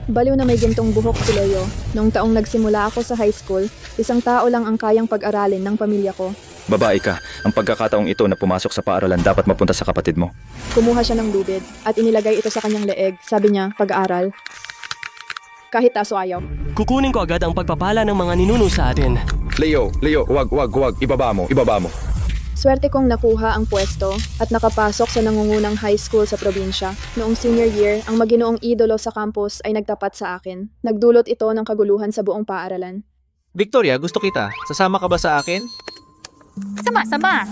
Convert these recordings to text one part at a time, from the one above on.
Baliw na may gintong buhok si Leo. Noong taong nagsimula ako sa high school, isang tao lang ang kayang pag-aralin ng pamilya ko. Babae ka. Ang pagkakataong ito na pumasok sa paaralan dapat mapunta sa kapatid mo. Kumuha siya ng lubid at inilagay ito sa kanyang leeg. Sabi niya, pag-aaral. Kahit taso ayaw. Kukunin ko agad ang pagpapala ng mga ninuno sa atin. Leo, wag. Ibaba mo. Swerte kong nakuha ang pwesto at nakapasok sa nangungunang high school sa probinsya. Noong senior year, ang maginoong idolo sa campus ay nagtapat sa akin. Nagdulot ito ng kaguluhan sa buong paaralan. Victoria, gusto kita. Sasama ka ba sa akin? Sama.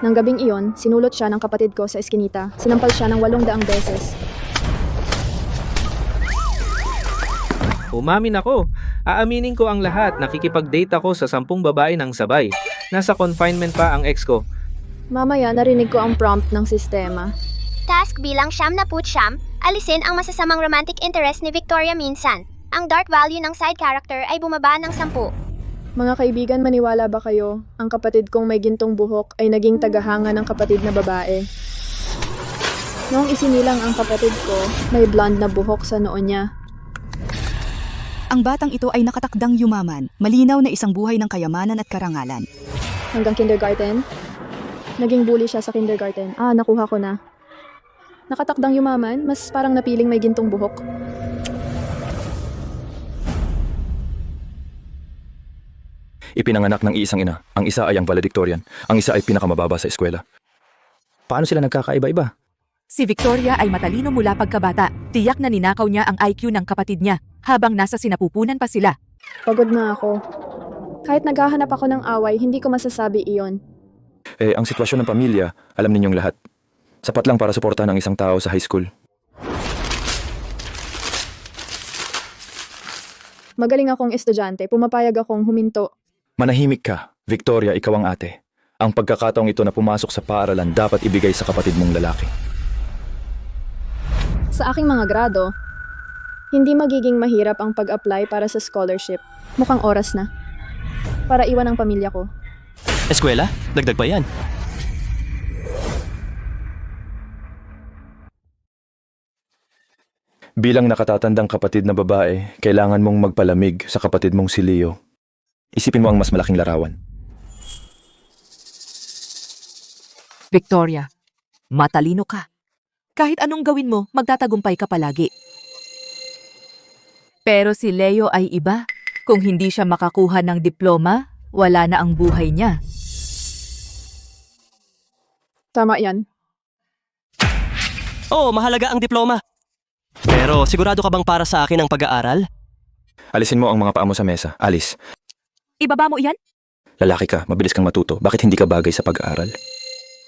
Nang gabing iyon, sinulot siya ng kapatid ko sa eskinita. Sinampal siya ng 800 beses. Umamin ako. Aaminin ko ang lahat. Nakikipag-date ako sa 10 babae ng sabay. Nasa confinement pa ang ex ko. Mamaya narinig ko ang prompt ng sistema. Task bilang siyam na putsyam, alisin ang masasamang romantic interest ni Victoria minsan. Ang dark value ng side character ay bumaba ng 10. Mga kaibigan, maniwala ba kayo? Ang kapatid kong may gintong buhok ay naging tagahanga ng kapatid na babae. Noong isinilang ang kapatid ko, may blonde na buhok sa noo niya. Ang batang ito ay nakatakdang yumaman, malinaw na isang buhay ng kayamanan at karangalan. Hanggang kindergarten, naging bully siya sa kindergarten. Nakuha ko na. Nakatakdang yumaman, mas parang napiling may gintong buhok. Ipinanganak ng iisang ina. Ang isa ay ang valedictorian. Ang isa ay pinakamababa sa eskwela. Paano sila nagkakaiba-iba? Si Victoria ay matalino mula pagkabata. Tiyak na ninakaw niya ang IQ ng kapatid niya habang nasa sinapupunan pa sila. Pagod na ako. Kahit naghahanap ako ng away, hindi ko masasabi iyon. Ang sitwasyon ng pamilya, alam ninyong lahat. Sapat lang para suportahan ang isang tao sa high school. Magaling akong estudyante, pumapayag akong huminto. Manahimik ka. Victoria, ikaw ang ate. Ang pagkakataong ito na pumasok sa paaralan dapat ibigay sa kapatid mong lalaki. Sa aking mga grado, hindi magiging mahirap ang pag-apply para sa scholarship. Mukhang oras na. Para iwan ang pamilya ko. Eskwela? Dagdag pa yan. Bilang nakatatandang kapatid na babae, kailangan mong magpalamig sa kapatid mong si Leo. Isipin mo ang mas malaking larawan. Victoria, matalino ka. Kahit anong gawin mo, magtatagumpay ka palagi. Pero si Leo ay iba. Kung hindi siya makakuha ng diploma, wala na ang buhay niya. Tama yan. Oo, mahalaga ang diploma. Pero sigurado ka bang para sa akin ang pag-aaral? Alisin mo ang mga paa mo sa mesa. Alis. Ibaba mo iyan? Lalaki ka, mabilis kang matuto. Bakit hindi ka bagay sa pag-aaral?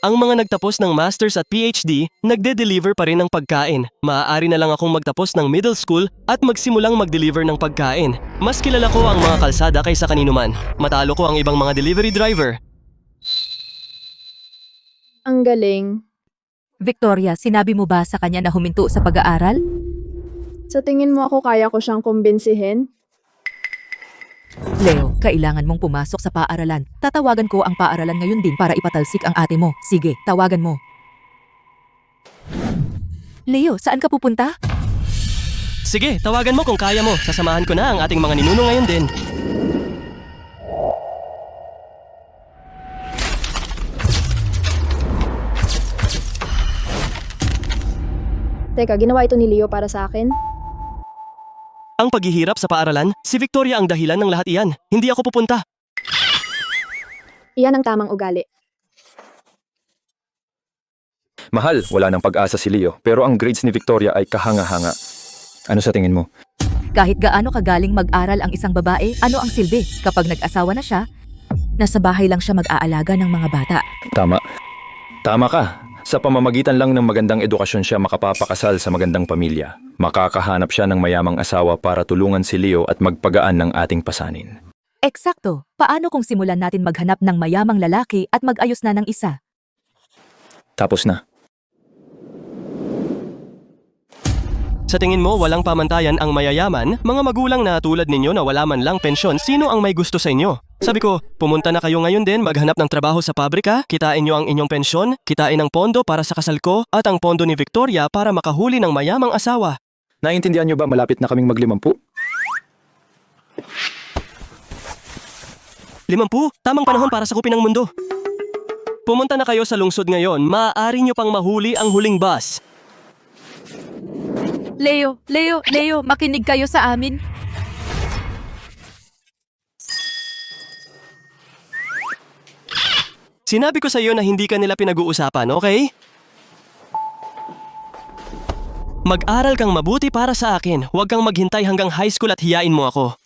Ang mga nagtapos ng Masters at PhD, nagde-deliver pa rin ng pagkain. Maaari na lang akong magtapos ng middle school at magsimulang mag-deliver ng pagkain. Mas kilala ko ang mga kalsada kaysa kanino man. Matalo ko ang ibang mga delivery driver. Ang galing. Victoria, sinabi mo ba sa kanya na huminto sa pag-aaral? Sa tingin mo ako kaya ko siyang kumbinsihin? Leo, kailangan mong pumasok sa paaralan. Tatawagan ko ang paaralan ngayon din para ipatalsik ang ate mo. Sige, tawagan mo. Leo, saan ka pupunta? Sige, tawagan mo kung kaya mo. Sasamahan ko na ang ating mga ninuno ngayon din. Teka, ginawa ito ni Leo para sa akin? Ang paghihirap sa paaralan, si Victoria ang dahilan ng lahat iyan. Hindi ako pupunta. Iyan ang tamang ugali. Mahal, wala nang pag-asa si Leo. Pero ang grades ni Victoria ay kahanga-hanga. Ano sa tingin mo? Kahit gaano kagaling mag-aral ang isang babae, ano ang silbi? Kapag nag-asawa na siya, nasa bahay lang siya mag-aalaga ng mga bata. Tama. Tama ka. Sa pamamagitan lang ng magandang edukasyon siya makapapakasal sa magandang pamilya. Makakahanap siya ng mayamang asawa para tulungan si Leo at magpagaan ng ating pasanin. Eksakto. Paano kung simulan natin maghanap ng mayamang lalaki at mag-ayos na ng isa? Tapos na. Sa tingin mo, walang pamantayan ang mayayaman, mga magulang na tulad ninyo na wala man lang pensyon, sino ang may gusto sa inyo? Sabi ko, pumunta na kayo ngayon din, maghanap ng trabaho sa pabrika, kitain nyo ang inyong pensyon, kitain ang pondo para sa kasal ko, at ang pondo ni Victoria para makahuli ng mayamang asawa. Naiintindihan niyo ba malapit na kaming mag-50? 50? Tamang panahon para sakupin ang mundo. Pumunta na kayo sa lungsod ngayon, maaari nyo pang mahuli ang huling bus. Leo, makinig kayo sa amin. Sinabi ko sa iyo na hindi ka nila pinag-uusapan, okay? Mag-aral kang mabuti para sa akin. Huwag kang maghintay hanggang high school at hiyain mo ako.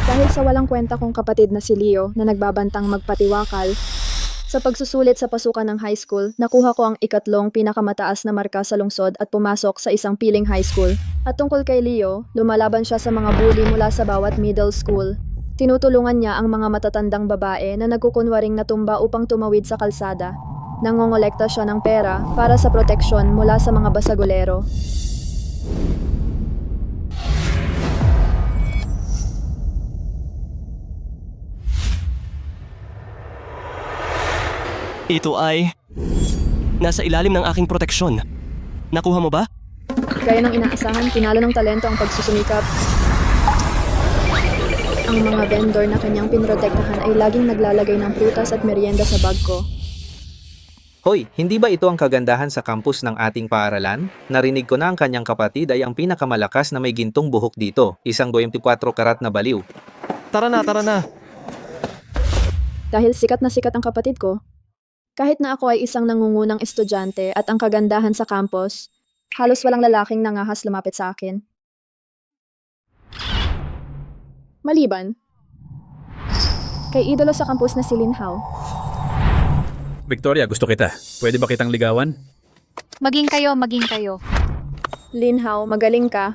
Dahil sa walang kwenta kong kapatid na si Leo na nagbabantang magpatiwakal, sa pagsusulit sa pasukan ng high school, nakuha ko ang ikatlong pinakamataas na marka sa lungsod at pumasok sa isang piling high school. At tungkol kay Leo, lumalaban siya sa mga bully mula sa bawat middle school. Tinutulungan niya ang mga matatandang babae na nagkukunwaring natumba upang tumawid sa kalsada. Nangongolekta siya ng pera para sa proteksyon mula sa mga basagulero. Ito ay nasa ilalim ng aking proteksyon. Nakuha mo ba? Gaya ng inaasahan, tinalo ng talento ang pagsusumikap. Ang mga vendor na kanyang pinrotektahan ay laging naglalagay ng prutas at merienda sa bag ko. Hoy, hindi ba ito ang kagandahan sa campus ng ating paaralan? Narinig ko na ang kanyang kapatid ay ang pinakamalakas na may gintong buhok dito, isang 24 karat na baliw. Tara na. Dahil sikat na sikat ang kapatid ko, kahit na ako ay isang nangungunang estudyante at ang kagandahan sa campus, halos walang lalaking nangahas lumapit sa akin. Maliban, kay idolo sa campus na si Lin Hao. Victoria, gusto kita. Pwede ba kitang ligawan? Maging kayo. Lin Hao, magaling ka.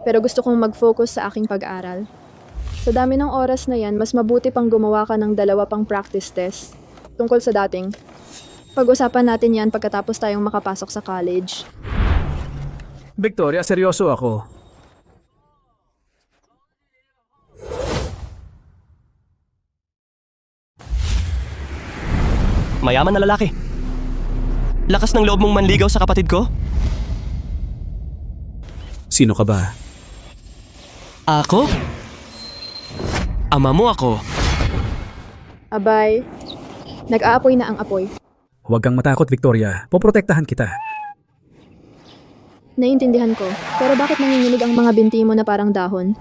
Pero gusto kong mag-focus sa aking pag-aaral. Sa dami ng oras na yan, mas mabuti pang gumawa ka ng 2 pang practice test. Tungkol sa dating. Pag-usapan natin yan pagkatapos tayong makapasok sa college. Victoria, seryoso ako. Mayaman na lalaki. Lakas ng loob mong manligaw sa kapatid ko? Sino ka ba? Ako? Ama mo ako. Abay, nag-aapoy na ang apoy. Huwag kang matakot, Victoria. Poprotektahan kita. Naiintindihan ko, pero bakit nanginginig ang mga binti mo na parang dahon?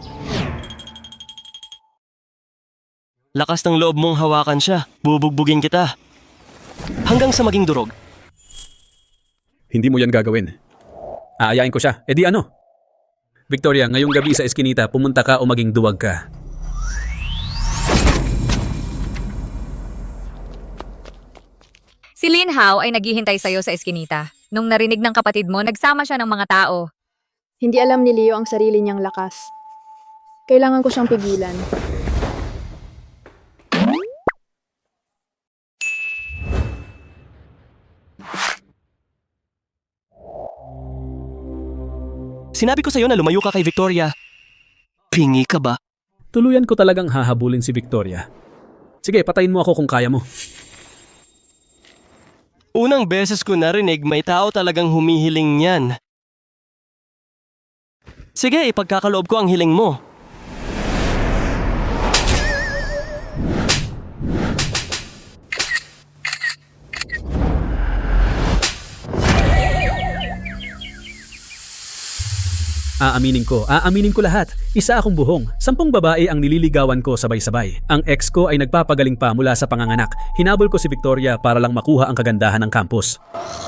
Lakas ng loob mong hawakan siya. Bubugbugin kita. Hanggang sa maging durog. Hindi mo yan gagawin. Aayain ko siya. E di ano? Victoria, ngayong gabi sa eskinita, pumunta ka o maging duwag ka. Si Lin Hao ay naghihintay sa'yo sa eskinita. Nung narinig ng kapatid mo, nagsama siya ng mga tao. Hindi alam ni Leo ang sarili niyang lakas. Kailangan ko siyang pigilan. Sinabi ko sa'yo na lumayo ka kay Victoria. Pingi ka ba? Tuluyan ko talagang hahabulin si Victoria. Sige, patayin mo ako kung kaya mo. Unang beses ko narinig may tao talagang humihiling niyan. Sige, ipagkakaloob ko ang hiling mo. Aaminin ko lahat. Isa akong buhong. 10 babae ang nililigawan ko sabay-sabay. Ang ex ko ay nagpapagaling pa mula sa panganganak. Hinabol ko si Victoria para lang makuha ang kagandahan ng campus.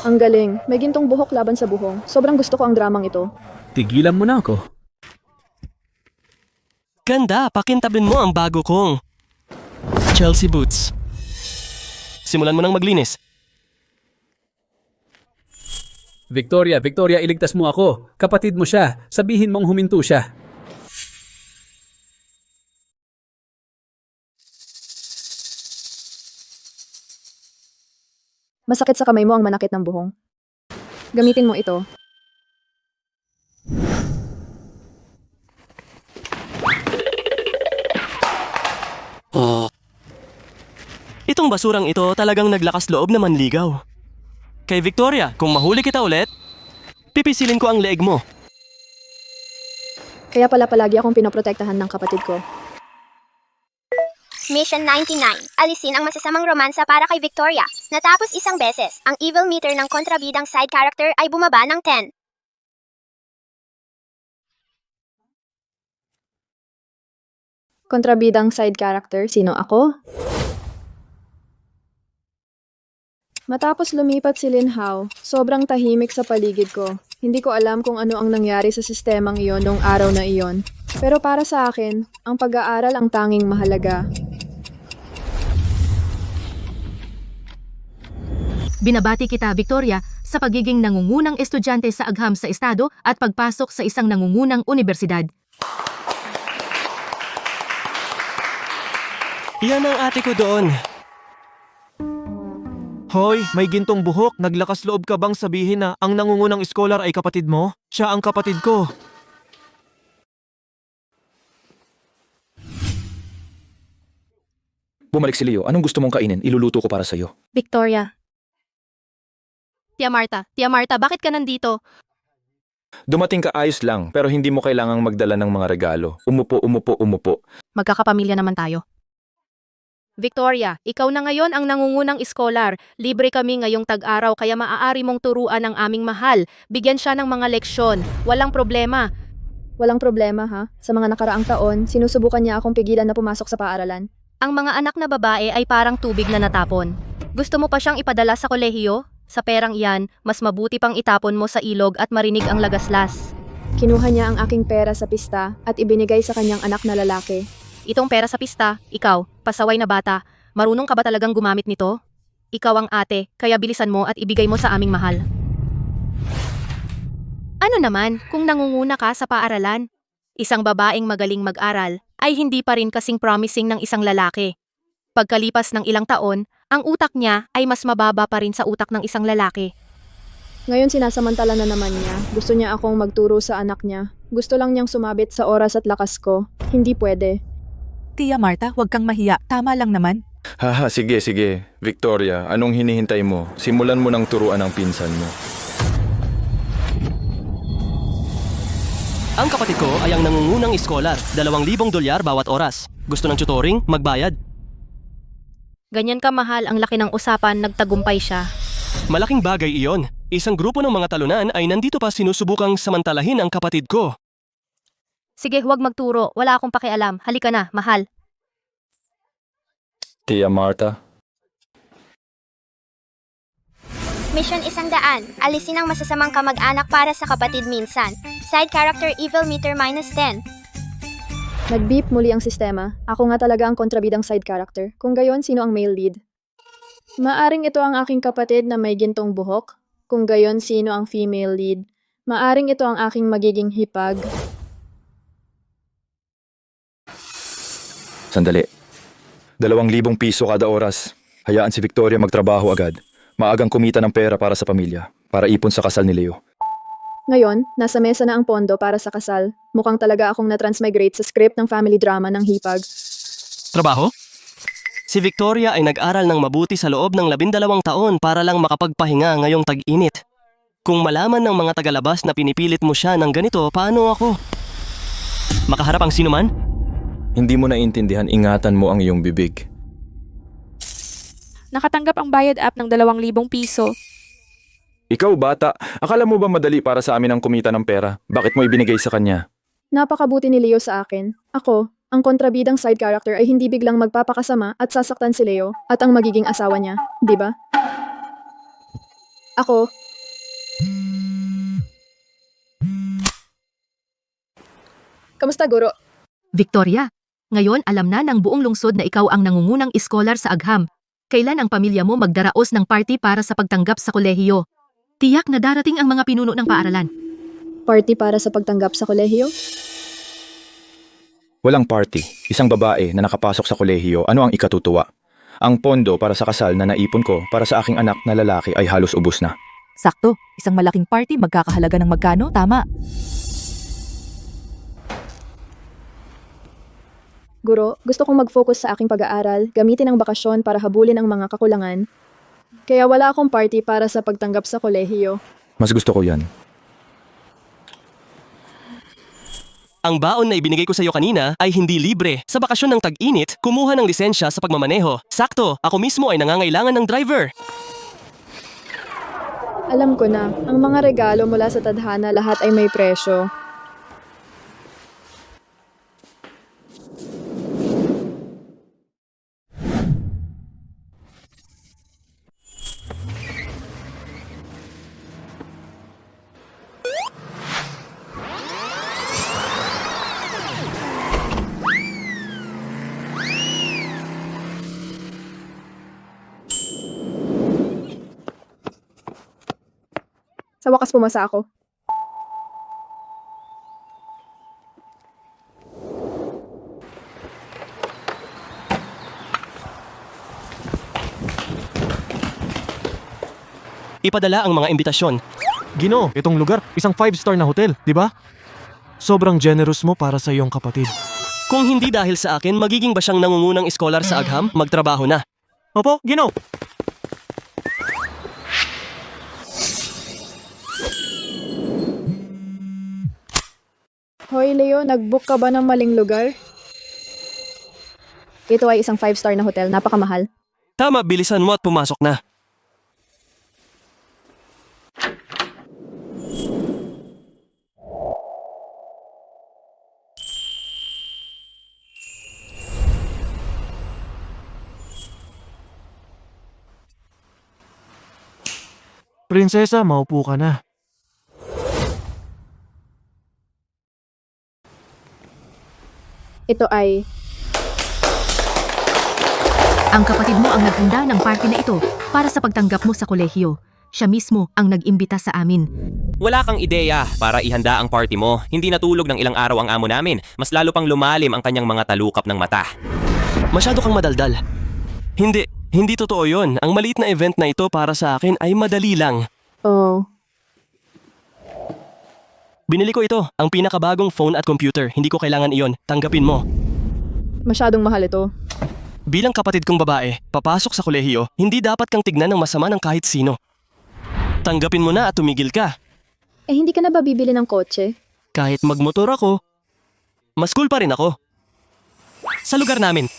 Ang galing, may gintong buhok laban sa buhong. Sobrang gusto ko ang dramang ito. Tigilan mo na ako. Ganda, pakintabin mo ang bago kong Chelsea boots. Simulan mo nang maglinis. Victoria, iligtas mo ako. Kapatid mo siya. Sabihin mong huminto siya. Masakit sa kamay mo ang manakit ng buhong. Gamitin mo ito. Itong basurang ito talagang naglakas loob na manligaw. Kay Victoria, kung mahuli kita ulit, pipisilin ko ang leeg mo. Kaya pala palagi akong pinoprotektahan ng kapatid ko. Mission 99. Alisin ang masasamang romansa para kay Victoria. Natapos isang beses, ang evil meter ng kontrabidang side character ay bumaba ng 10. Kontrabidang side character, sino ako? Matapos lumipat si Lin Hao, sobrang tahimik sa paligid ko. Hindi ko alam kung ano ang nangyari sa sistemang iyon noong araw na iyon. Pero para sa akin, ang pag-aaral ang tanging mahalaga. Binabati kita, Victoria, sa pagiging nangungunang estudyante sa agham sa estado at pagpasok sa isang nangungunang universidad. Yan ang ate ko doon. Hoy, may gintong buhok. Naglakas loob ka bang sabihin na ang nangungunang scholar ay kapatid mo? Siya ang kapatid ko. Bumalik si Leo. Anong gusto mong kainin? Iluluto ko para sa'yo. Victoria. Tia Marta, bakit ka nandito? Dumating ka ayos lang, pero hindi mo kailangang magdala ng mga regalo. Umupo. Magkakapamilya naman tayo. Victoria, ikaw na ngayon ang nangungunang scholar. Libre kami ngayong tag-araw kaya maaari mong turuan ang aming mahal. Bigyan siya ng mga leksyon. Walang problema. Walang problema ha. Sa mga nakaraang taon, sinusubukan niya akong pigilan na pumasok sa paaralan. Ang mga anak na babae ay parang tubig na natapon. Gusto mo pa siyang ipadala sa kolehiyo? Sa perang iyan, mas mabuti pang itapon mo sa ilog at marinig ang lagaslas. Kinuha niya ang aking pera sa pista at ibinigay sa kanyang anak na lalaki. Itong pera sa pista, ikaw, pasaway na bata, marunong ka ba talagang gumamit nito? Ikaw ang ate, kaya bilisan mo at ibigay mo sa aming mahal. Ano naman kung nangunguna ka sa paaralan? Isang babaeng magaling mag-aral ay hindi pa rin kasing promising ng isang lalaki. Pagkalipas ng ilang taon, ang utak niya ay mas mababa pa rin sa utak ng isang lalaki. Ngayon sinasamantala na naman niya. Gusto niya akong magturo sa anak niya. Gusto lang niyang sumabit sa oras at lakas ko. Hindi pwede. Tia Marta, huwag kang mahiya. Tama lang naman. Haha, sige. Victoria, anong hinihintay mo? Simulan mo ng turuan ang pinsan mo. Ang kapatid ko ay ang nangungunang scholar. $2,000 bawat oras. Gusto ng tutoring? Magbayad. Ganyan ka mahal ang laki ng usapan, nagtagumpay siya. Malaking bagay iyon. Isang grupo ng mga talunan ay nandito pa sinusubukang samantalahin ang kapatid ko. Sige, huwag magturo. Wala akong pakialam. Halika na, mahal. Tia Marta. Mission 100. Alisin ang masasamang kamag-anak para sa kapatid minsan. Side character evil meter -10. Nag-beep muli ang sistema. Ako nga talaga ang kontrabidang side character. Kung gayon, sino ang male lead? Maaring ito ang aking kapatid na may gintong buhok. Kung gayon, sino ang female lead? Maaring ito ang aking magiging hipag. Sandali. 2,000 piso kada oras. Hayaan si Victoria magtrabaho agad. Maagang kumita ng pera para sa pamilya. Para ipon sa kasal ni Leo. Ngayon, nasa mesa na ang pondo para sa kasal. Mukhang talaga akong na-transmigrate sa script ng family drama ng hipag. Trabaho? Si Victoria ay nag-aral ng mabuti sa loob ng 12 taon para lang makapagpahinga ngayong tag-init. Kung malaman ng mga tagalabas na pinipilit mo siya ng ganito, paano ako? Makaharap ang sinuman? Hindi mo naiintindihan, ingatan mo ang iyong bibig. Nakatanggap ang bayad app ng 2,000 piso. Ikaw bata, akala mo ba madali para sa amin ang kumita ng pera? Bakit mo ibinigay sa kanya? Napakabuti ni Leo sa akin. Ako, ang kontrabidang side character ay hindi biglang magpapakasama at sasaktan si Leo at ang magiging asawa niya, di ba? Ako. Kamusta, guro? Victoria, ngayon alam na ng buong lungsod na ikaw ang nangungunang scholar sa agham. Kailan ang pamilya mo magdaraos ng party para sa pagtanggap sa kolehiyo? Tiyak na darating ang mga pinuno ng paaralan. Party para sa pagtanggap sa kolehiyo? Walang party. Isang babae na nakapasok sa kolehiyo, ano ang ikatutuwa? Ang pondo para sa kasal na naipon ko para sa aking anak na lalaki ay halos ubos na. Sakto, isang malaking party magkakahalaga ng magkano? Tama. Guro, gusto kong mag-focus sa aking pag-aaral, gamitin ang bakasyon para habulin ang mga kakulangan. Kaya wala akong party para sa pagtanggap sa kolehiyo. Mas gusto ko yan. Ang baon na ibinigay ko sa iyo kanina ay hindi libre. Sa bakasyon ng tag-init, kumuha ng lisensya sa pagmamaneho. Sakto, ako mismo ay nangangailangan ng driver. Alam ko na, ang mga regalo mula sa tadhana lahat ay may presyo. Sa wakas pumasa ako. Ipadala ang mga imbitasyon. Gino, itong lugar, isang 5-star na hotel, di ba? Sobrang generous mo para sa iyong kapatid. Kung hindi dahil sa akin, magiging ba siyang nangungunang iskolar sa Agham? Magtrabaho na. Opo, Gino. Hoy Leo, nag-book ka ba ng maling lugar? Ito ay isang 5-star na hotel, napakamahal. Tama, bilisan mo at pumasok na. Prinsesa, maupo ka na. Ito ay... Ang kapatid mo ang naghanda ng party na ito para sa pagtanggap mo sa kolehiyo. Siya mismo ang nag-imbita sa amin. Wala kang ideya para ihanda ang party mo. Hindi natulog ng ilang araw ang amo namin. Mas lalo pang lumalim ang kanyang mga talukap ng mata. Masyado kang madaldal. Hindi totoo yon. Ang maliit na event na ito para sa akin ay madali lang. Oh, Binili ko ito, ang pinakabagong phone at computer. Hindi ko kailangan iyon. Tanggapin mo. masyadong mahal ito. Bilang kapatid kong babae, papasok sa kolehiyo, hindi dapat kang tignan ng masama ng kahit sino. Tanggapin mo na at tumigil ka. Eh hindi ka na ba bibili ng kotse? Kahit magmotor ako, mas cool pa rin ako. Sa lugar namin.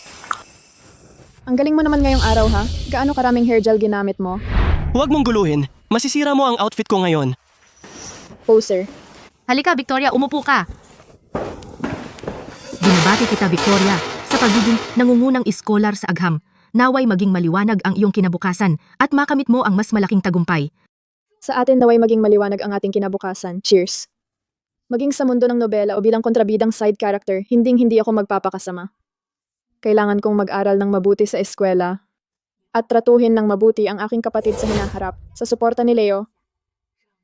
Ang galing mo naman ngayong araw ha? Gaano karaming hair gel ginamit mo? Huwag mong guluhin. Masisira mo ang outfit ko ngayon. Poser. Halika, Victoria, umupo ka. Binabati kita, Victoria, sa pagiging nangungunang iskolar sa Agham. Naway maging maliwanag ang iyong kinabukasan at makamit mo ang mas malaking tagumpay. Sa atin naway maging maliwanag ang ating kinabukasan. Cheers. Maging sa mundo ng nobela o bilang kontrabidang side character, hindi ako magpapakasama. Kailangan kong mag-aral ng mabuti sa eskwela at tratuhin ng mabuti ang aking kapatid sa hinaharap. Sa suporta ni Leo,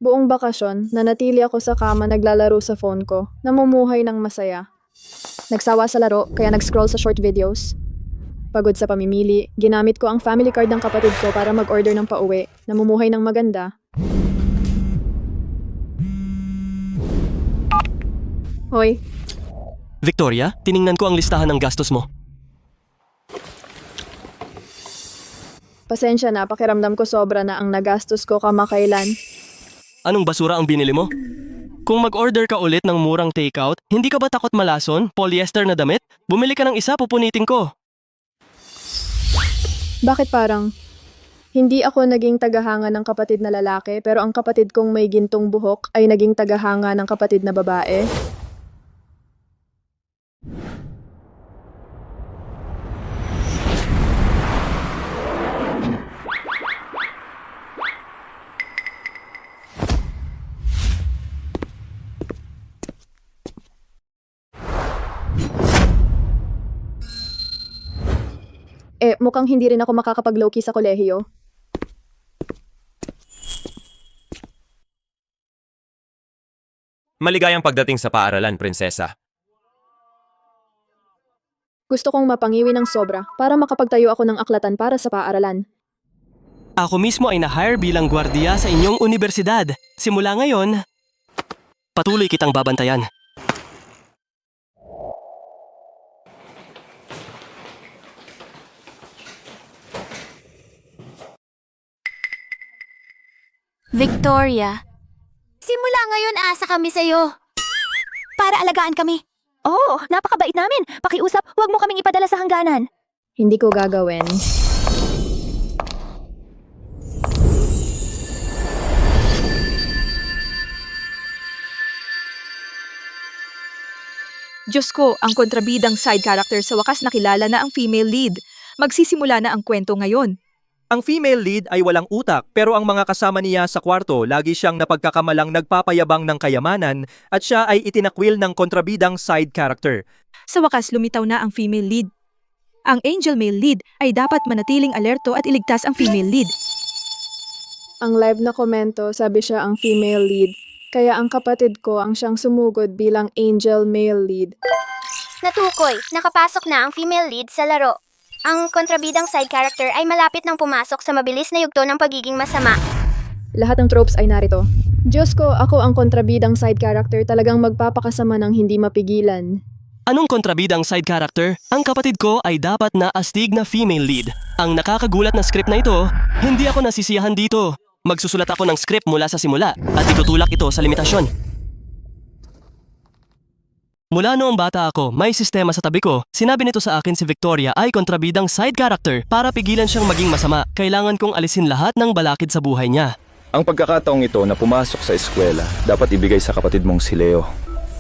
buong bakasyon, nanatili ako sa kama naglalaro sa phone ko, namumuhay ng masaya. Nagsawa sa laro, kaya nag-scroll sa short videos. Pagod sa pamimili, ginamit ko ang family card ng kapatid ko para mag-order ng pauwi, namumuhay ng maganda. Hoy, Victoria, tiningnan ko ang listahan ng gastos mo. pasensya na, pakiramdam ko sobra na ang nagastos ko kamakailan. Anong basura ang binili mo? Kung mag-order ka ulit ng murang takeout, hindi ka ba takot malason? Polyester na damit? Bumili ka ng isa, pupunitin ko. Bakit parang, hindi ako naging tagahanga ng kapatid na lalaki, pero ang kapatid kong may gintong buhok ay naging tagahanga ng kapatid na babae? Mukhang hindi rin ako makakapag-low-key sa kolehiyo. Maligayang pagdating sa paaralan, prinsesa. Gusto kong mapangiwi ng sobra para makapagtayo ako ng aklatan para sa paaralan. Ako mismo ay na-hire bilang gwardiya sa inyong universidad. Simula ngayon, patuloy kitang babantayan. Victoria, simula ngayon asa kami sa'yo. Para alagaan kami. Oh, napakabait namin. Pakiusap, huwag mo kaming ipadala sa hangganan. Hindi ko gagawin. Diyos ko, ang kontrabidang side character sa wakas nakilala na ang female lead. Magsisimula na ang kwento ngayon. Ang female lead ay walang utak pero ang mga kasama niya sa kwarto lagi siyang napagkakamalang nagpapayabang ng kayamanan at siya ay itinakwil ng kontrabidang side character. Sa wakas lumitaw na ang female lead. Ang angel male lead ay dapat manatiling alerto at iligtas ang female lead. Ang live na komento, sabi siya ang female lead. Kaya ang kapatid ko ang siyang sumugod bilang angel male lead. Natukoy, nakapasok na ang female lead sa laro. Ang kontrabidang side character ay malapit nang pumasok sa mabilis na yugto ng pagiging masama. Lahat ng tropes ay narito. Diyos ko, ako ang kontrabidang side character talagang magpapakasama ng hindi mapigilan. Anong kontrabidang side character? Ang kapatid ko ay dapat na astig na female lead. Ang nakakagulat na script na ito, hindi ako nasisiyahan dito. Magsusulat ako ng script mula sa simula at itutulak ito sa limitasyon. Mula noong bata ako, may sistema sa tabi ko. Sinabi nito sa akin si Victoria ay kontrabidang side character. Para pigilan siyang maging masama, kailangan kong alisin lahat ng balakid sa buhay niya. Ang pagkakataong ito na pumasok sa eskwela, dapat ibigay sa kapatid mong si Leo.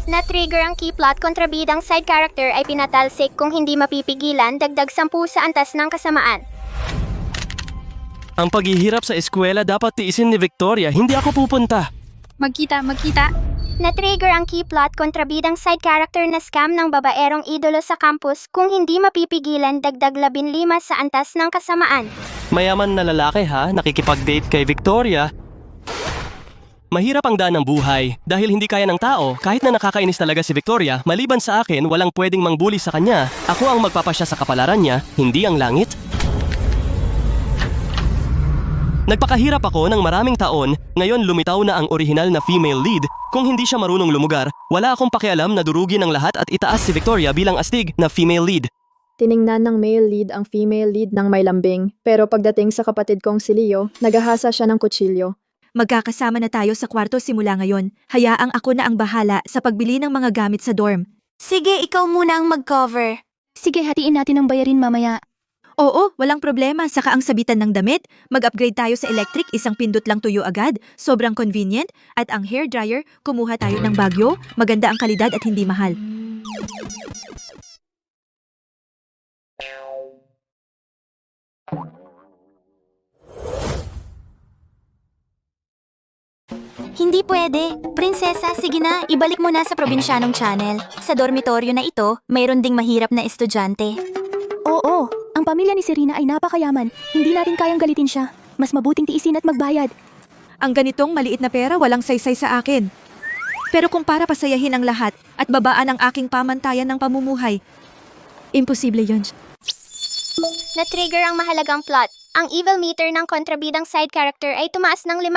Na-trigger ang key plot kontrabidang side character ay pinatalsik kung hindi mapipigilan dagdag 10 sa antas ng kasamaan. Ang paghihirap sa eskwela dapat tiisin ni Victoria, hindi ako pupunta. Magkita. Na-trigger ang key plot kontrabidang side character na scam ng babaerong idolo sa campus kung hindi mapipigilan dagdag 15 sa antas ng kasamaan. Mayaman na lalaki ha, nakikipag-date kay Victoria. Mahirap ang daan ng buhay dahil hindi kaya ng tao kahit na nakakainis talaga si Victoria, maliban sa akin walang pwedeng mangbuli sa kanya. Ako ang magpapasya sa kapalaran niya, hindi ang langit. Nagpakahirap ako ng maraming taon, ngayon lumitaw na ang orihinal na female lead. Kung hindi siya marunong lumugar, wala akong pakialam na durugin ang lahat at itaas si Victoria bilang astig na female lead. Tiningnan ng male lead ang female lead ng may lambing. Pero pagdating sa kapatid kong si Leo, nagahasa siya ng kutsilyo. Magkakasama na tayo sa kwarto simula ngayon. Hayaang ako na ang bahala sa pagbili ng mga gamit sa dorm. Sige, ikaw muna ang mag-cover. Sige, hatiin natin ang bayarin mamaya. Oo, walang problema. Saka ang sabitan ng damit. Mag-upgrade tayo sa electric, isang pindot lang tuyo agad. Sobrang convenient. At ang hair dryer, kumuha tayo ng bagyo. Maganda ang kalidad at hindi mahal. Hindi pwede. Prinsesa, sige na, ibalik mo na sa probinsyanong channel. Sa dormitoryo na ito, mayroon ding mahirap na estudyante. Oo, ang pamilya ni Serena ay napakayaman. Hindi natin kayang galitin siya. Mas mabuting tiisin at magbayad. Ang ganitong maliit na pera walang saysay sa akin. Pero kung para pasayahin ang lahat at babaan ang aking pamantayan ng pamumuhay, imposible yun. Na-trigger ang mahalagang plot. Ang evil meter ng kontrabidang side character ay tumaas ng 5.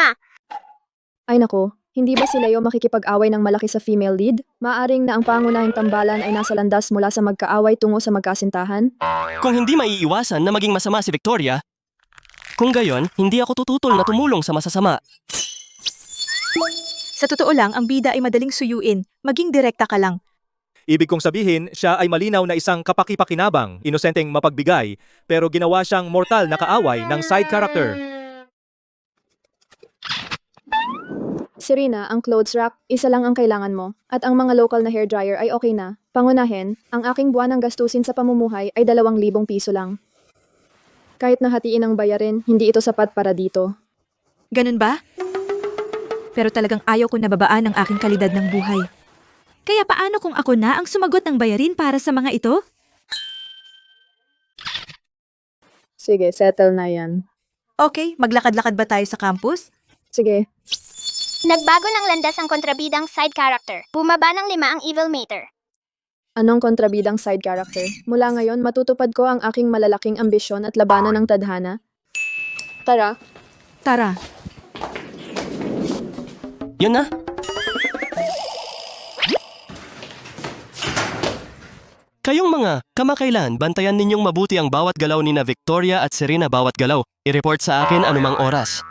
Ay nako, hindi ba si Leo makikipag-away ng malaki sa female lead? Maaring na ang pangunahing tambalan ay nasa landas mula sa magkaaway tungo sa magkasintahan? Kung hindi maiiwasan na maging masama si Victoria, kung gayon, hindi ako tututol na tumulong sa masasama. Sa totoo lang, ang bida ay madaling suyuin. Maging direkta ka lang. Ibig kong sabihin, siya ay malinaw na isang kapakipakinabang, inosenteng mapagbigay, pero ginawa siyang mortal na kaaway ng side character. Serena, ang clothes rack, isa lang ang kailangan mo. At ang mga local na hair dryer ay okay na. Pangunahin, ang aking buwanang gastusin sa pamumuhay ay 2,000 piso lang. Kahit na hatiin ang bayarin, hindi ito sapat para dito. Ganun ba? Pero talagang ayaw ko nababaan ang aking kalidad ng buhay. Kaya paano kung ako na ang sumagot ng bayarin para sa mga ito? Sige, settle na yan. Okay, maglakad-lakad ba tayo sa campus? Sige. Nagbago ng landas ang kontrabidang side character. Bumaba ng 5 ang evil meter. Anong kontrabidang side character? Mula ngayon, matutupad ko ang aking malalaking ambisyon at labanan ng tadhana. Tara. Tara. Yun na. Kayong mga kamakailan, bantayan ninyong mabuti ang bawat galaw ni na Victoria at Serena bawat galaw. I-report sa akin anumang oras.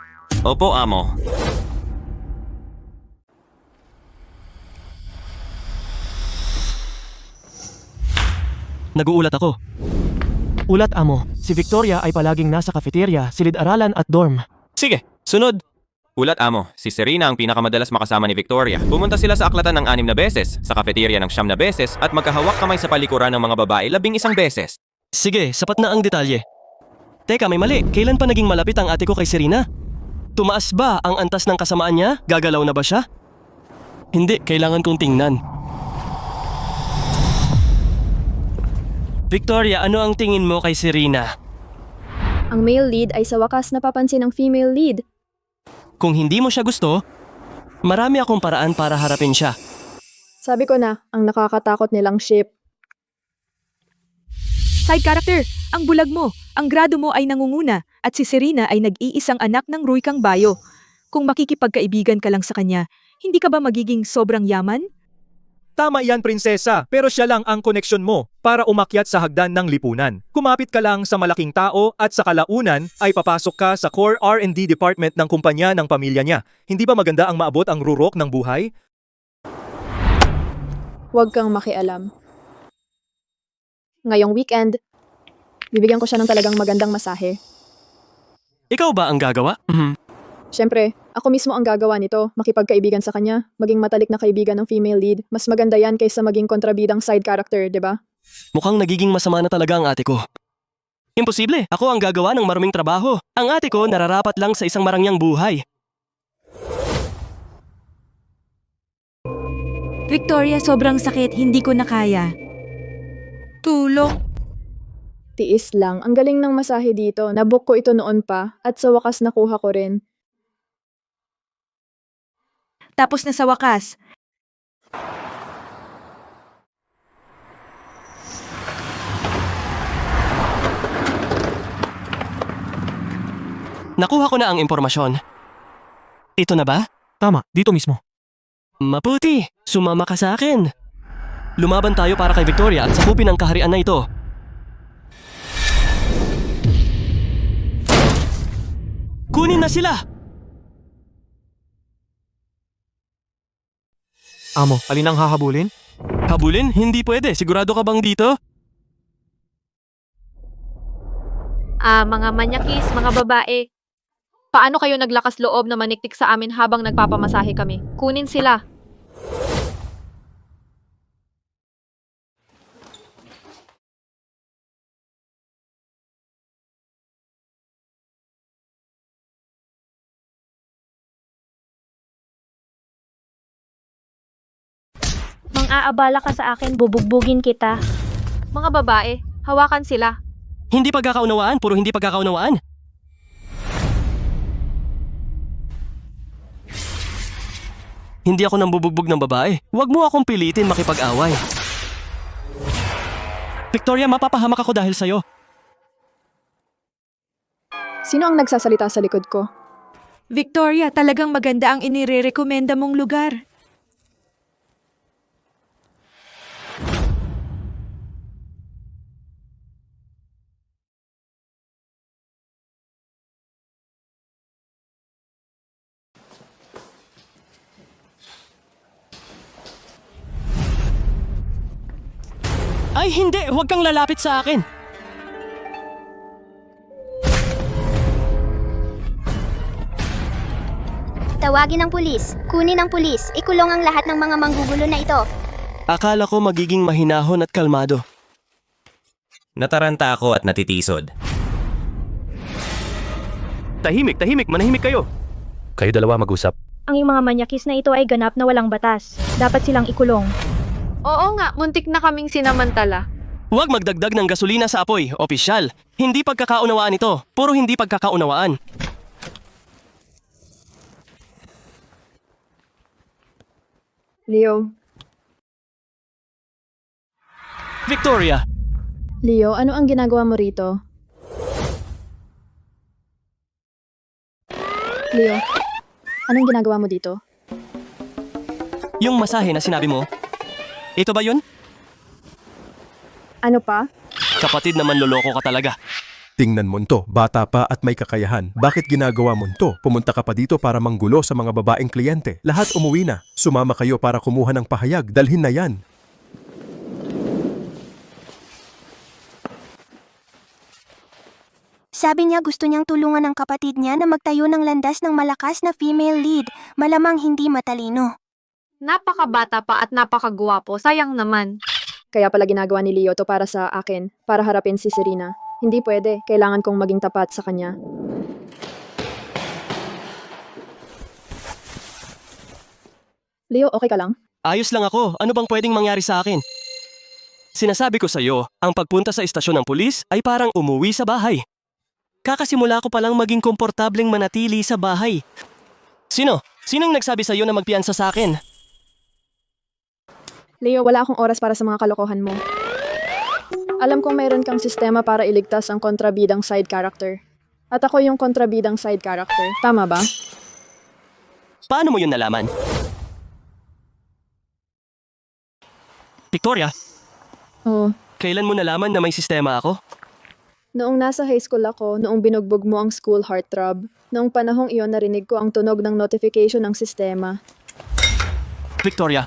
Opo, amo. Naguulat ako. Ulat, amo. Si Victoria ay palaging nasa cafeteria, silid-aralan at dorm. Sige, sunod. Ulat amo, si Serena ang pinakamadalas makasama ni Victoria. Pumunta sila sa aklatan ng 6 na beses, sa cafeteria ng 9 na beses, at magkahawak kamay sa palikuran ng mga babae 11 beses. Sige, sapat na ang detalye. Teka, may mali. Kailan pa naging malapit ang ate ko kay Serena? Tumaas ba ang antas ng kasamaan niya? Gagalaw na ba siya? Hindi, kailangan kong tingnan. Victoria, ano ang tingin mo kay Serena? Ang male lead ay sa wakas napapansin ng female lead. Kung hindi mo siya gusto, marami akong paraan para harapin siya. Sabi ko na, ang nakakatakot nilang ship. Side character, ang bulag mo, ang grado mo ay nangunguna at si Serena ay nag-iisang anak ng Rui Kang Bayo. Kung makikipagkaibigan ka lang sa kanya, hindi ka ba magiging sobrang yaman? Tama yan, prinsesa, pero siya lang ang koneksyon mo para umakyat sa hagdan ng lipunan. Kumapit ka lang sa malaking tao at sa kalaunan ay papasok ka sa core R&D department ng kumpanya ng pamilya niya. Hindi ba maganda ang maabot ang rurok ng buhay? Huwag kang makialam. Ngayong weekend, bibigyan ko siya ng talagang magandang masahe. Ikaw ba ang gagawa? Siyempre, ako mismo ang gagawa nito, makipagkaibigan sa kanya, maging matalik na kaibigan ng female lead. Mas maganda yan kaysa maging kontrabidang side character, di ba? Mukhang nagiging masama na talaga ang ate ko. Imposible, ako ang gagawa ng maruming trabaho. Ang ate ko nararapat lang sa isang marangyang buhay. Victoria, sobrang sakit, hindi ko na kaya. Tulong. Tiis lang, ang galing ng masahe dito, nabook ko ito noon pa, at sa wakas nakuha ko rin. Tapos na sa wakas. Nakuha ko na ang impormasyon. Ito na ba? Tama, dito mismo. Maputi, sumama ka sa akin. Lumaban tayo para kay Victoria at sakupin ang kaharian na ito. Kunin na sila! Amo, alin ang hahabulin? Habulin? Hindi pwede. Sigurado ka bang dito? Mga manyakis, mga babae. Paano kayo naglakas loob na maniktik sa amin habang nagpapamasahe kami? Kunin sila. Mang-aabala ka sa akin, bubugbugin kita. Mga babae, hawakan sila. Hindi pagkakaunawaan, puro hindi pagkakaunawaan. Hindi ako nambubugbog ng babae. Huwag mo akong pilitin makipag-away. Victoria, mapapahamak ako dahil sa'yo. Sino ang nagsasalita sa likod ko? Victoria, talagang maganda ang inirerekomenda mong lugar. Ay hindi! Huwag kang lalapit sa akin! Tawagin ang pulis, kunin ang pulis, ikulong ang lahat ng mga manggugulo na ito. Akala ko magiging mahinahon at kalmado. Nataranta ako at natitisod. Tahimik, manahimik kayo. Kayo dalawa mag-usap. Ang mga manyakis na ito ay ganap na walang batas. Dapat silang ikulong. Oo nga, muntik na kaming sinamantala. Huwag magdagdag ng gasolina sa apoy, opisyal. Hindi pagkakaunawaan ito. Puro hindi pagkakaunawaan. Leo. Victoria! Leo, ano ang ginagawa mo rito? Leo, anong ginagawa mo dito? Yung masahe na sinabi mo, ito ba yun? Ano pa? Kapatid naman loloko ka talaga. Tingnan mo nto, bata pa at may kakayahan. Bakit ginagawa mo nto? Pumunta ka pa dito para manggulo sa mga babaeng kliyente. Lahat umuwi na. Sumama kayo para kumuha ng pahayag. Dalhin na yan. Sabi niya gusto niyang tulungan ang kapatid niya na magtayo ng landas ng malakas na female lead, malamang hindi matalino. Napakabata pa at napakagwapo, sayang naman. Kaya pala ginagawa ni Leo to para sa akin, para harapin si Serena. Hindi pwede, kailangan kong maging tapat sa kanya. Leo, okay ka lang? Ayos lang ako. Ano bang pwedeng mangyari sa akin? Sinasabi ko sa'yo, ang pagpunta sa istasyon ng pulis ay parang umuwi sa bahay. Kakasimula ko palang maging komportableng manatili sa bahay. Sino? Sinong nagsabi sa'yo na magpiansa sa akin? Leo, wala akong oras para sa mga kalokohan mo. Alam kong mayroon kang sistema para iligtas ang kontrabidang side character. At ako yung kontrabidang side character. Tama ba? Paano mo yun nalaman? Victoria, Oo. kailan mo nalaman na may sistema ako? Noong nasa high school ako, noong binugbog mo ang school heartthrob, noong panahong iyon narinig ko ang tunog ng notification ng sistema. Victoria,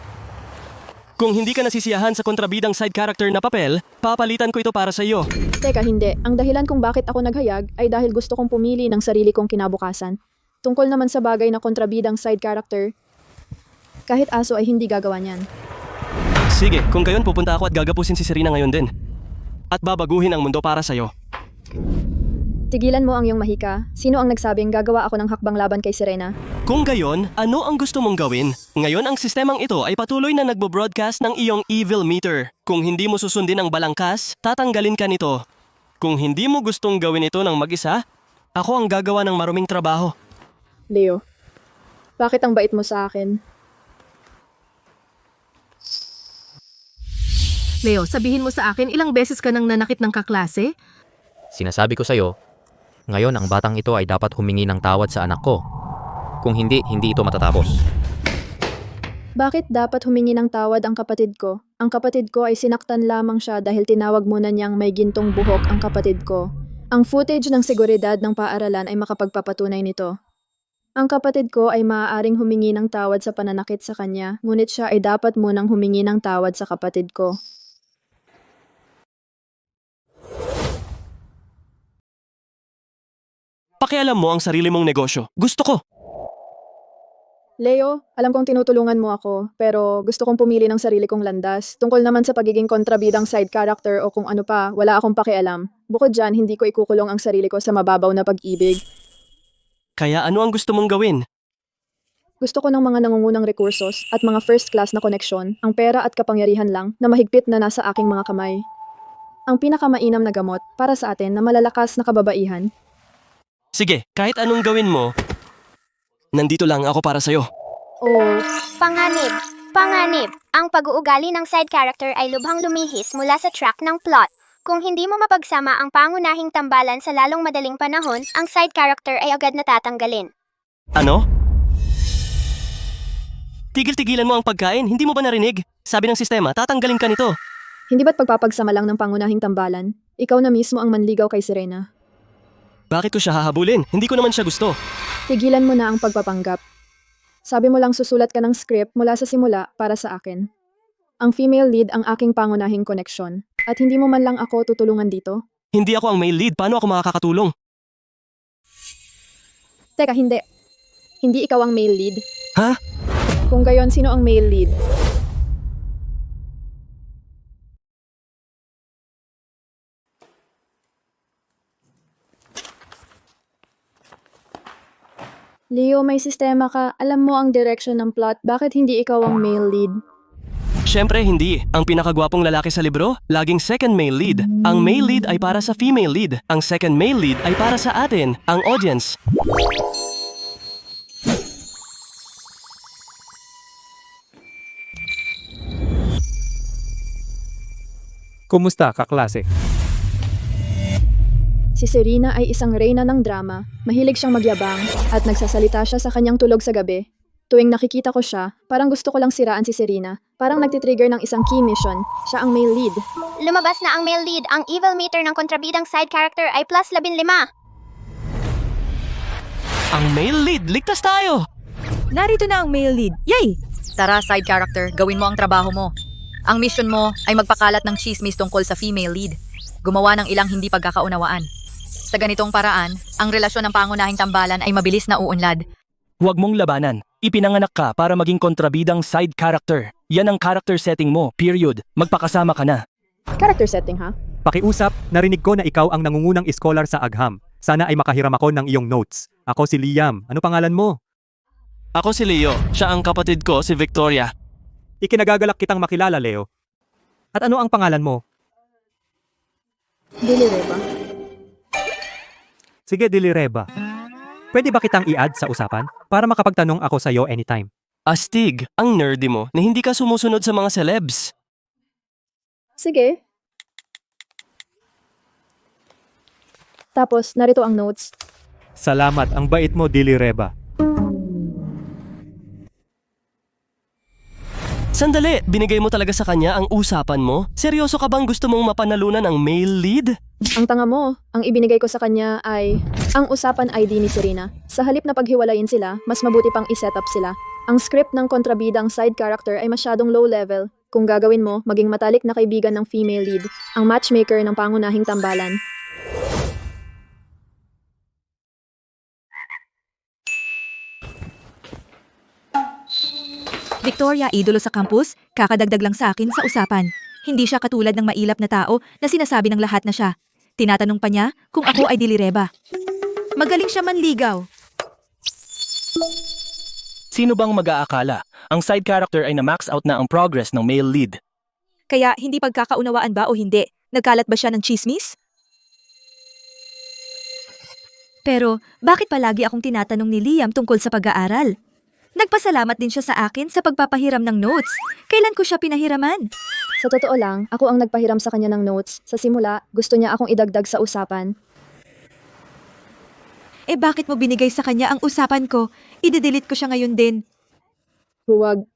kung hindi ka nasisiyahan sa kontrabidang side character na papel, papalitan ko ito para sa iyo. Teka, hindi. Ang dahilan kung bakit ako naghayag ay dahil gusto kong pumili ng sarili kong kinabukasan. Tungkol naman sa bagay na kontrabidang side character, kahit aso ay hindi gagawa niyan. Sige, kung gayon pupunta ako at gagapusin si Serena ngayon din. At babaguhin ang mundo para sa'yo. Tigilan mo ang iyong mahika. Sino ang nagsabing gagawa ako ng hakbang laban kay Serena? Kung gayon, ano ang gusto mong gawin? Ngayon ang sistemang ito ay patuloy na nagbo-broadcast ng iyong evil meter. Kung hindi mo susundin ang balangkas, tatanggalin ka nito. Kung hindi mo gustong gawin ito ng mag-isa, ako ang gagawa ng maruming trabaho. Leo, bakit ang bait mo sa akin? Leo, sabihin mo sa akin, ilang beses ka nang nanakit ng kaklase? Sinasabi ko sa'yo, ngayon ang batang ito ay dapat humingi ng tawad sa anak ko. Kung hindi, hindi ito matatapos. Bakit dapat humingi ng tawad ang kapatid ko? Ang kapatid ko ay sinaktan lamang siya dahil tinawag mo na niyang may gintong buhok ang kapatid ko. Ang footage ng seguridad ng paaralan ay makapagpapatunay nito. Ang kapatid ko ay maaaring humingi ng tawad sa pananakit sa kanya, ngunit siya ay dapat munang humingi ng tawad sa kapatid ko. Pakialam mo ang sarili mong negosyo. Gusto ko. Leo, alam kong tinutulungan mo ako, pero gusto kong pumili ng sarili kong landas. Tungkol naman sa pagiging kontrabidang side character o kung ano pa, wala akong pakialam. Bukod dyan, hindi ko ikukulong ang sarili ko sa mababaw na pag-ibig. Kaya ano ang gusto mong gawin? Gusto ko ng mga nangungunang rekursos at mga first class na koneksyon, ang pera at kapangyarihan lang na mahigpit na nasa aking mga kamay. Ang pinakamainam na gamot para sa atin na malalakas na kababaihan. Sige, kahit anong gawin mo, nandito lang ako para sa'yo. Oh, Panganib. Panganib. Ang pag-uugali ng side character ay lubhang lumihis mula sa track ng plot. Kung hindi mo mapagsama ang pangunahing tambalan sa lalong madaling panahon, ang side character ay agad natatanggalin. Ano? Tigil-tigilan mo ang pagkain, hindi mo ba narinig? Sabi ng sistema, tatanggalin ka nito. Hindi ba't pagpapagsama lang ng pangunahing tambalan? Ikaw na mismo ang manligaw kay Serena. Bakit ko siya hahabulin? Hindi ko naman siya gusto. Tigilan mo na ang pagpapanggap. Sabi mo lang susulat ka ng script mula sa simula para sa akin. Ang female lead ang aking pangunahing koneksyon. At hindi mo man lang ako tutulungan dito? Hindi ako ang male lead. Paano ako makakatulong? Teka, hindi. Hindi ikaw ang male lead. Ha? Kung gayon, sino ang male lead? Leo, may sistema ka. Alam mo ang direction ng plot. Bakit hindi ikaw ang male lead? Siyempre hindi. Ang pinakagwapong lalaki sa libro, laging second male lead. Ang male lead ay para sa female lead. Ang second male lead ay para sa atin, ang audience. Kumusta, kaklase? Si Serena ay isang reyna ng drama. Mahilig siyang magyabang at nagsasalita siya sa kanyang tulog sa gabi. Tuwing nakikita ko siya, parang gusto ko lang siraan si Serena. Parang nagtitrigger ng isang key mission. Siya ang male lead. Lumabas na ang male lead. Ang evil meter ng kontrabidang side character ay plus 15. Ang male lead, ligtas tayo! Narito na ang male lead. Yay! Tara, side character, gawin mo ang trabaho mo. Ang mission mo ay magpakalat ng chismis tungkol sa female lead. Gumawa ng ilang hindi pagkakaunawaan. Sa ganitong paraan, ang relasyon ng pangunahing tambalan ay mabilis na uunlad. Huwag mong labanan. Ipinanganak ka para maging kontrabidang side character. Yan ang character setting mo, period. Magpakasama ka na. Character setting, ha? Pakiusap, narinig ko na ikaw ang nangungunang scholar sa Agham. Sana ay makahiram ako ng iyong notes. Ako si Liam. Ano pangalan mo? Ako si Leo. Siya ang kapatid ko, si Victoria. Ikinagagalak kitang makilala, Leo. At ano ang pangalan mo? Dilireba. Sige, Dilireba. Pwede ba kitang i-add sa usapan? Para makapagtanong ako sa iyo anytime. Astig, ang nerdy mo na hindi ka sumusunod sa mga celebs. Sige. Tapos, narito ang notes. Salamat, ang bait mo, Dilireba. Sandali, binigay mo talaga sa kanya ang usapan mo? Seryoso ka bang gusto mong mapanalunan ang male lead? Ang tanga mo, ang ibinigay ko sa kanya ay ang usapan ID ni Serena. Sa halip na paghiwalayin sila, mas mabuti pang iset up sila. Ang script ng kontrabidang side character ay masyadong low level. Kung gagawin mo, maging matalik na kaibigan ng female lead, ang matchmaker ng pangunahing tambalan. Victoria, idolo sa campus, kakadagdag lang sa akin sa usapan. Hindi siya katulad ng mailap na tao na sinasabi ng lahat na siya. Tinatanong pa niya kung ako ay dilireba. Magaling siya manligaw. Sino bang mag-aakala? Ang side character ay na-max out na ang progress ng male lead. Kaya hindi pagkakaunawaan ba o hindi? Nagkalat ba siya ng chismis? Pero bakit palagi akong tinatanong ni Liam tungkol sa pag-aaral? Nagpasalamat din siya sa akin sa pagpapahiram ng notes. Kailan ko siya pinahiraman? Sa totoo lang, ako ang nagpahiram sa kanya ng notes. Sa simula, gusto niya akong idagdag sa usapan. Eh bakit mo binigay sa kanya ang usapan ko? I-delete ko siya ngayon din. Huwag.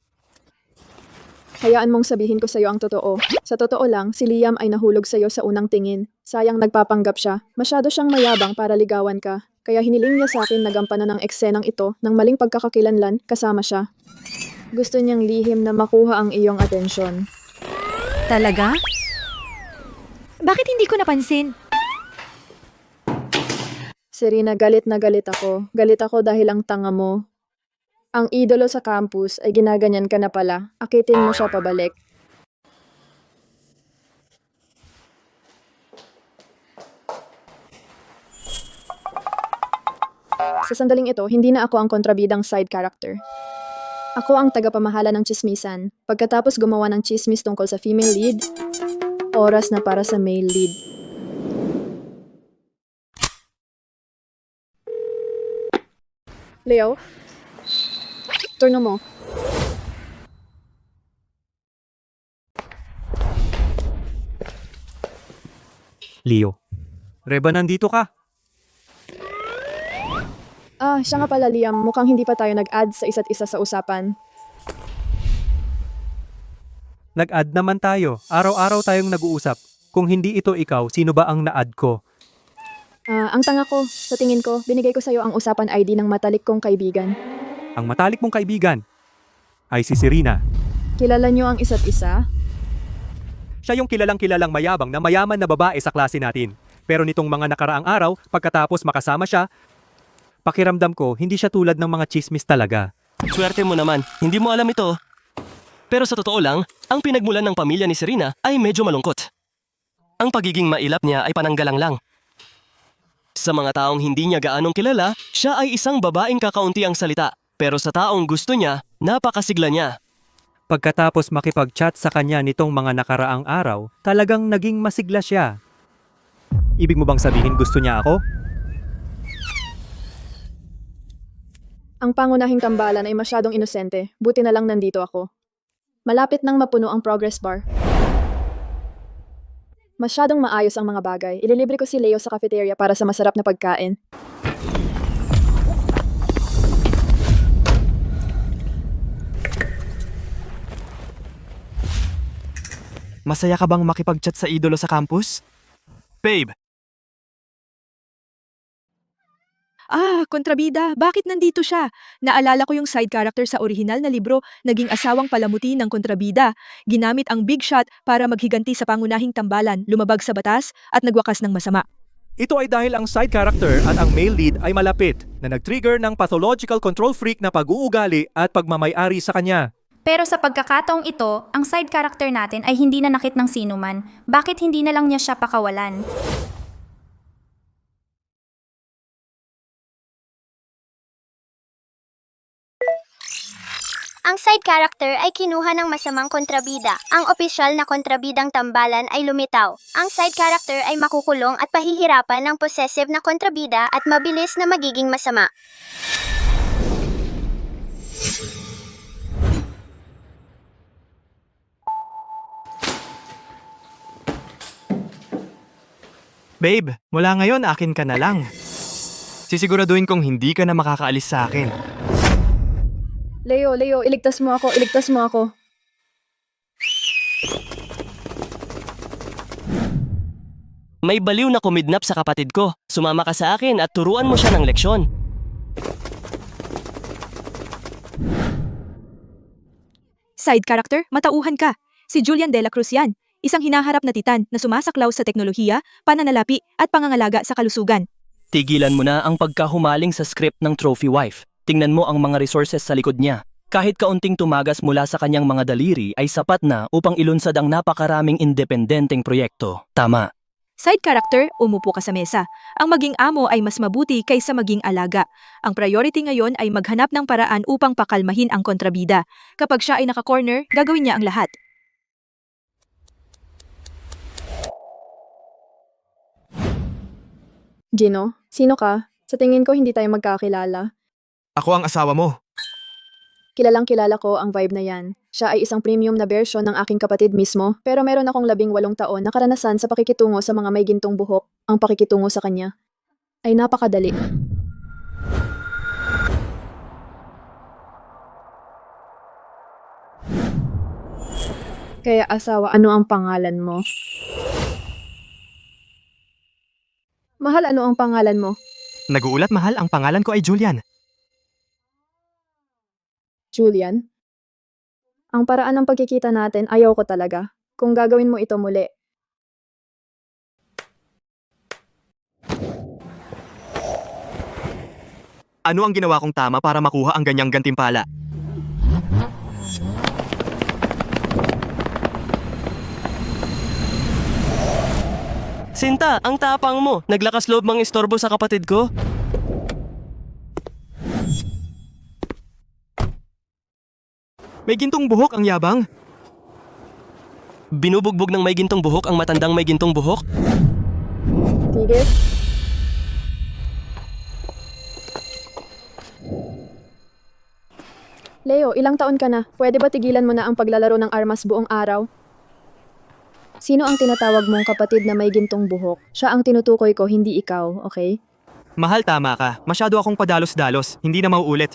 Hayaan mong sabihin ko sa'yo ang totoo. Sa totoo lang, si Liam ay nahulog sa'yo sa unang tingin. Sayang nagpapanggap siya. Masyado siyang mayabang para ligawan ka. Kaya hiniling niya sa akin na gampanan ng eksenang ito ng maling pagkakakilanlan kasama siya. Gusto niyang lihim na makuha ang iyong atensyon. Talaga? Bakit hindi ko napansin? Serena, galit na galit ako. Galit ako dahil ang tanga mo. Ang idolo sa campus ay ginaganyan ka na pala. Akitin mo siya pabalik. Sa sandaling ito, hindi na ako ang kontrabidang side character. Ako ang tagapamahala ng chismisan. Pagkatapos gumawa ng chismis tungkol sa female lead, oras na para sa male lead. Leo? Turno mo. Leo. Reba, nandito ka. Siya nga pala, Liam. Mukhang hindi pa tayo nag-add sa isa't isa sa usapan. Nag-add naman tayo. Araw-araw tayong nag-uusap. Kung hindi ito ikaw, sino ba ang na-add ko? Ang tanga ko, sa tingin ko, binigay ko sa'yo ang usapan ID ng matalik kong kaibigan. Ang matalik mong kaibigan ay si Serena. Kilala niyo ang isa't isa? Siya yung kilalang mayabang na mayaman na babae sa klase natin. Pero nitong mga nakaraang araw, pagkatapos makasama siya, pakiramdam ko, hindi siya tulad ng mga chismis talaga. Swerte mo naman, hindi mo alam ito. Pero sa totoo lang, ang pinagmulan ng pamilya ni Serena ay medyo malungkot. Ang pagiging mailap niya ay pananggalang lang. Sa mga taong hindi niya gaanong kilala, siya ay isang babaeng kakaunti ang salita. Pero sa taong gusto niya, napakasigla niya. Pagkatapos makipag-chat sa kanya nitong mga nakaraang araw, talagang naging masigla siya. Ibig mo bang sabihin gusto niya ako? Ang pangunahing tambalan ay masyadong inosente. Buti na lang nandito ako. Malapit nang mapuno ang progress bar. Masyadong maayos ang mga bagay. Ililibre ko si Leo sa cafeteria para sa masarap na pagkain. Masaya ka bang makipag-chat sa idolo sa campus? Babe, Kontrabida, bakit nandito siya? Naalala ko yung side character sa orihinal na libro, naging asawang palamuti ng kontrabida. Ginamit ang big shot para maghiganti sa pangunahing tambalan, lumabag sa batas, at nagwakas ng masama. Ito ay dahil ang side character at ang male lead ay malapit na nag-trigger ng pathological control freak na pag-uugali at pagmamayari sa kanya. Pero sa pagkakataong ito, ang side character natin ay hindi nanakit ng sinuman. Bakit hindi na lang niya siya pakawalan? Ang side character ay kinuha ng masamang kontrabida. Ang opisyal na kontrabidang tambalan ay lumitaw. Ang side character ay makukulong at pahihirapan ng possessive na kontrabida at mabilis na magiging masama. Babe, mula ngayon akin ka na lang. Sisiguraduhin kong hindi ka na makakaalis sa akin. Leo, iligtas mo ako, iligtas mo ako. May baliw na kumidnap sa kapatid ko. Sumama ka sa akin at turuan mo siya ng leksyon. Side character, matauhan ka. Si Julian de la Cruz yan, isang hinaharap na titan na sumasaklaw sa teknolohiya, pananalapi at pangangalaga sa kalusugan. Tigilan mo na ang pagkahumaling sa script ng Trophy Wife. Tingnan mo ang mga resources sa likod niya. Kahit kaunting tumagas mula sa kanyang mga daliri ay sapat na upang ilunsad ang napakaraming independenteng proyekto. Tama. Side character, umupo ka sa mesa. Ang maging amo ay mas mabuti kaysa maging alaga. Ang priority ngayon ay maghanap ng paraan upang pakalmahin ang kontrabida. Kapag siya ay naka-corner, gagawin niya ang lahat. Gino, sino ka? Sa tingin ko hindi tayo magkakilala. Ako ang asawa mo. Kilalang kilala ko ang vibe na yan. Siya ay isang premium na version ng aking kapatid mismo, pero meron akong 18 taon na karanasan sa pakikitungo sa mga may gintong buhok. Ang pakikitungo sa kanya ay napakadali. Kaya asawa, ano ang pangalan mo? Mahal, ano ang pangalan mo? Naguulat mahal, ang pangalan ko ay Julian. Julian? Ang paraan ng pagkikita natin, ayaw ko talaga. Kung gagawin mo ito muli. Ano ang ginawa kong tama para makuha ang ganyang gantimpala? Sinta, ang tapang mo. Naglakas loob mang istorbo sa kapatid ko. May gintong buhok ang yabang. Binubugbog ng may gintong buhok ang matandang may gintong buhok? Tigil. Leo, ilang taon ka na? Pwede ba tigilan mo na ang paglalaro ng armas buong araw? Sino ang tinatawag mong kapatid na may gintong buhok? Siya ang tinutukoy ko, hindi ikaw, okay? Mahal, tama ka. Masyado akong padalos-dalos. Hindi na mauulit.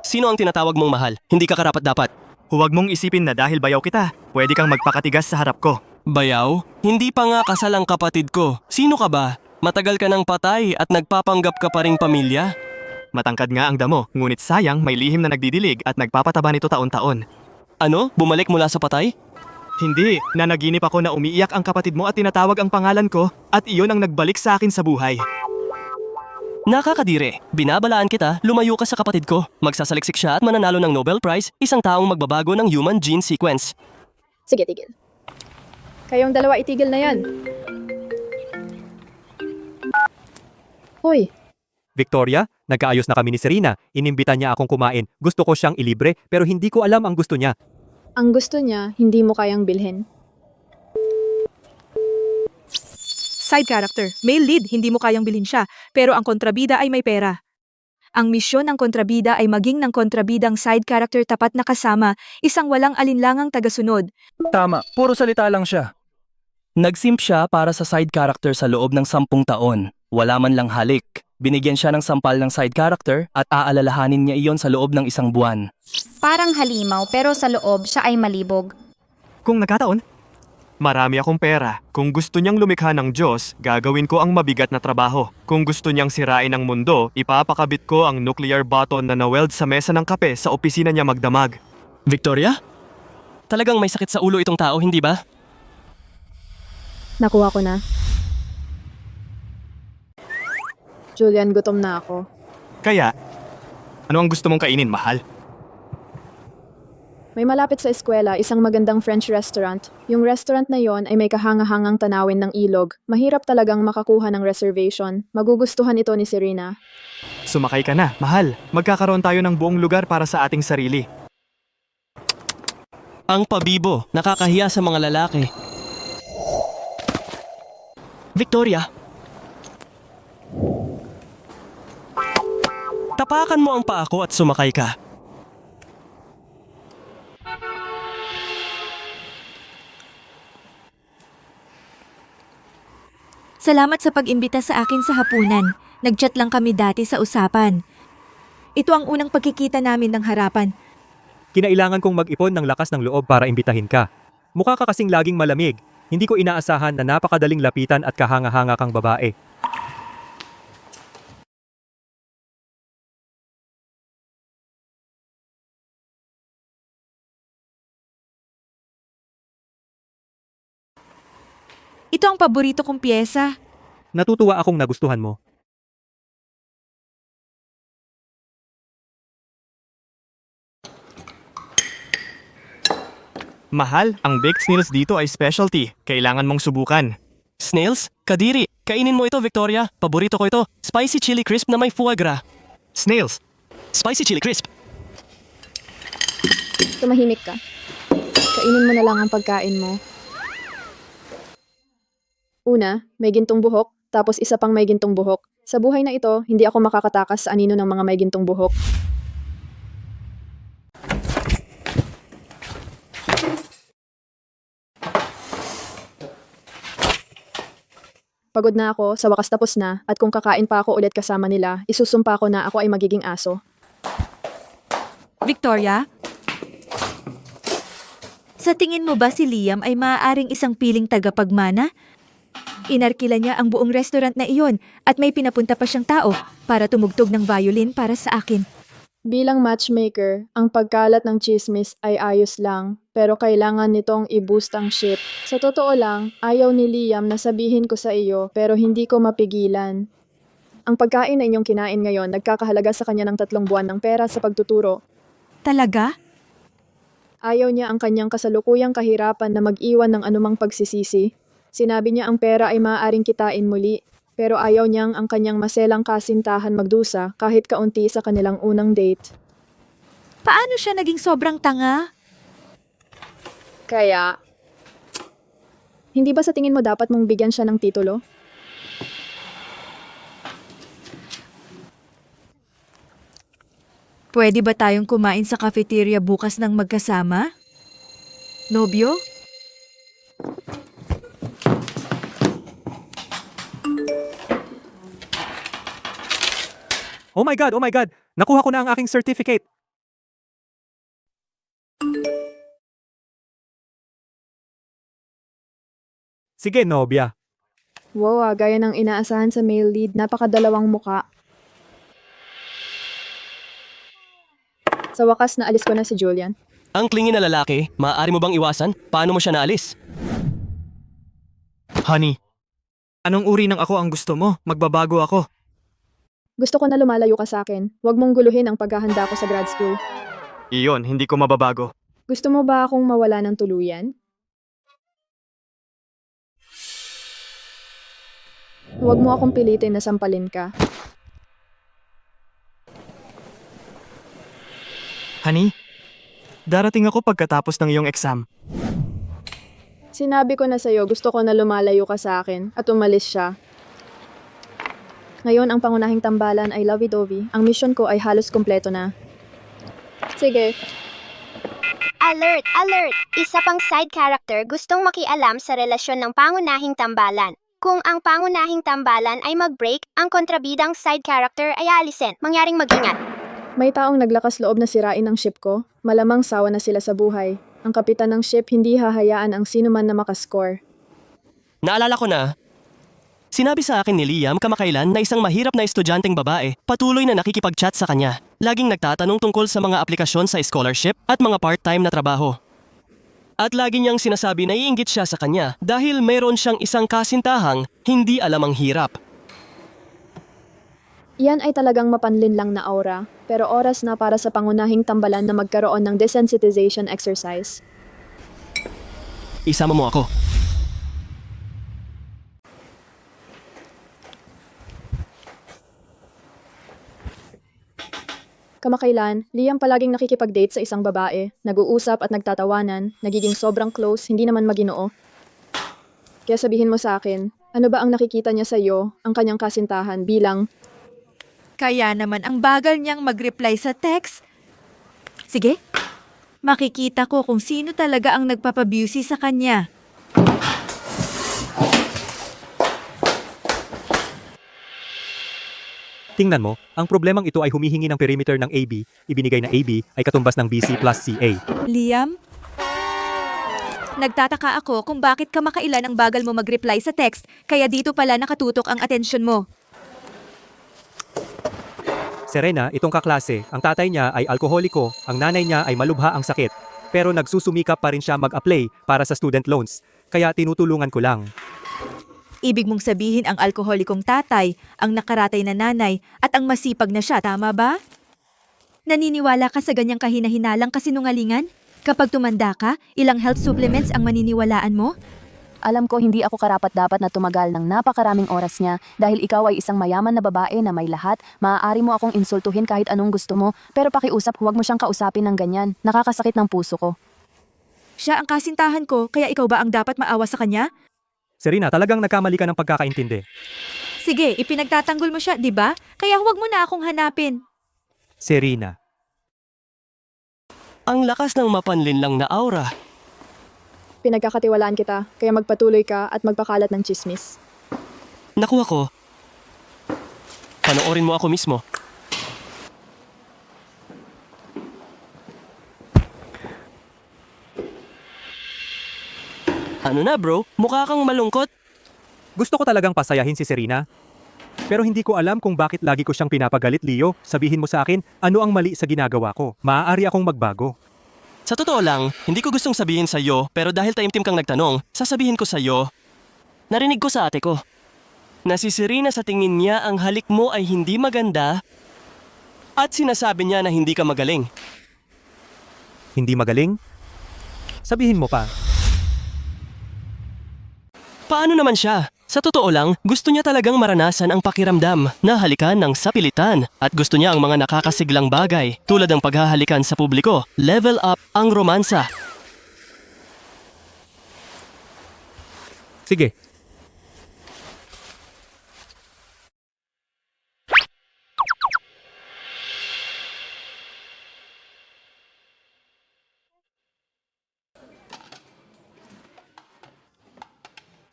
Sino ang tinatawag mong mahal? Hindi ka karapat-dapat. Huwag mong isipin na dahil bayaw kita, pwede kang magpakatigas sa harap ko. Bayaw? Hindi pa nga kasal ang kapatid ko. Sino ka ba? Matagal ka ng patay at nagpapanggap ka pa ring pamilya? Matangkad nga ang damo, ngunit sayang may lihim na nagdidilig at nagpapataba nito taon-taon. Ano? Bumalik mula sa patay? Hindi, nanaginip ako na umiiyak ang kapatid mo at tinatawag ang pangalan ko at iyon ang nagbalik sa akin sa buhay. Nakakadire. Binabalaan kita, lumayo ka sa kapatid ko. Magsasaliksik siya at mananalo ng Nobel Prize, isang taong magbabago ng human gene sequence. Sige, tigil. Kayong dalawa itigil na yan. Hoy, Victoria, nagkaayos na kami ni Serena. Inimbita niya akong kumain. Gusto ko siyang ilibre pero hindi ko alam ang gusto niya. ang gusto niya, hindi mo kayang bilhin. Side character, male lead, hindi mo kayang bilhin siya, pero ang kontrabida ay may pera. Ang misyon ng kontrabida ay maging ng kontrabidang side character tapat na kasama, isang walang alinlangang tagasunod. Tama, puro salita lang siya. Nagsimp siya para sa side character sa loob ng 10 taon. Wala man lang halik. Binigyan siya ng sampal ng side character at aalalahanin niya iyon sa loob ng 1 buwan. Parang halimaw pero sa loob siya ay malibog. Kung nagkataon, marami akong pera. Kung gusto niyang lumikha ng Diyos, gagawin ko ang mabigat na trabaho. Kung gusto niyang sirain ang mundo, ipapakabit ko ang nuclear button na naweld sa mesa ng kape sa opisina niya magdamag. Victoria? Talagang may sakit sa ulo itong tao, hindi ba? Nakuha ko na. Julian, gutom na ako. Kaya, ano ang gusto mong kainin, mahal? May malapit sa eskwela, isang magandang French restaurant. Yung restaurant na yon ay may kahanga-hangang tanawin ng ilog. Mahirap talagang makakuha ng reservation. Magugustuhan ito ni Serena. Sumakay ka na, mahal. Magkakaroon tayo ng buong lugar para sa ating sarili. Ang pabibo, nakakahiya sa mga lalaki. Victoria! Tapakan mo ang paa ko at sumakay ka. Salamat sa pag-imbita sa akin sa hapunan. Nag-chat lang kami dati sa usapan. Ito ang unang pagkikita namin ng harapan. Kinailangan kong mag-ipon ng lakas ng loob para imbitahin ka. Mukha ka kasing laging malamig. Hindi ko inaasahan na napakadaling lapitan at kahanga-hanga kang babae. Ito ang paborito kong piyesa. Natutuwa akong nagustuhan mo. Mahal, ang baked snails dito ay specialty. Kailangan mong subukan. Snails? Kadiri, kainin mo ito, Victoria. Paborito ko ito. Spicy chili crisp na may foie gras. Snails. Spicy chili crisp. Tumahimik ka. Kainin mo na lang ang pagkain mo. Una, may gintong buhok, tapos isa pang may gintong buhok. Sa buhay na ito, hindi ako makakatakas sa anino ng mga may gintong buhok. Pagod na ako, sa wakas tapos na, at kung kakain pa ako ulit kasama nila, isusumpa ko na ako ay magiging aso. Victoria? Sa tingin mo ba si Liam ay maaaring isang piling tagapagmana? Inarkila niya ang buong restaurant na iyon at may pinapunta pa siyang tao para tumugtog ng violin para sa akin. Bilang matchmaker, ang pagkalat ng chismis ay ayos lang, pero kailangan nitong i-boost ang ship. Sa totoo lang, ayaw ni Liam na sabihin ko sa iyo, pero hindi ko mapigilan. Ang pagkain na inyong kinain ngayon, nagkakahalaga sa kanya ng 3 buwan ng pera sa pagtuturo. Talaga? Ayaw niya ang kanyang kasalukuyang kahirapan na mag-iwan ng anumang pagsisisi. Sinabi niya ang pera ay maaaring kitain muli, pero ayaw niyang ang kanyang maselang kasintahan magdusa kahit kaunti sa kanilang unang date. Paano siya naging sobrang tanga? Kaya, hindi ba sa tingin mo dapat mong bigyan siya ng titulo? Pwede ba tayong kumain sa cafeteria bukas ng magkasama? Nobyo? Oh my God! Oh my God! Nakuha ko na ang aking certificate. Sige, nobya. Wow, gaya ng inaasahan sa male lead, napakadalawang muka. Sa wakas, naalis ko na si Julian. Ang clingy na lalaki, maaari mo bang iwasan? Paano mo siya naalis? Honey, anong uri ng ako ang gusto mo? Magbabago ako. Gusto ko na lumalayo ka sa akin. Huwag mong guluhin ang paghahanda ko sa grad school. Iyon, hindi ko mababago. Gusto mo ba akong mawala ng tuluyan? Huwag mo akong pilitin na sampalin ka. Honey, darating ako pagkatapos ng iyong exam. Sinabi ko na sa'yo, gusto ko na lumalayo ka sa akin at umalis siya. Ngayon, ang pangunahing tambalan ay lovey-dovey. Ang mission ko ay halos kumpleto na. Sige. Alert! Alert! Isa pang side character gustong makialam sa relasyon ng pangunahing tambalan. Kung ang pangunahing tambalan ay mag-break, ang kontrabidang side character ay alisin. Mangyaring mag-ingat. May taong naglakas loob na sirain ang ship ko. Malamang sawa na sila sa buhay. Ang kapitan ng ship hindi hahayaan ang sino man na makascore. Naalala ko na. Sinabi sa akin ni Liam kamakailan na isang mahirap na estudyanteng babae patuloy na nakikipag-chat sa kanya. Laging nagtatanong tungkol sa mga aplikasyon sa scholarship at mga part-time na trabaho. At lagi niyang sinasabi na iinggit siya sa kanya dahil mayroon siyang isang kasintahang hindi alam ang hirap. Iyan ay talagang mapanlin lang na aura, pero oras na para sa pangunahing tambalan na magkaroon ng desensitization exercise. Isama mo ako. Kamakailan, Liam palaging nakikipag-date sa isang babae, nag-uusap at nagtatawanan, nagiging sobrang close, hindi naman maginoo. Kaya sabihin mo sa akin, ano ba ang nakikita niya sa iyo, ang kanyang kasintahan bilang... Kaya naman ang bagal niyang mag-reply sa text. Sige, makikita ko kung sino talaga ang nagpapabusi sa kanya. Tingnan mo, ang problemang ito ay humihingi ng perimeter ng AB, ibinigay na AB ay katumbas ng BC plus CA. Liam? Nagtataka ako kung bakit kamakailan ang bagal mo mag-reply sa text, kaya dito pala nakatutok ang atensyon mo. Serena, itong kaklase, ang tatay niya ay alkoholiko, ang nanay niya ay malubha ang sakit. Pero nagsusumikap pa rin siya mag-apply para sa student loans, kaya tinutulungan ko lang. Ibig mong sabihin ang alkoholikong tatay, ang nakaratay na nanay, at ang masipag na siya, tama ba? Naniniwala ka sa ganyang kahinahinalang kasinungalingan? Kapag tumanda ka, ilang health supplements ang maniniwalaan mo? Alam ko hindi ako karapat-dapat na tumagal ng napakaraming oras niya dahil ikaw ay isang mayaman na babae na may lahat, maaari mo akong insultuhin kahit anong gusto mo, pero pakiusap huwag mo siyang kausapin ng ganyan, nakakasakit ng puso ko. Siya ang kasintahan ko, kaya ikaw ba ang dapat maawa sa kanya? Serena, talagang nagkamali ka ng pagkakaintindi. Sige, ipinagtatanggol mo siya, di ba? Kaya huwag mo na akong hanapin. Serena. Ang lakas ng mapanlin lang na aura. Pinagkakatiwalaan kita, kaya magpatuloy ka at magpakalat ng chismis. Naku ako. Panoorin mo ako mismo. Ano na bro? Mukha kang malungkot. Gusto ko talagang pasayahin si Serena. Pero hindi ko alam kung bakit lagi ko siyang pinapagalit, Leo. Sabihin mo sa akin, ano ang mali sa ginagawa ko? Maaari akong magbago. Sa totoo lang, hindi ko gustong sabihin sa iyo, pero dahil taimtim kang nagtanong, sasabihin ko sa iyo. Narinig ko sa ate ko. Na si Serena sa tingin niya ang halik mo ay hindi maganda at sinasabi niya na hindi ka magaling. Hindi magaling? Sabihin mo pa. Paano naman siya? Sa totoo lang, gusto niya talagang maranasan ang pakiramdam na halikan ng sapilitan at gusto niya ang mga nakakasiglang bagay tulad ng paghahalikan sa publiko. Level up ang romansa. Sige.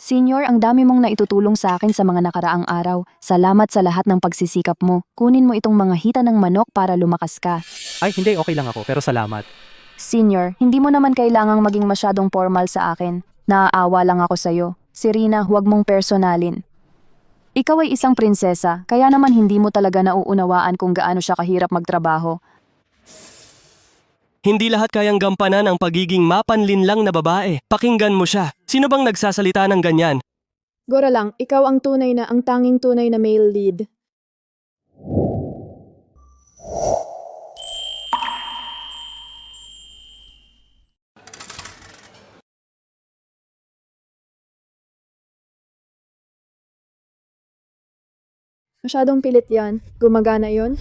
Senior, ang dami mong naitutulong sa akin sa mga nakaraang araw. Salamat sa lahat ng pagsisikap mo. Kunin mo itong mga hita ng manok para lumakas ka. Ay, hindi, okay lang ako, pero salamat. Senior, hindi mo naman kailangang maging masyadong formal sa akin. Naaawa lang ako sa'yo. Serena, huwag mong personalin. Ikaw ay isang prinsesa, kaya naman hindi mo talaga nauunawaan kung gaano siya kahirap magtrabaho. Hindi lahat kayang gampanan ang pagiging mapanlin lang na babae. Pakinggan mo siya. Sino bang nagsasalita ng ganyan? Gora lang, ikaw ang tanging tunay na male lead. Masyadong pilit yan. Gumagana yon?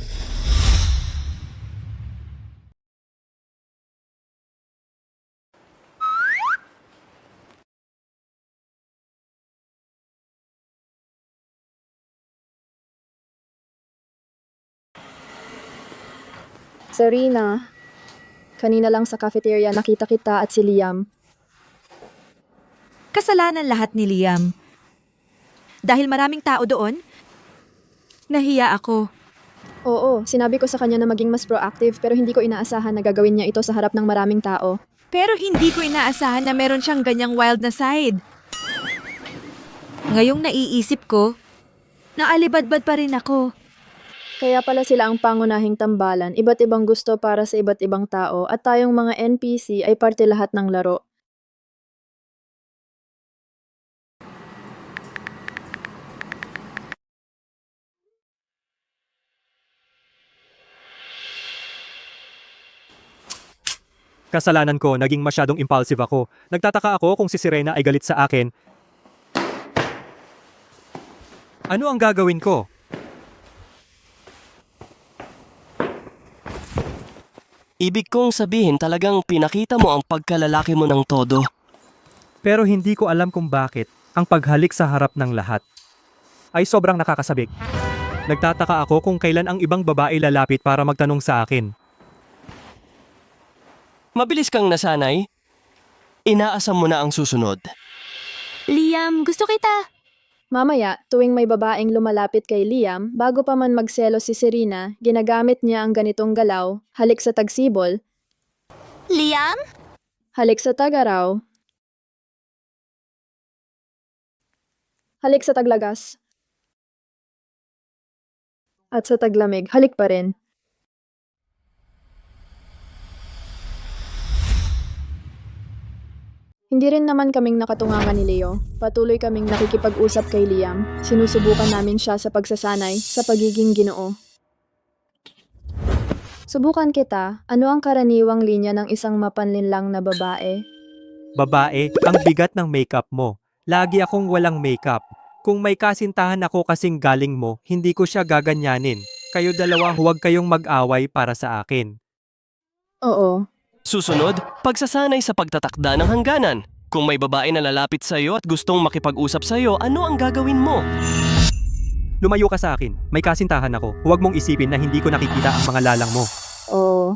Serena, kanina lang sa cafeteria nakita kita at si Liam. Kasalanan lahat ni Liam. Dahil maraming tao doon, nahiya ako. Oo, sinabi ko sa kanya na maging mas proactive pero hindi ko inaasahan na gagawin niya ito sa harap ng maraming tao. Pero hindi ko inaasahan na meron siyang ganyang wild na side. Ngayong naiisip ko, naalibadbad pa rin ako. Kaya pala sila ang pangunahing tambalan, iba't ibang gusto para sa iba't ibang tao at tayong mga NPC ay parte lahat ng laro. Kasalanan ko, naging masyadong impulsive ako. Nagtataka ako kung si Serena ay galit sa akin. Ano ang gagawin ko? Ibig kong sabihin talagang pinakita mo ang pagkalalaki mo ng todo. Pero hindi ko alam kung bakit ang paghalik sa harap ng lahat ay sobrang nakakasabik. Nagtataka ako kung kailan ang ibang babae lalapit para magtanong sa akin. Mabilis kang nasanay. Inaasam mo na ang susunod. Liam, gusto kita. Mamaya, tuwing may babaeng lumalapit kay Liam, bago pa man magselo si Serena, ginagamit niya ang ganitong galaw, halik sa tagsibol, Liam? halik sa tagaraw, halik sa taglagas, at sa taglamig, halik pa rin. Hindi rin naman kaming nakatungangan ni Leo. Patuloy kaming nakikipag-usap kay Liam. Sinusubukan namin siya sa pagsasanay sa pagiging Ginoo. Subukan kita, ano ang karaniwang linya ng isang mapanlinlang na babae? Babae, ang bigat ng makeup mo. Lagi akong walang makeup. Kung may kasintahan ako kasing galing mo, hindi ko siya gaganyanin. Kayo dalawa huwag kayong mag-away para sa akin. Oo. Susunod, pagsasanay sa pagtatakda ng hangganan. Kung may babae na lalapit sa iyo at gustong makipag-usap sa iyo, ano ang gagawin mo? Lumayo ka sa akin. May kasintahan ako. Huwag mong isipin na hindi ko nakikita ang mga lalang mo. Oo.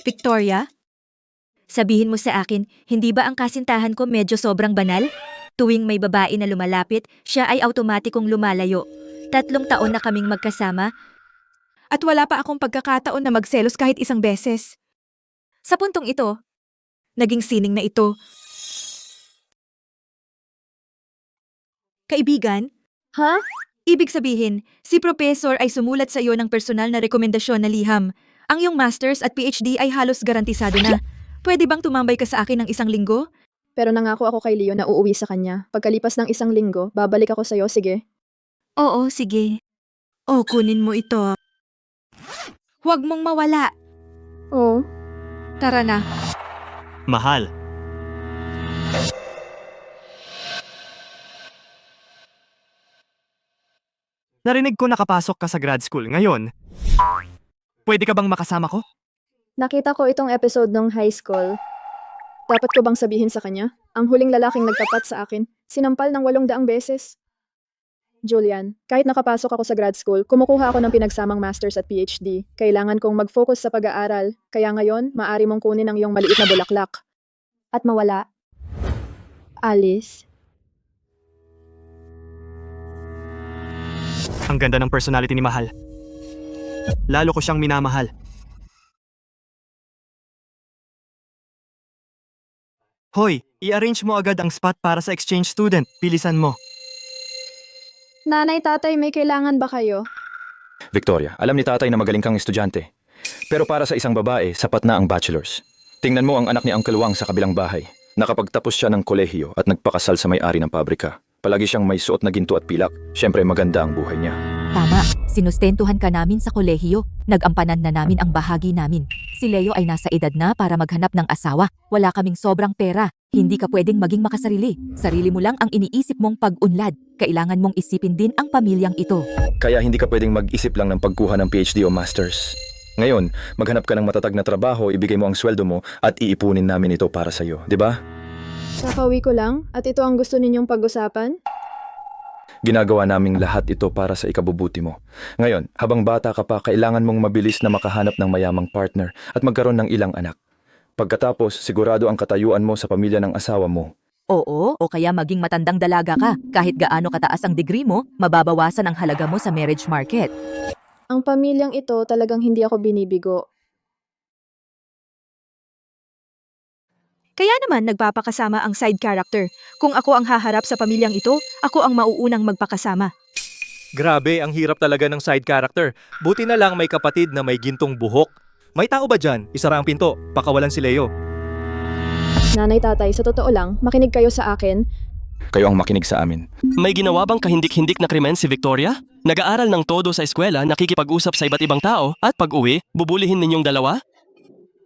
Victoria? Sabihin mo sa akin, hindi ba ang kasintahan ko medyo sobrang banal? Tuwing may babae na lumalapit, siya ay automatikong lumalayo. 3 taon na kaming magkasama. At wala pa akong pagkakataon na magselos kahit isang beses. Sa puntong ito, naging sining na ito. Kaibigan? Ha? Ibig sabihin, si Professor ay sumulat sa iyo ng personal na rekomendasyon na liham. Ang iyong Masters at PhD ay halos garantisado na. Pwede bang tumambay ka sa akin ng 1 linggo? Pero nangako ako kay Leo na uuwi sa kanya. Pagkalipas ng 1 linggo, babalik ako sa'yo, sige? Oo, sige. O, kunin mo ito. Huwag mong mawala. Oo. Tara na. Mahal. Narinig ko nakapasok ka sa grad school ngayon. Pwede ka bang makasama ko? Nakita ko itong episode ng high school. Dapat ko bang sabihin sa kanya? Ang huling lalaking nagtapat sa akin, sinampal ng 800 beses. Julian, kahit nakapasok ako sa grad school, kumukuha ako ng pinagsamang Masters at PhD. Kailangan kong mag-focus sa pag-aaral, kaya ngayon, maaari mong kunin ang iyong maliit na bulaklak. At mawala. Alice. Ang ganda ng personality ni Mahal. Lalo ko siyang minamahal. Hoy, i-arrange mo agad ang spot para sa exchange student. Bilisan mo. Nanay, tatay, may kailangan ba kayo? Victoria, alam ni tatay na magaling kang estudyante. Pero para sa isang babae, sapat na ang bachelor's. Tingnan mo ang anak ni Uncle Wang sa kabilang bahay. Nakapagtapos siya ng kolehiyo at nagpakasal sa may-ari ng pabrika. Palagi siyang may suot na ginto at pilak. Siyempre maganda ang buhay niya. Tama, sinustentuhan ka namin sa kolehiyo. Nagampanan na namin ang bahagi namin. Si Leo ay nasa edad na para maghanap ng asawa. Wala kaming sobrang pera. Hindi ka pwedeng maging makasarili. Sarili mo lang ang iniisip mong pag-unlad. Kailangan mong isipin din ang pamilyang ito. Kaya hindi ka pwedeng mag-isip lang ng pagkuha ng PhD o Masters. Ngayon, maghanap ka ng matatag na trabaho, ibigay mo ang sweldo mo at iipunin namin ito para sa'yo, di ba? Kakawi ko lang, at ito ang gusto ninyong pag-usapan? Ginagawa naming lahat ito para sa ikabubuti mo. Ngayon, habang bata ka pa, kailangan mong mabilis na makahanap ng mayamang partner at magkaroon ng ilang anak. Pagkatapos, sigurado ang katayuan mo sa pamilya ng asawa mo. Oo, o kaya maging matandang dalaga ka. Kahit gaano kataas ang degree mo, mababawasan ang halaga mo sa marriage market. Ang pamilyang ito talagang hindi ako binibigo. Kaya naman nagpapakasama ang side character. Kung ako ang haharap sa pamilyang ito, ako ang mauunang magpakasama. Grabe, ang hirap talaga ng side character. Buti na lang may kapatid na may gintong buhok. May tao ba dyan? Isara ang pinto. Pakawalan si Leo. Nanay, tatay, sa totoo lang, makinig kayo sa akin. Kayo ang makinig sa amin. May ginawa bang kahindik-hindik na krimen si Victoria? Nag-aaral ng todo sa eskwela, nakikipag-usap sa iba't ibang tao, at pag-uwi, bubulihin ninyong dalawa?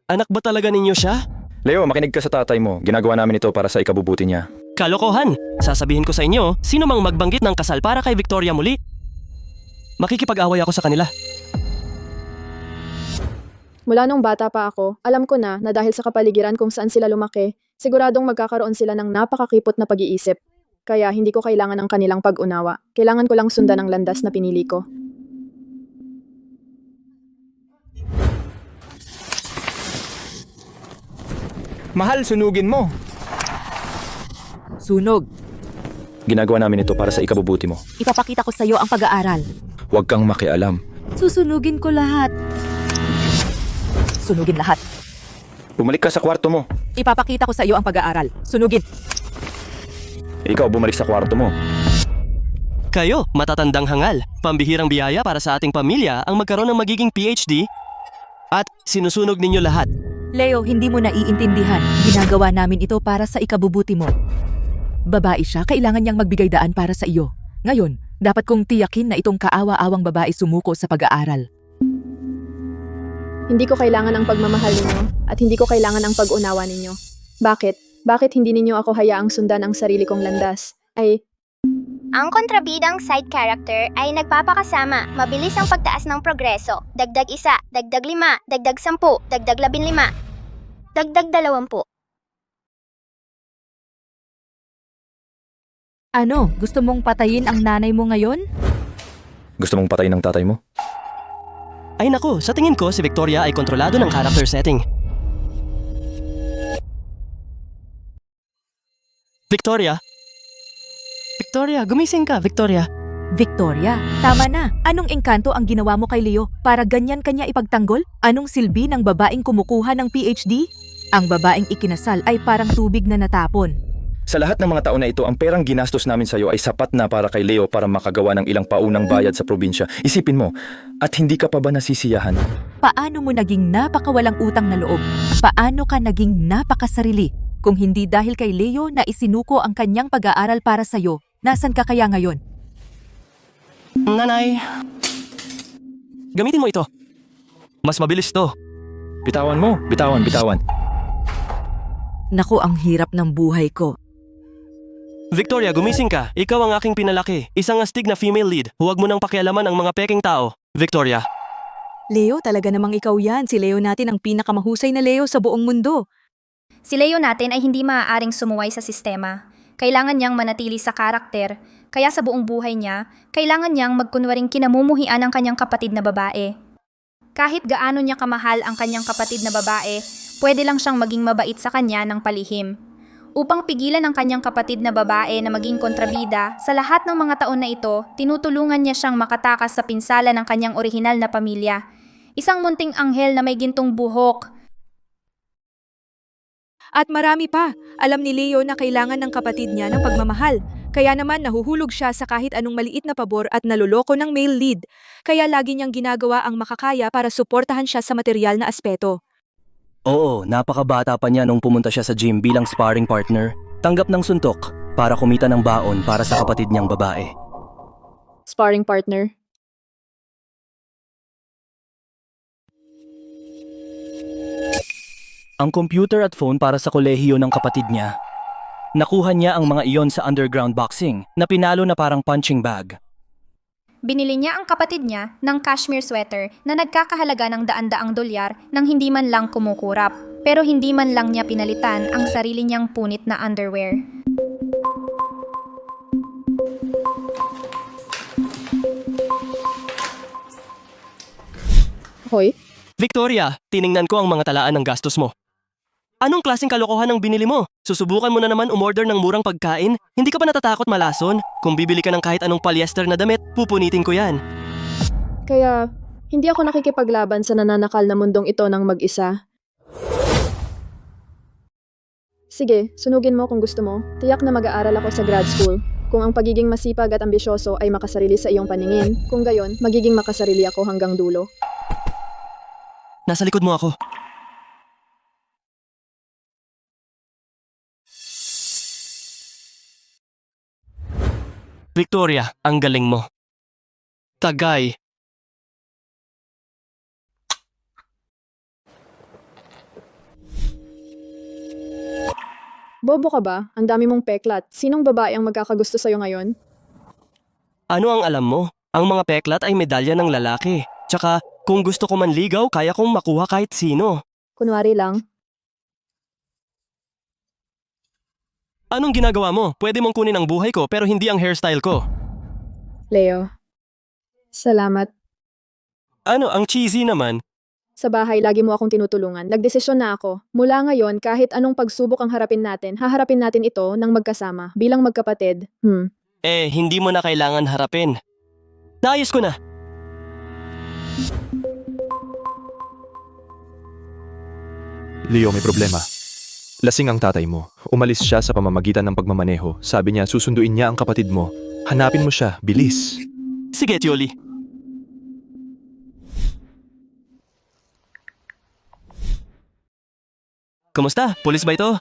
Anak ba talaga ninyo siya? Leo, makinig ka sa tatay mo. Ginagawa namin ito para sa ikabubuti niya. Kalokohan! Sasabihin ko sa inyo, sino mang magbanggit ng kasal para kay Victoria muli? Makikipag-away ako sa kanila. Mula nung bata pa ako, alam ko na dahil sa kapaligiran kung saan sila lumaki, siguradong magkakaroon sila ng napakakipot na pag-iisip. Kaya hindi ko kailangan ng kanilang pag-unawa. Kailangan ko lang sundan ang landas na pinili ko. Mahal, sunugin mo. Sunog. Ginagawa namin ito para sa ikabubuti mo. Ipapakita ko sa iyo ang pag-aaral. Huwag kang makialam. Susunugin ko lahat. Sunugin lahat. Bumalik ka sa kwarto mo. Ipapakita ko sa iyo ang pag-aaral. Sunugin. Ikaw, bumalik sa kwarto mo. Kayo, matatandang hangal. Pambihirang biyaya para sa ating pamilya ang magkaroon ng magiging PhD at sinusunog ninyo lahat. Leo, hindi mo naiintindihan. Ginagawa namin ito para sa ikabubuti mo. Babae siya, kailangan niyang magbigay daan para sa iyo. Ngayon, dapat kong tiyakin na itong kaawa-awang babae sumuko sa pag-aaral. Hindi ko kailangan ang pagmamahal ninyo at hindi ko kailangan ang pag-unawa ninyo. Bakit? Bakit hindi ninyo ako hayaang sundan ang sarili kong landas? Ang kontrabidang side character ay nagpapakasama. Mabilis ang pagtaas ng progreso. Dagdag 1, dagdag 5, dagdag 10, dagdag 15, dagdag 20. Ano? Gusto mong patayin ang nanay mo ngayon? Gusto mong patayin ng tatay mo? Ay naku, sa tingin ko si Victoria ay kontrolado ng character setting. Victoria? Victoria, gumising ka, Victoria. Victoria, tama na. Anong engkanto ang ginawa mo kay Leo para ganyan kanya ipagtanggol? Anong silbi ng babaeng kumukuha ng PhD? Ang babaeng ikinasal ay parang tubig na natapon. Sa lahat ng mga taon na ito, ang perang ginastos namin sa iyo ay sapat na para kay Leo para makagawa ng ilang paunang bayad sa probinsya. Isipin mo, at hindi ka pa ba nasisiyahan? Paano mo naging napakawalang utang na loob? Paano ka naging napakasarili? Kung hindi dahil kay Leo na isinuko ang kanyang pag-aaral para sa'yo, nasan ka kaya ngayon? Nanay, gamitin mo ito. Mas mabilis to. Bitawan mo, bitawan. Naku, ang hirap ng buhay ko. Victoria, gumising ka. Ikaw ang aking pinalaki. Isang astig na female lead. Huwag mo nang pakialaman ang mga peking tao. Victoria. Leo, talaga namang ikaw yan. Si Leo natin ang pinakamahusay na Leo sa buong mundo. Si Leo natin ay hindi maaaring sumuway sa sistema. Kailangan niyang manatili sa karakter, kaya sa buong buhay niya, kailangan niyang magkunwaring kinamumuhian ang kanyang kapatid na babae. Kahit gaano niya kamahal ang kanyang kapatid na babae, pwede lang siyang maging mabait sa kanya ng palihim. Upang pigilan ang kanyang kapatid na babae na maging kontrabida, sa lahat ng mga taon na ito, tinutulungan niya siyang makatakas sa pinsala ng kanyang orihinal na pamilya. Isang munting anghel na may gintong buhok. At marami pa. Alam ni Leo na kailangan ng kapatid niya ng pagmamahal. Kaya naman nahuhulog siya sa kahit anong maliit na pabor at naluloko ng male lead. Kaya lagi niyang ginagawa ang makakaya para suportahan siya sa material na aspeto. Oo, napakabata pa niya nung pumunta siya sa gym bilang sparring partner. Tanggap ng suntok para kumita ng baon para sa kapatid niyang babae. Sparring partner. Ang computer at phone para sa kolehiyo ng kapatid niya. Nakuha niya ang mga iyon sa underground boxing na pinalo na parang punching bag. Binili niya ang kapatid niya ng cashmere sweater na nagkakahalaga ng daan-daang dolyar nang hindi man lang kumukurap. Pero hindi man lang niya pinalitan ang sarili niyang punit na underwear. Hoy? Victoria, tiningnan ko ang mga talaan ng gastos mo. Anong klaseng kalokohan ang binili mo? Susubukan mo na naman umorder ng murang pagkain? Hindi ka ba natatakot malason? Kung bibili ka ng kahit anong polyester na damit, pupunitin ko yan. Kaya, hindi ako nakikipaglaban sa nananakal na mundong ito ng mag-isa. Sige, sunugin mo kung gusto mo. Tiyak na mag-aaral ako sa grad school. Kung ang pagiging masipag at ambisyoso ay makasarili sa iyong paningin, kung gayon, magiging makasarili ako hanggang dulo. Nasa likod mo ako. Victoria, ang galing mo. Tagay. Bobo ka ba? Ang dami mong peklat. Sinong babae ang magkakagusto sa'yo ngayon? Ano ang alam mo? Ang mga peklat ay medalya ng lalaki. Tsaka, kung gusto ko manligaw, kaya kong makuha kahit sino. Kunwari lang. Anong ginagawa mo? Pwede mong kunin ang buhay ko pero hindi ang hairstyle ko. Leo. Salamat. Ano, ang cheesy naman? Sa bahay, lagi mo akong tinutulungan. Nagdesisyon na ako. Mula ngayon, kahit anong pagsubok ang harapin natin, haharapin natin ito ng magkasama, bilang magkapatid. Hindi mo na kailangan harapin. Naayos ko na. Leo, may problema. Lasing ang tatay mo. Umalis siya sa pamamagitan ng pagmamaneho. Sabi niya, susunduin niya ang kapatid mo. Hanapin mo siya, bilis. Sige, Tioli. Kumusta? Pulis ba ito?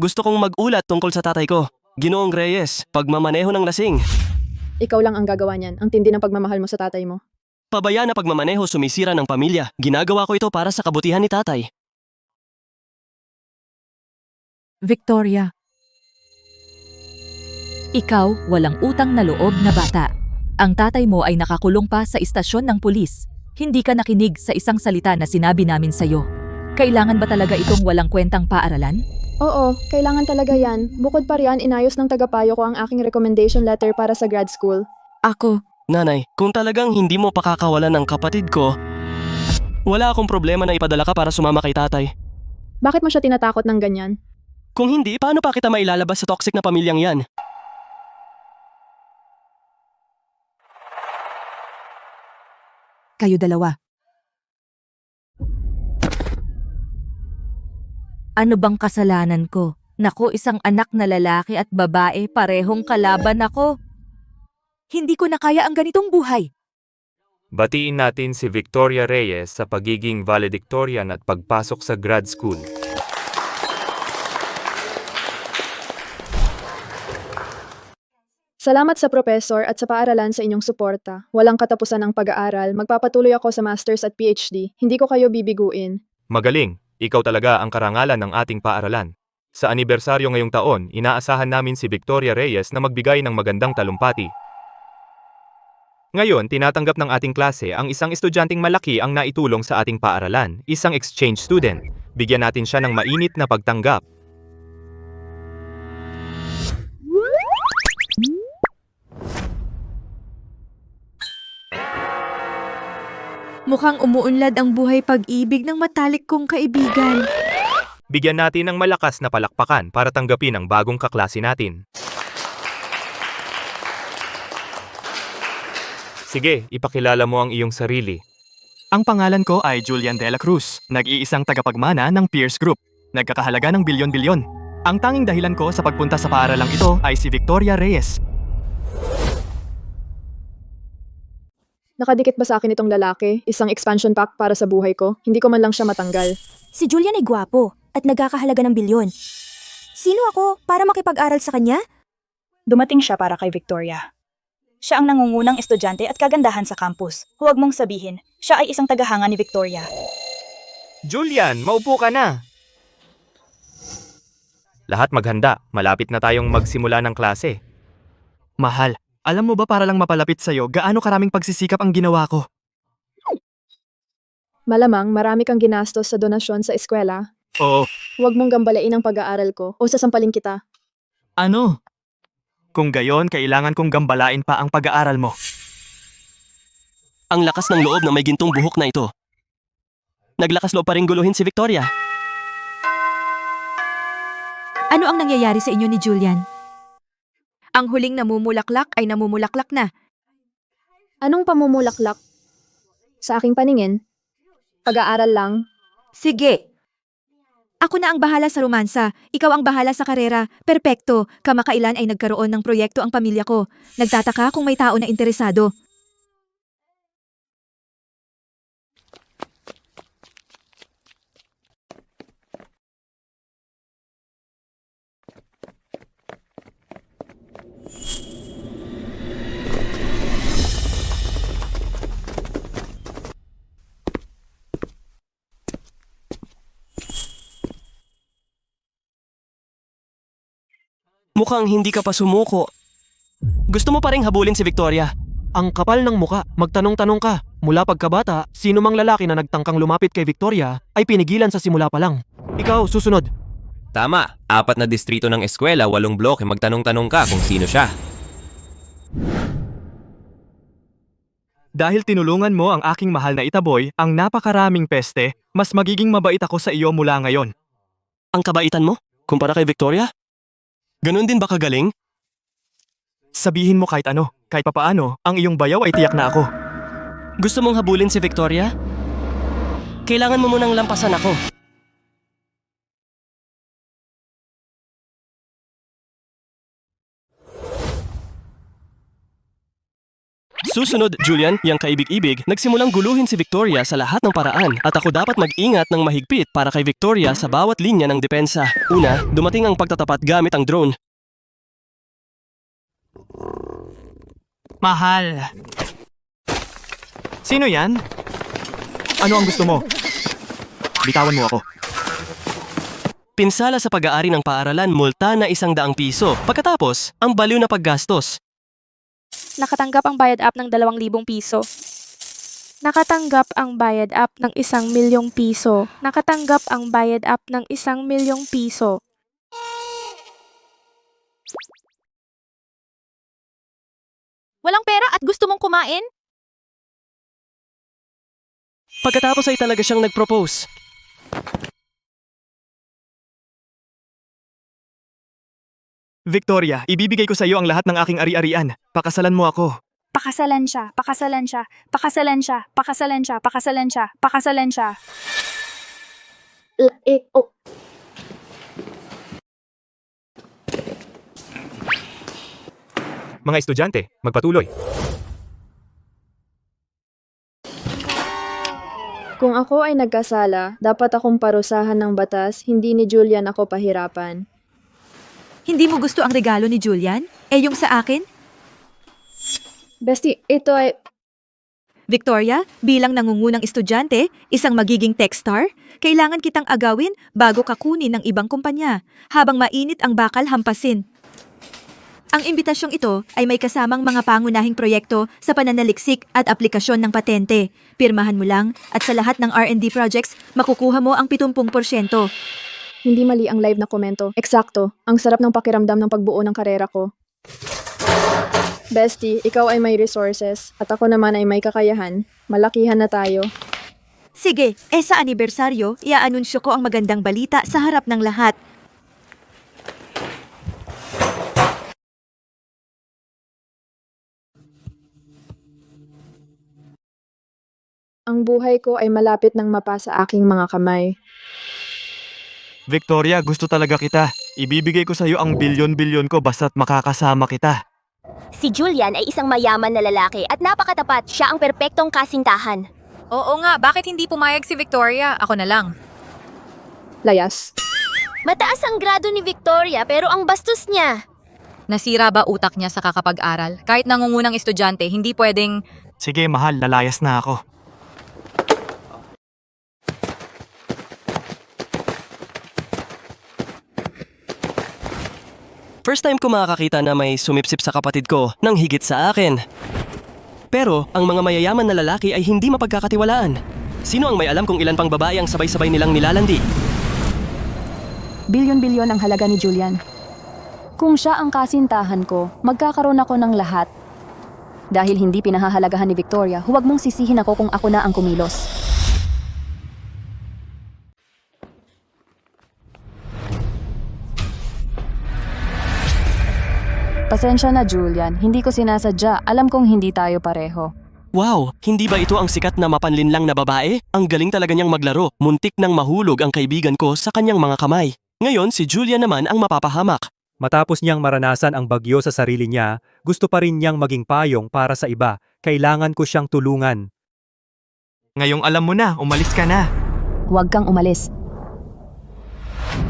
Gusto kong mag-ulat tungkol sa tatay ko. Ginoong Reyes, pagmamaneho ng lasing. Ikaw lang ang gagawa niyan. Ang tindi ng pagmamahal mo sa tatay mo. Pabaya na pagmamaneho sumisira ng pamilya. Ginagawa ko ito para sa kabutihan ni tatay. Victoria. Ikaw, walang utang na loob na bata. Ang tatay mo ay nakakulong pa sa istasyon ng pulis. Hindi ka nakinig sa isang salita na sinabi namin sa'yo. Kailangan ba talaga itong walang kwentang paaralan? Oo, kailangan talaga yan. Bukod pa riyan, inayos ng tagapayo ko ang aking recommendation letter para sa grad school. Ako. Nanay, kung talagang hindi mo pakakawalan ng kapatid ko, wala akong problema na ipadala ka para sumama kay tatay. Bakit mo siya tinatakot ng ganyan? Kung hindi, paano pa kita mailalabas sa toxic na pamilyang yan? Kayo dalawa. Ano bang kasalanan ko? Naku, isang anak na lalaki at babae, parehong kalaban ako. Hindi ko na kaya ang ganitong buhay. Batiin natin si Victoria Reyes sa pagiging valedictorian at pagpasok sa grad school. Salamat sa professor at sa paaralan sa inyong suporta. Walang katapusan ang pag-aaral. Magpapatuloy ako sa master's at PhD. Hindi ko kayo bibiguin. Magaling! Ikaw talaga ang karangalan ng ating paaralan. Sa anibersaryo ngayong taon, inaasahan namin si Victoria Reyes na magbigay ng magandang talumpati. Ngayon, tinatanggap ng ating klase ang isang estudyanteng malaki ang naitulong sa ating paaralan, isang exchange student. Bigyan natin siya ng mainit na pagtanggap. Mukhang umuunlad ang buhay pag-ibig ng matalik kong kaibigan. Bigyan natin ng malakas na palakpakan para tanggapin ang bagong kaklase natin. Sige, ipakilala mo ang iyong sarili. Ang pangalan ko ay Julian De La Cruz, nag-iisang tagapagmana ng Pierce Group. Nagkakahalaga ng bilyon-bilyon. Ang tanging dahilan ko sa pagpunta sa paaralang ito ay si Victoria Reyes. Nakadikit ba sa akin itong lalaki? Isang expansion pack para sa buhay ko? Hindi ko man lang siya matanggal. Si Julian ay gwapo at nagkakahalaga ng bilyon. Sino ako para makipag-aral sa kanya? Dumating siya para kay Victoria. Siya ang nangungunang estudyante at kagandahan sa campus. Huwag mong sabihin, siya ay isang tagahanga ni Victoria. Julian, maupo ka na! Lahat maghanda, malapit na tayong magsimula ng klase. Mahal, alam mo ba para lang mapalapit sa'yo, gaano karaming pagsisikap ang ginawa ko? Malamang marami kang ginastos sa donasyon sa eskwela. Oo. Huwag mong gambalain ang pag-aaral ko o sasampalin kita. Ano? Kung gayon, kailangan kong gambalain pa ang pag-aaral mo. Ang lakas ng loob na may gintong buhok na ito. Naglakas loob pa rin guluhin si Victoria. Ano ang nangyayari sa inyo ni Julian? Ang huling namumulaklak ay namumulaklak na. Anong pamumulaklak? Sa aking paningin, pag-aaral lang. Sige. Ako na ang bahala sa romansa. Ikaw ang bahala sa karera. Perpekto. Kamakailan ay nagkaroon ng proyekto ang pamilya ko. Nagtataka kung may tao na interesado. Mukhang hindi ka pa sumuko. Gusto mo pa ring habulin si Victoria? Ang kapal ng muka, magtanong-tanong ka. Mula pagkabata, sino mang lalaki na nagtangkang lumapit kay Victoria ay pinigilan sa simula pa lang. Ikaw, susunod. Tama, 4 na distrito ng eskwela, 8 bloke, magtanong-tanong ka kung sino siya. Dahil tinulungan mo ang aking mahal na itaboy, ang napakaraming peste, mas magiging mabait ako sa iyo mula ngayon. Ang kabaitan mo? Kumpara kay Victoria? Ganon din ba kagaling? Sabihin mo kahit ano, kahit papaano, ang iyong bayaw ay tiyak na ako. Gusto mong habulin si Victoria? Kailangan mo munang lampasan ako. Susunod, Julian, yang kaibig-ibig, nagsimulang guluhin si Victoria sa lahat ng paraan at ako dapat mag-ingat ng mahigpit para kay Victoria sa bawat linya ng depensa. Una, dumating ang pagtatapat gamit ang drone. Mahal. Sino yan? Ano ang gusto mo? Bitawan mo ako. Pinsala sa pag-aari ng paaralan, multa na 100 piso. Pagkatapos, ang baliw na paggastos. Nakatanggap ang bayad app ng 2,000 piso. Nakatanggap ang bayad app ng 1,000,000 piso. Nakatanggap ang bayad app ng 1,000,000 piso. Walang pera at gusto mong kumain? Pagkatapos ay talaga siyang nag-propose. Victoria, ibibigay ko sa iyo ang lahat ng aking ari-arian. Pakasalan mo ako. Pakasalan siya, pakasalan siya, pakasalan siya, pakasalan siya, pakasalan siya, pakasalan siya. Mga estudyante, magpatuloy. Kung ako ay nagkasala, dapat akong parusahan ng batas, hindi ni Julian ako pahirapan. Hindi mo gusto ang regalo ni Julian? Eh yung sa akin? Bestie, ito ay... Victoria, bilang nangungunang estudyante, isang magiging tech star, kailangan kitang agawin bago ka kunin ng ibang kumpanya, habang mainit ang bakal hampasin. Ang imbitasyong ito ay may kasamang mga pangunahing proyekto sa pananaliksik at aplikasyon ng patente. Pirmahan mo lang at sa lahat ng R&D projects, makukuha mo ang 70%. Hindi mali ang live na komento. Eksakto, ang sarap ng pakiramdam ng pagbuo ng karera ko. Bestie, ikaw ay may resources at ako naman ay may kakayahan. Malakihan na tayo. Sige, sa anibersaryo, iaanunsyo ko ang magandang balita sa harap ng lahat. Ang buhay ko ay malapit nang mapasa aking mga kamay. Victoria, gusto talaga kita. Ibibigay ko sa iyo ang bilyon-bilyon ko basta't makakasama kita. Si Julian ay isang mayaman na lalaki at napakatapat. Siya ang perpektong kasintahan. Oo nga, bakit hindi pumayag si Victoria? Ako na lang. Layas. Mataas ang grado ni Victoria pero ang bastos niya. Nasira ba utak niya sa kakapag-aral? Kahit nangungunang estudyante, hindi pwedeng... Sige, mahal, lalayas na ako. First time ko makakakita na may sumipsip sa kapatid ko nang higit sa akin. Pero ang mga mayayaman na lalaki ay hindi mapagkakatiwalaan. Sino ang may alam kung ilan pang babae ang sabay-sabay nilang nilalandi? Bilyon-bilyon ang halaga ni Julian. Kung siya ang kasintahan ko, magkakaroon ako ng lahat. Dahil hindi pinahahalagahan ni Victoria, huwag mong sisihin ako kung ako na ang kumilos. Pasensya na, Julian. Hindi ko sinasadya. Alam kong hindi tayo pareho. Wow, hindi ba ito ang sikat na mapanlinlang na babae? Ang galing talaga niyang maglaro. Muntik nang mahulog ang kaibigan ko sa kanyang mga kamay. Ngayon, si Julian naman ang mapapahamak. Matapos niyang maranasan ang bagyo sa sarili niya, gusto pa rin niyang maging payong para sa iba. Kailangan ko siyang tulungan. Ngayong alam mo na, umalis ka na. Huwag kang umalis.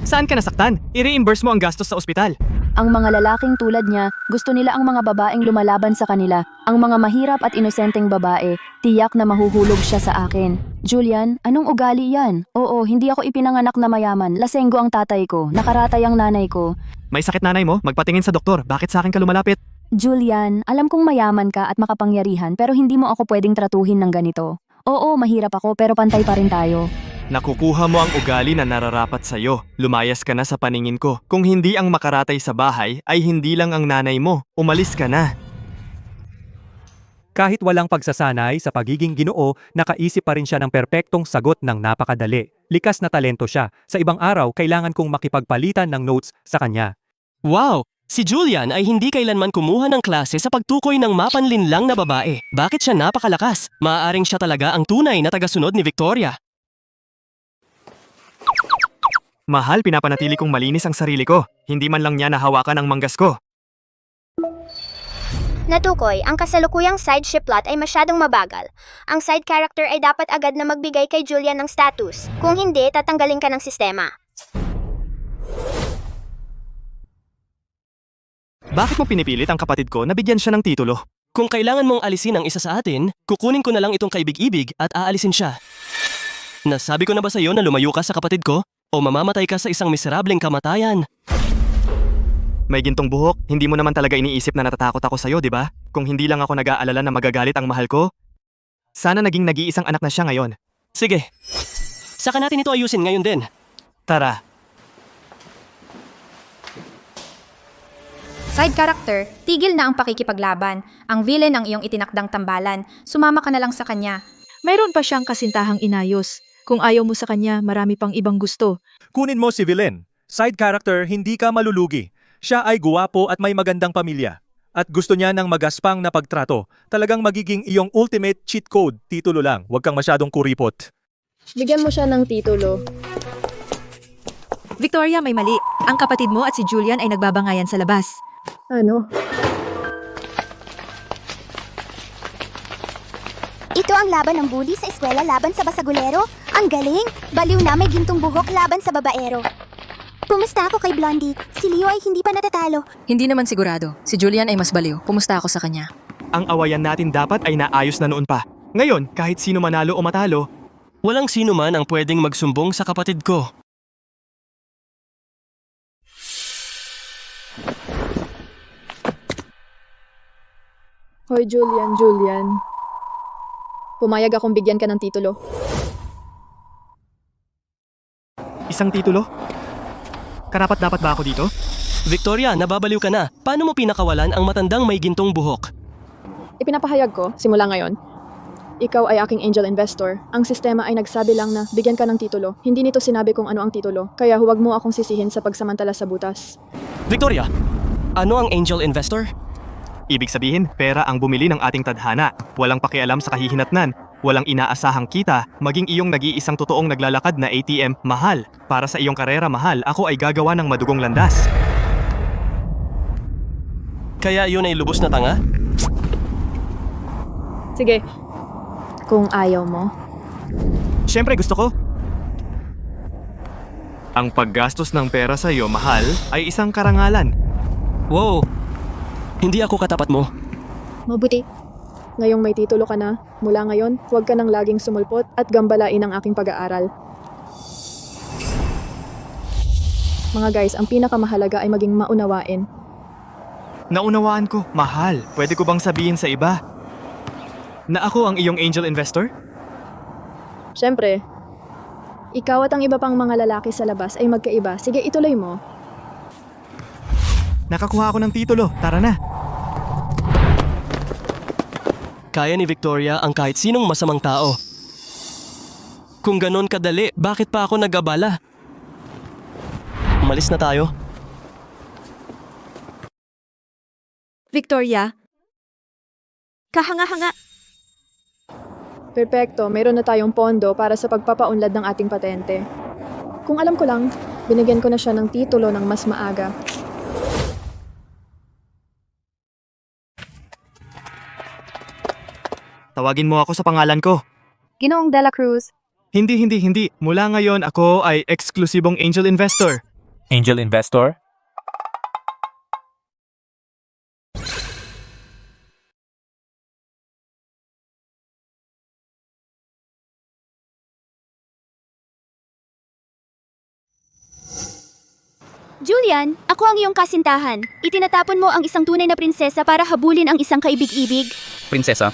Saan ka nasaktan? I-reimburse mo ang gastos sa ospital. Ang mga lalaking tulad niya, gusto nila ang mga babaeng lumalaban sa kanila. Ang mga mahirap at inosenteng babae, tiyak na mahuhulog siya sa akin. Julian, anong ugali yan? Oo, hindi ako ipinanganak na mayaman. Lasenggo ang tatay ko, nakaratay ang nanay ko. May sakit nanay mo? Magpatingin sa doktor. Bakit sa akin ka lumalapit? Julian, alam kong mayaman ka at makapangyarihan pero hindi mo ako pwedeng tratuhin ng ganito. Oo, mahirap ako pero pantay pa rin tayo. Nakukuha mo ang ugali na nararapat sa'yo. Lumayas ka na sa paningin ko. Kung hindi ang makaratay sa bahay, ay hindi lang ang nanay mo. Umalis ka na. Kahit walang pagsasanay sa pagiging Ginoo, nakaisip pa rin siya ng perpektong sagot ng napakadali. Likas na talento siya. Sa ibang araw, kailangan kong makipagpalitan ng notes sa kanya. Wow! Si Julian ay hindi kailanman kumuha ng klase sa pagtukoy ng mapanlinlang na babae. Bakit siya napakalakas? Maaaring siya talaga ang tunay na tagasunod ni Victoria. Mahal, pinapanatili kong malinis ang sarili ko. Hindi man lang niya nahawakan ang manggas ko. Natukoy, ang kasalukuyang side ship plot ay masyadong mabagal. Ang side character ay dapat agad na magbigay kay Julian ng status. Kung hindi, tatanggalin ka ng sistema. Bakit mo pinipilit ang kapatid ko na bigyan siya ng titulo? Kung kailangan mong alisin ang isa sa atin, kukunin ko na lang itong kaibig-ibig at aalisin siya. Nasabi ko na ba sa iyo na lumayo ka sa kapatid ko? O mamamatay ka sa isang miserableng kamatayan? May gintong buhok, hindi mo naman talaga iniisip na natatakot ako sa'yo, di ba? Kung hindi lang ako nag-aalala na magagalit ang mahal ko? Sana naging nag-iisang anak na siya ngayon. Sige. Saka natin ito ayusin ngayon din. Tara. Side character, tigil na ang pakikipaglaban. Ang villain ang iyong itinakdang tambalan. Sumama ka na lang sa kanya. Mayroon pa siyang kasintahang inayos. Kung ayaw mo sa kanya, marami pang ibang gusto. Kunin mo si Villain. Side character, hindi ka malulugi. Siya ay guwapo at may magandang pamilya. At gusto niya ng magaspang na pagtrato. Talagang magiging iyong ultimate cheat code. Titulo lang, huwag kang masyadong kuripot. Bigyan mo siya ng titulo. Victoria, may mali. Ang kapatid mo at si Julian ay nagbabangayan sa labas. Ano? Ito ang laban ng bully sa eskwela laban sa basagulero. Ang galing! Baliw na may gintong buhok laban sa babaero. Pumusta ako kay Blondie. Si Leo ay hindi pa natatalo. Hindi naman sigurado. Si Julian ay mas baliw. Pumusta ako sa kanya. Ang awayan natin dapat ay naayos na noon pa. Ngayon, kahit sino manalo o matalo, walang sino man ang pwedeng magsumbong sa kapatid ko. Hoy Julian. Pumayag akong bigyan ka ng titulo. isang titulo? Karapat dapat ba ako dito? Victoria, nababaliw ka na. Paano mo pinakawalan ang matandang may gintong buhok? Ipinapahayag ko, simula ngayon. Ikaw ay aking angel investor. Ang sistema ay nagsabi lang na bigyan ka ng titulo. Hindi nito sinabi kung ano ang titulo, kaya huwag mo akong sisihin sa pagsamantala sa butas. Victoria, ano ang angel investor? Ibig sabihin, pera ang bumili ng ating tadhana. Walang pakialam sa kahihinatnan. Walang inaasahang kita, maging iyong nag-iisang totoong naglalakad na ATM, mahal. Para sa iyong karera, mahal, ako ay gagawa ng madugong landas. Kaya yun ay lubos na tanga? Sige, kung ayaw mo. Siyempre gusto ko. Ang paggastos ng pera sa iyo, mahal, ay isang karangalan. Wow, hindi ako katapat mo. Mabuti. Ngayong may titulo ka na, mula ngayon, huwag ka nang laging sumulpot at gambalain ang aking pag-aaral. Mga guys, ang pinakamahalaga ay maging maunawain. Naunawaan ko, mahal. Pwede ko bang sabihin sa iba na ako ang iyong angel investor? Siyempre, ikaw at ang iba pang mga lalaki sa labas ay magkaiba. Sige, ituloy mo. Nakakuha ako ng titulo. Tara na. Kaya ni Victoria ang kahit sinong masamang tao. Kung ganon kadali, bakit pa ako nag-abala? Umalis na tayo. Victoria, kahanga-hanga. Perpekto, mayroon na tayong pondo para sa pagpapaunlad ng ating patente. Kung alam ko lang, binigyan ko na siya ng titulo ng mas maaga. Tawagin mo ako sa pangalan ko. Ginoong Dela Cruz. Hindi. Mula ngayon, ako ay eksklusibong angel investor. Angel investor? Julian, ako ang iyong kasintahan. Itinatapon mo ang isang tunay na prinsesa para habulin ang isang kaibig-ibig. Prinsesa,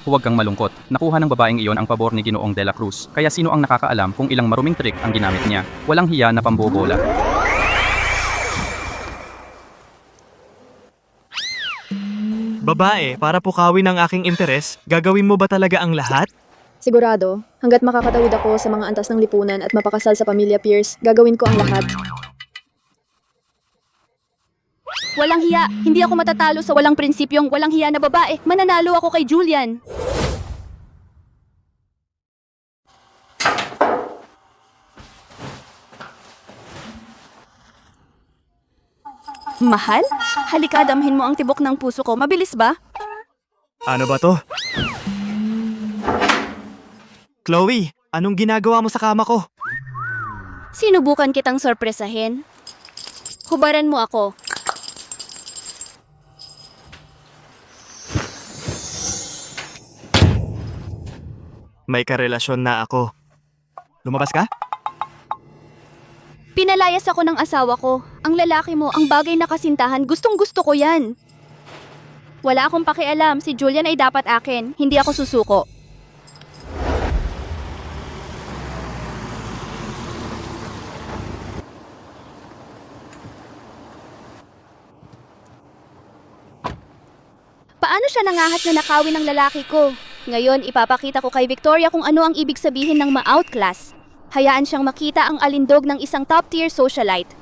huwag kang malungkot. Nakuha ng babaeng iyon ang pabor ni Ginoong De La Cruz. Kaya sino ang nakakaalam kung ilang maruming trick ang ginamit niya? Walang hiya na pambobola. Babae, para pukawin ang aking interes, gagawin mo ba talaga ang lahat? Sigurado, hanggat makakatawid ako sa mga antas ng lipunan at mapakasal sa pamilya Pierce, gagawin ko ang lahat. Walang hiya. Hindi ako matatalo sa walang prinsipyong walang hiya na babae. Mananalo ako kay Julian. Mahal? Halika, damhin mo ang tibok ng puso ko. Mabilis ba? Ano ba to? Chloe, anong ginagawa mo sa kama ko? Sinubukan kitang sorpresahin. Hubaran mo ako. May karelasyon na ako. Lumabas ka? Pinalayas ako ng asawa ko. Ang lalaki mo, ang bagay na kasintahan, gustong gusto ko yan. Wala akong pakialam, si Julian ay dapat akin, hindi ako susuko. Paano siya nangahas na nakawin ng lalaki ko? Ngayon, ipapakita ko kay Victoria kung ano ang ibig sabihin ng ma-outclass. Hayaan siyang makita ang alindog ng isang top-tier socialite.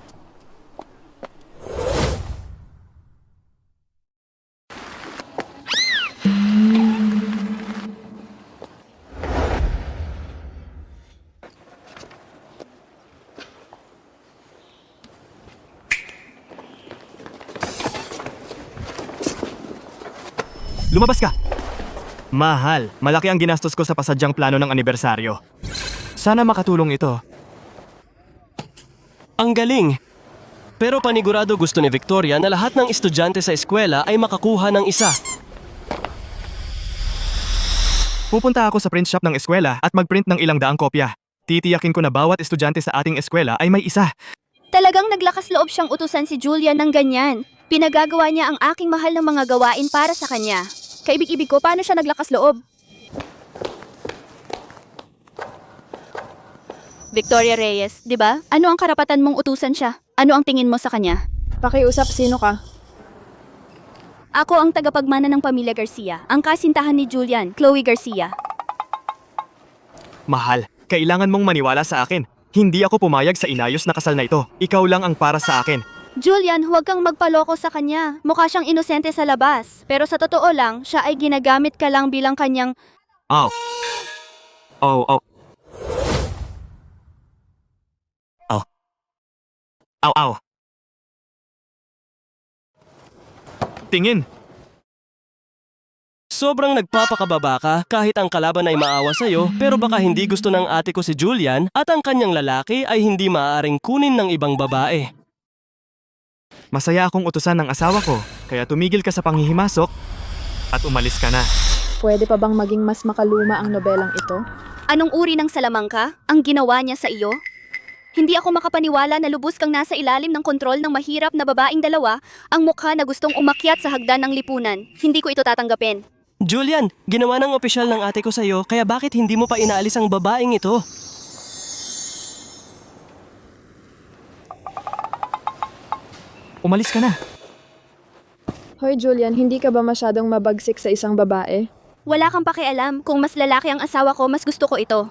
Lumabas ka! Mahal, malaki ang ginastos ko sa pasadyang plano ng anibersaryo. Sana makatulong ito. Ang galing! Pero panigurado gusto ni Victoria na lahat ng estudyante sa eskwela ay makakuha ng isa. Pupunta ako sa print shop ng eskwela at magprint ng ilang daang kopya. Titiyakin ko na bawat estudyante sa ating eskwela ay may isa. Talagang naglakas loob siyang utusan si Julian ng ganyan. Pinagagawa niya ang aking mahal ng mga gawain para sa kanya. Kaibig-ibig ko, paano siya naglakas loob? Victoria Reyes, di ba? Ano ang karapatan mong utusan siya? Ano ang tingin mo sa kanya? Pakiusap, sino ka? Ako ang tagapagmana ng pamilya Garcia, ang kasintahan ni Julian, Chloe Garcia. Mahal, kailangan mong maniwala sa akin. Hindi ako pumayag sa inayos na kasal na ito. Ikaw lang ang para sa akin. Julian, huwag kang magpaloko sa kanya. Mukha siyang inosente sa labas. Pero sa totoo lang, siya ay ginagamit ka lang bilang kanyang... Ow. Oh. Ow. Ow. Tingin. Sobrang nagpapakababa ka kahit ang kalaban ay maawa sa'yo, pero baka hindi gusto ng ate ko si Julian at ang kanyang lalaki ay hindi maaaring kunin ng ibang babae. Masaya akong utusan ng asawa ko, kaya tumigil ka sa panghihimasok at umalis ka na. Pwede pa bang maging mas makaluma ang nobelang ito? Anong uri ng salamangka ang ginawa niya sa iyo? Hindi ako makapaniwala na lubos kang nasa ilalim ng kontrol ng mahirap na babaeng dalawa, ang mukha na gustong umakyat sa hagdan ng lipunan. Hindi ko ito tatanggapin. Julian, ginawa ng opisyal ng ate ko sa'yo, kaya bakit hindi mo pa inaalis ang babaeng ito? Umalis ka na. Hoy Julian, hindi ka ba masyadong mabagsik sa isang babae? Wala kang pakialam. Kung mas lalaki ang asawa ko, mas gusto ko ito.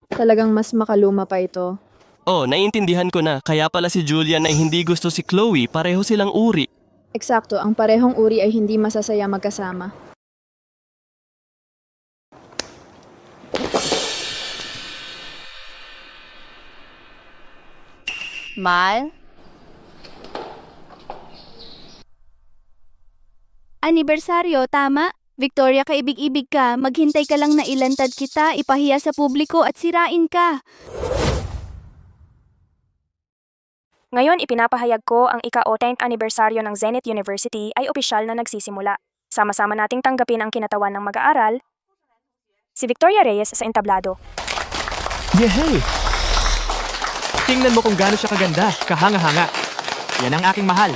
Talagang mas makaluma pa ito. Oh, naiintindihan ko na. Kaya pala si Julian ay hindi gusto si Chloe. Pareho silang uri. Eksakto, ang parehong uri ay hindi masasaya magkasama. Mal? Anibersaryo, tama? Victoria, kaibig-ibig ka. Maghintay ka lang na ilantad kita, ipahiya sa publiko at sirain ka. Ngayon, ipinapahayag ko ang ika-10th anibersaryo ng Zenith University ay opisyal na nagsisimula. Sama-sama nating tanggapin ang kinatawan ng mag-aaral, si Victoria Reyes sa entablado. Yehey! Tingnan mo kung gaano siya kaganda, kahanga-hanga. Yan ang aking mahal.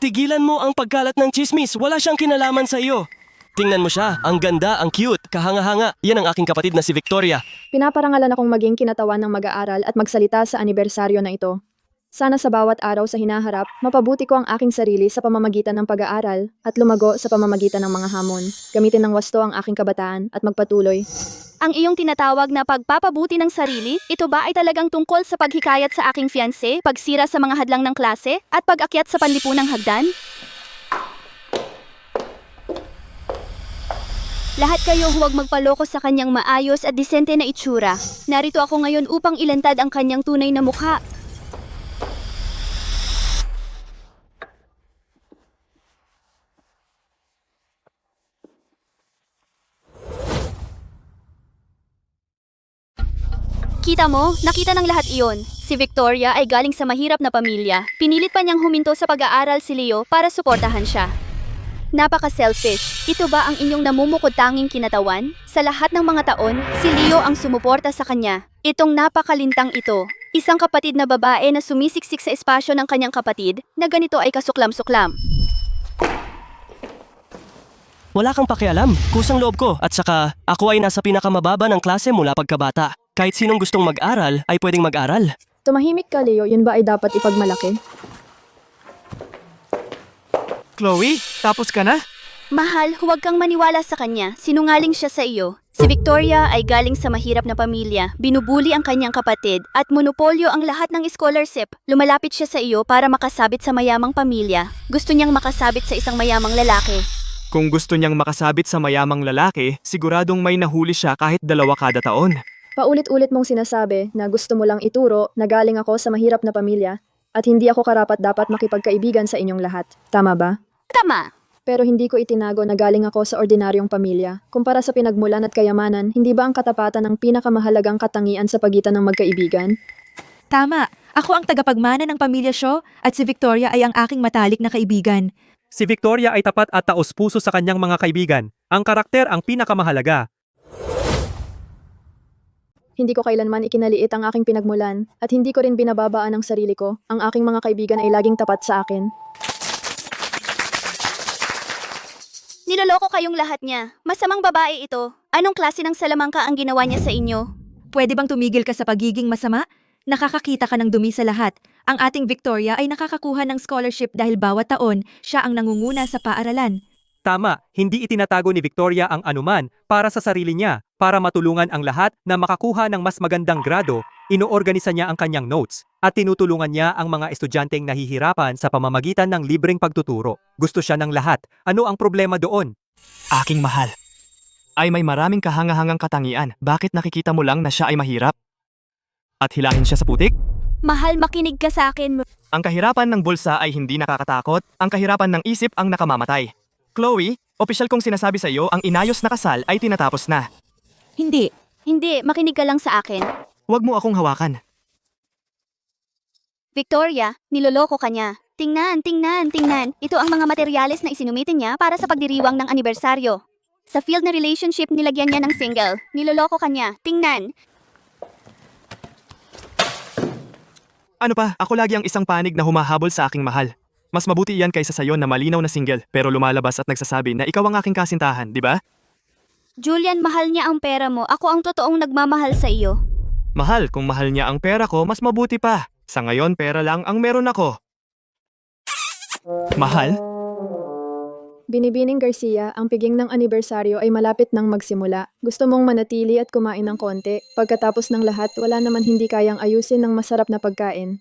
Tigilan mo ang pagkalat ng chismis. Wala siyang kinalaman sa iyo. Tingnan mo siya. Ang ganda, ang cute, kahanga-hanga. Yan ang aking kapatid na si Victoria. Pinaparangalan akong maging kinatawan ng mag-aaral at magsalita sa anibersaryo na ito. Sana sa bawat araw sa hinaharap, mapabuti ko ang aking sarili sa pamamagitan ng pag-aaral at lumago sa pamamagitan ng mga hamon. Gamitin ng wasto ang aking kabataan at magpatuloy. Ang iyong tinatawag na pagpapabuti ng sarili, ito ba ay talagang tungkol sa paghikayat sa aking fiancé, pagsira sa mga hadlang ng klase, at pag-akyat sa panlipunang hagdan? Lahat kayo huwag magpaloko sa kanyang maayos at disente na itsura. Narito ako ngayon upang ilantad ang kanyang tunay na mukha. Kita mo, nakita ng lahat iyon. Si Victoria ay galing sa mahirap na pamilya. Pinilit pa niyang huminto sa pag-aaral si Leo para suportahan siya. Napaka-selfish. Ito ba ang inyong namumukod-tanging kinatawan? Sa lahat ng mga taon, si Leo ang sumuporta sa kanya. Itong napakalintang ito. Isang kapatid na babae na sumisiksik sa espasyo ng kanyang kapatid na ganito ay kasuklam-suklam. Wala kang pakialam. Kusang loob ko. At saka, ako ay nasa pinakamababa ng klase mula pagkabata. Kahit sinong gustong mag-aral ay pwedeng mag-aral. Tumahimik ka, Leo. Yun ba ay dapat ipagmalaki? Chloe, tapos ka na? Mahal, huwag kang maniwala sa kanya. Sinungaling siya sa iyo. Si Victoria ay galing sa mahirap na pamilya, binubuli ang kanyang kapatid, at monopolyo ang lahat ng scholarship. Lumalapit siya sa iyo para makasabit sa mayamang pamilya. Gusto niyang makasabit sa isang mayamang lalaki. Kung gusto niyang makasabit sa mayamang lalaki, siguradong may nahuli siya kahit 2 kada taon. Paulit-ulit mong sinasabi na gusto mo lang ituro na galing ako sa mahirap na pamilya at hindi ako karapat-dapat makipagkaibigan sa inyong lahat. Tama ba? Tama! Pero hindi ko itinago na galing ako sa ordinaryong pamilya. Kumpara sa pinagmulan at kayamanan, hindi ba ang katapatan ang pinakamahalagang katangian sa pagitan ng magkaibigan? Tama. Ako ang tagapagmana ng pamilya Shaw at si Victoria ay ang aking matalik na kaibigan. Si Victoria ay tapat at taos-puso sa kanyang mga kaibigan. Ang karakter ang pinakamahalaga. Hindi ko kailanman ikinaliit ang aking pinagmulan at hindi ko rin binababaan ang sarili ko. Ang aking mga kaibigan ay laging tapat sa akin. Niloloko kayong lahat niya. Masamang babae ito. Anong klase ng salamangka ang ginawa niya sa inyo? Pwede bang tumigil ka sa pagiging masama? Nakakakita ka ng dumi sa lahat. Ang ating Victoria ay nakakakuha ng scholarship dahil bawat taon siya ang nangunguna sa paaralan. Tama, hindi itinatago ni Victoria ang anuman para sa sarili niya. Para matulungan ang lahat na makakuha ng mas magandang grado, inoorganisa niya ang kanyang notes at tinutulungan niya ang mga estudyanteng nahihirapan sa pamamagitan ng libreng pagtuturo. Gusto siya ng lahat. Ano ang problema doon? Aking mahal. Ay may maraming kahanga-hangang katangian. Bakit nakikita mo lang na siya ay mahirap? At hilahin siya sa putik? Mahal, makinig ka sa akin. Ang kahirapan ng bulsa ay hindi nakakatakot. Ang kahirapan ng isip ang nakamamatay. Chloe, opisyal kong sinasabi sa iyo ang inayos na kasal ay tinatapos na. Hindi. Hindi, makinig ka lang sa akin. Huwag mo akong hawakan. Victoria, niloloko ka niya. Tingnan, tingnan, tingnan. Ito ang mga materyales na isinumitin niya para sa pagdiriwang ng anibersaryo. Sa field na relationship, nilagyan niya ng single. Niloloko ka niya. Tingnan. Ano pa, ako lagi ang isang panig na humahabol sa aking mahal. Mas mabuti iyan kaysa sayo na malinaw na single pero lumalabas at nagsasabi na ikaw ang aking kasintahan, di ba? Julian, mahal niya ang pera mo. Ako ang totoong nagmamahal sa iyo. Mahal, kung mahal niya ang pera ko, mas mabuti pa. Sa ngayon, pera lang ang meron ako. Mahal? Binibining Garcia, ang piging ng anibersaryo ay malapit nang magsimula. Gusto mong manatili at kumain ng konti. Pagkatapos ng lahat, wala naman hindi kayang ayusin ng masarap na pagkain.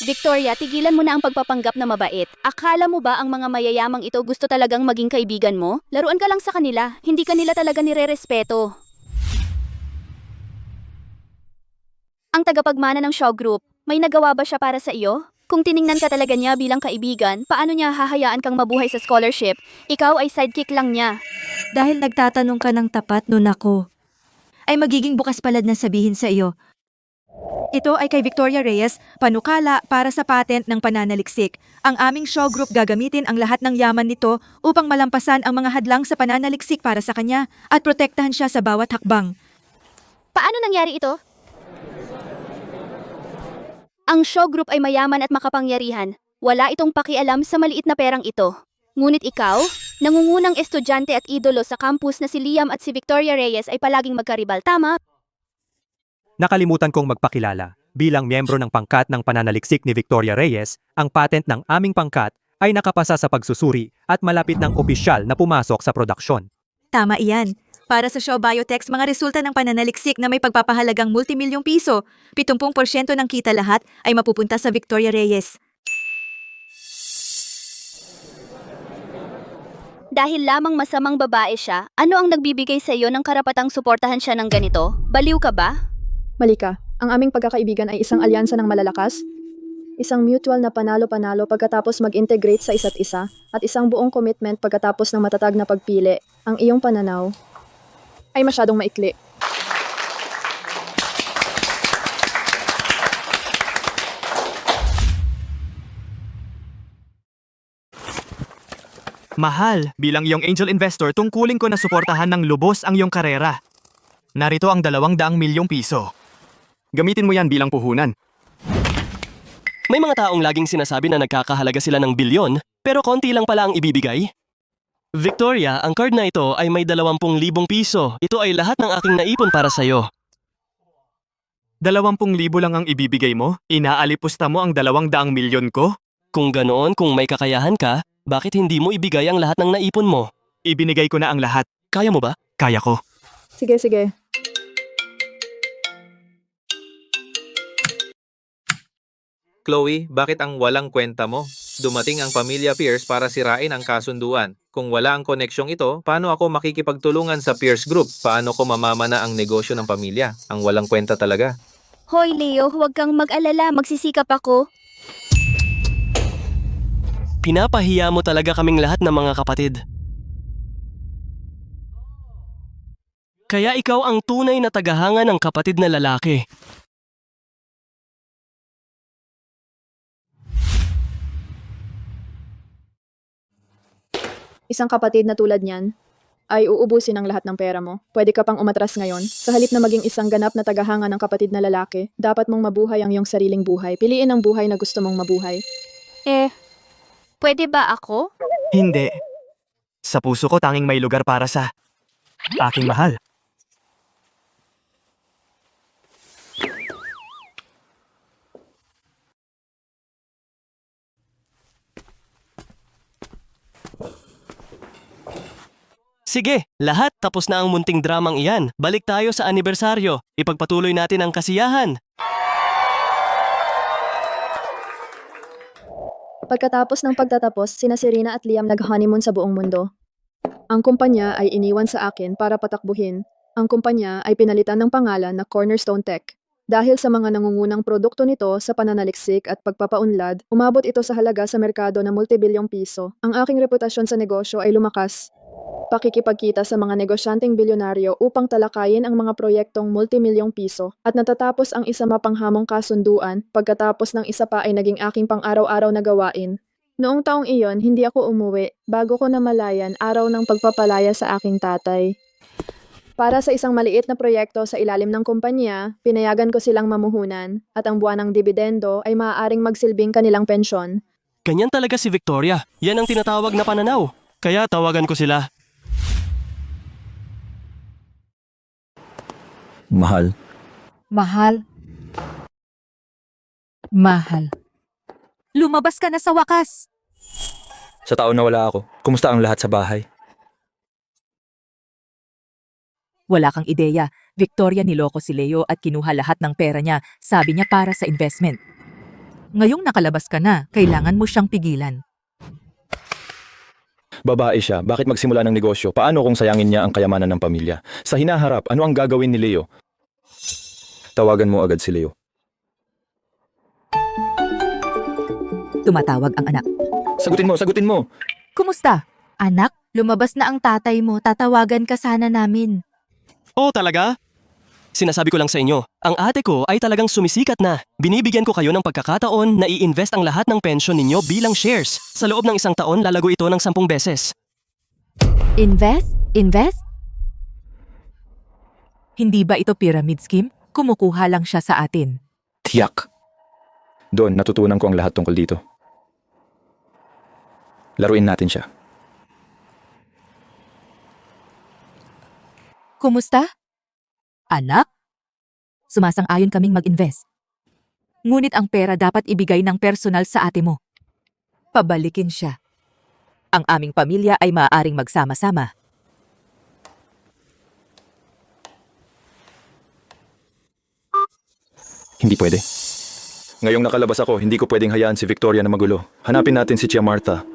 Victoria, tigilan mo na ang pagpapanggap na mabait. Akala mo ba ang mga mayayamang ito gusto talagang maging kaibigan mo? Laruan ka lang sa kanila. Hindi ka nila talaga nire-respeto. Ang tagapagmana ng Shaw Group, may nagawa ba siya para sa iyo? Kung tiningnan ka talaga niya bilang kaibigan, paano niya hahayaan kang mabuhay sa scholarship? Ikaw ay sidekick lang niya. Dahil nagtatanong ka ng tapat nun ako, ay magiging bukas palad na sabihin sa iyo. Ito ay kay Victoria Reyes, panukala para sa patent ng pananaliksik. Ang aming Shaw Group gagamitin ang lahat ng yaman nito upang malampasan ang mga hadlang sa pananaliksik para sa kanya at protektahan siya sa bawat hakbang. Paano nangyari ito? Ang Shaw Group ay mayaman at makapangyarihan. Wala itong pakialam sa maliit na perang ito. Ngunit ikaw, nangungunang estudyante at idolo sa campus na si Liam at si Victoria Reyes ay palaging magkaribal, tama? Nakalimutan kong magpakilala. Bilang miyembro ng pangkat ng pananaliksik ni Victoria Reyes, ang patent ng aming pangkat ay nakapasa sa pagsusuri at malapit ng opisyal na pumasok sa produksyon. Tama iyan. Para sa Shaw Biotech, mga resulta ng pananaliksik na may pagpapahalagang multimilyong piso, 70% ng kita lahat ay mapupunta sa Victoria Reyes. Dahil lamang masamang babae siya, ano ang nagbibigay sa iyo ng karapatang suportahan siya ng ganito? Baliw ka ba? Malika, ang aming pagkakaibigan ay isang alyansa ng malalakas, isang mutual na panalo-panalo pagkatapos mag-integrate sa isa't isa, at isang buong commitment pagkatapos ng matatag na pagpili. Ang iyong pananaw ay masyadong maikli. Mahal, bilang iyong angel investor, tungkulin ko na suportahan ng lubos ang iyong karera. Narito ang 200 milyong piso. Gamitin mo yan bilang puhunan. May mga taong laging sinasabi na nagkakahalaga sila ng bilyon, pero konti lang pala ang ibibigay. Victoria, ang card na ito ay may 20,000 piso. Ito ay lahat ng aking naipon para sa'yo. 20,000 lang ang ibibigay mo? Inaalipusta mo ang 200 milyon ko? Kung ganoon, kung may kakayahan ka, bakit hindi mo ibigay ang lahat ng naipon mo? Ibinigay ko na ang lahat. Kaya mo ba? Kaya ko. Sige, sige. Chloe, bakit ang walang kwenta mo? Dumating ang pamilya Pierce para sirain ang kasunduan. Kung wala ang koneksyong ito, paano ako makikipagtulungan sa Pierce Group? Paano ko mamamana ang negosyo ng pamilya? Ang walang kwenta talaga. Hoy Leo, huwag kang mag-alala, magsisikap ako. Pinapahiya mo talaga kaming lahat ng mga kapatid. Kaya ikaw ang tunay na tagahanga ng kapatid na lalaki. Isang kapatid na tulad niyan ay uubusin ang lahat ng pera mo. Pwede ka pang umatras ngayon. Sa halip na maging isang ganap na tagahanga ng kapatid na lalaki, dapat mong mabuhay ang iyong sariling buhay. Piliin ang buhay na gusto mong mabuhay. Pwede ba ako? Hindi. Sa puso ko tanging may lugar para sa aking mahal. Sige, lahat tapos na ang munting dramang iyan. Balik tayo sa anibersaryo. Ipagpatuloy natin ang kasiyahan. Pagkatapos ng pagtatapos, sina Serena at Liam nag-honeymoon sa buong mundo. Ang kumpanya ay iniwan sa akin para patakbuhin. Ang kumpanya ay pinalitan ng pangalan na Cornerstone Tech. Dahil sa mga nangungunang produkto nito sa pananaliksik at pagpapaunlad, umabot ito sa halaga sa merkado na multibilyong piso. Ang aking reputasyon sa negosyo ay lumakas. Pakikipagkita sa mga negosyanteng bilyonaryo upang talakayin ang mga proyektong multimilyong piso at natatapos ang isa mapanghamong kasunduan pagkatapos ng isa pa ay naging aking pang-araw-araw na gawain. Noong taong iyon, hindi ako umuwi bago ko namalayan araw ng pagpapalaya sa aking tatay. Para sa isang maliit na proyekto sa ilalim ng kumpanya, pinayagan ko silang mamuhunan at ang buwan ng dibidendo ay maaaring magsilbing kanilang pensyon. Ganyan talaga si Victoria. Yan ang tinatawag na pananaw. Kaya tawagan ko sila. Mahal. Mahal. Mahal. Lumabas ka na sa wakas. Sa taon na wala ako, kumusta ang lahat sa bahay? Wala kang ideya. Victoria niloko si Leo at kinuha lahat ng pera niya. Sabi niya para sa investment. Ngayong nakalabas ka na, kailangan mo siyang pigilan. Babae siya, bakit magsimula ng negosyo? Paano kung sayangin niya ang kayamanan ng pamilya? Sa hinaharap, ano ang gagawin ni Leo? Tawagan mo agad si Leo. Tumatawag ang anak. Sagutin mo! Kumusta? Anak, lumabas na ang tatay mo. Tatawagan ka sana namin. Oh, talaga? Sinasabi ko lang sa inyo, ang ate ko ay talagang sumisikat na. Binibigyan ko kayo ng pagkakataon na i-invest ang lahat ng pensyon ninyo bilang shares. Sa loob ng 1 taon, lalago ito ng 10 beses. Invest? Invest? Hindi ba ito pyramid scheme? Kumukuha lang siya sa atin. Tiyak. Doon, natutunan ko ang lahat tungkol dito. Laruin natin siya. Kumusta? Anak? Sumasang-ayon kaming mag-invest. Ngunit ang pera dapat ibigay ng personal sa ate mo. Pabalikin siya. Ang aming pamilya ay maaaring magsama-sama. Hindi pwede. Ngayong nakalabas ako, hindi ko pwedeng hayaan si Victoria na magulo. Hanapin natin si Tia Martha.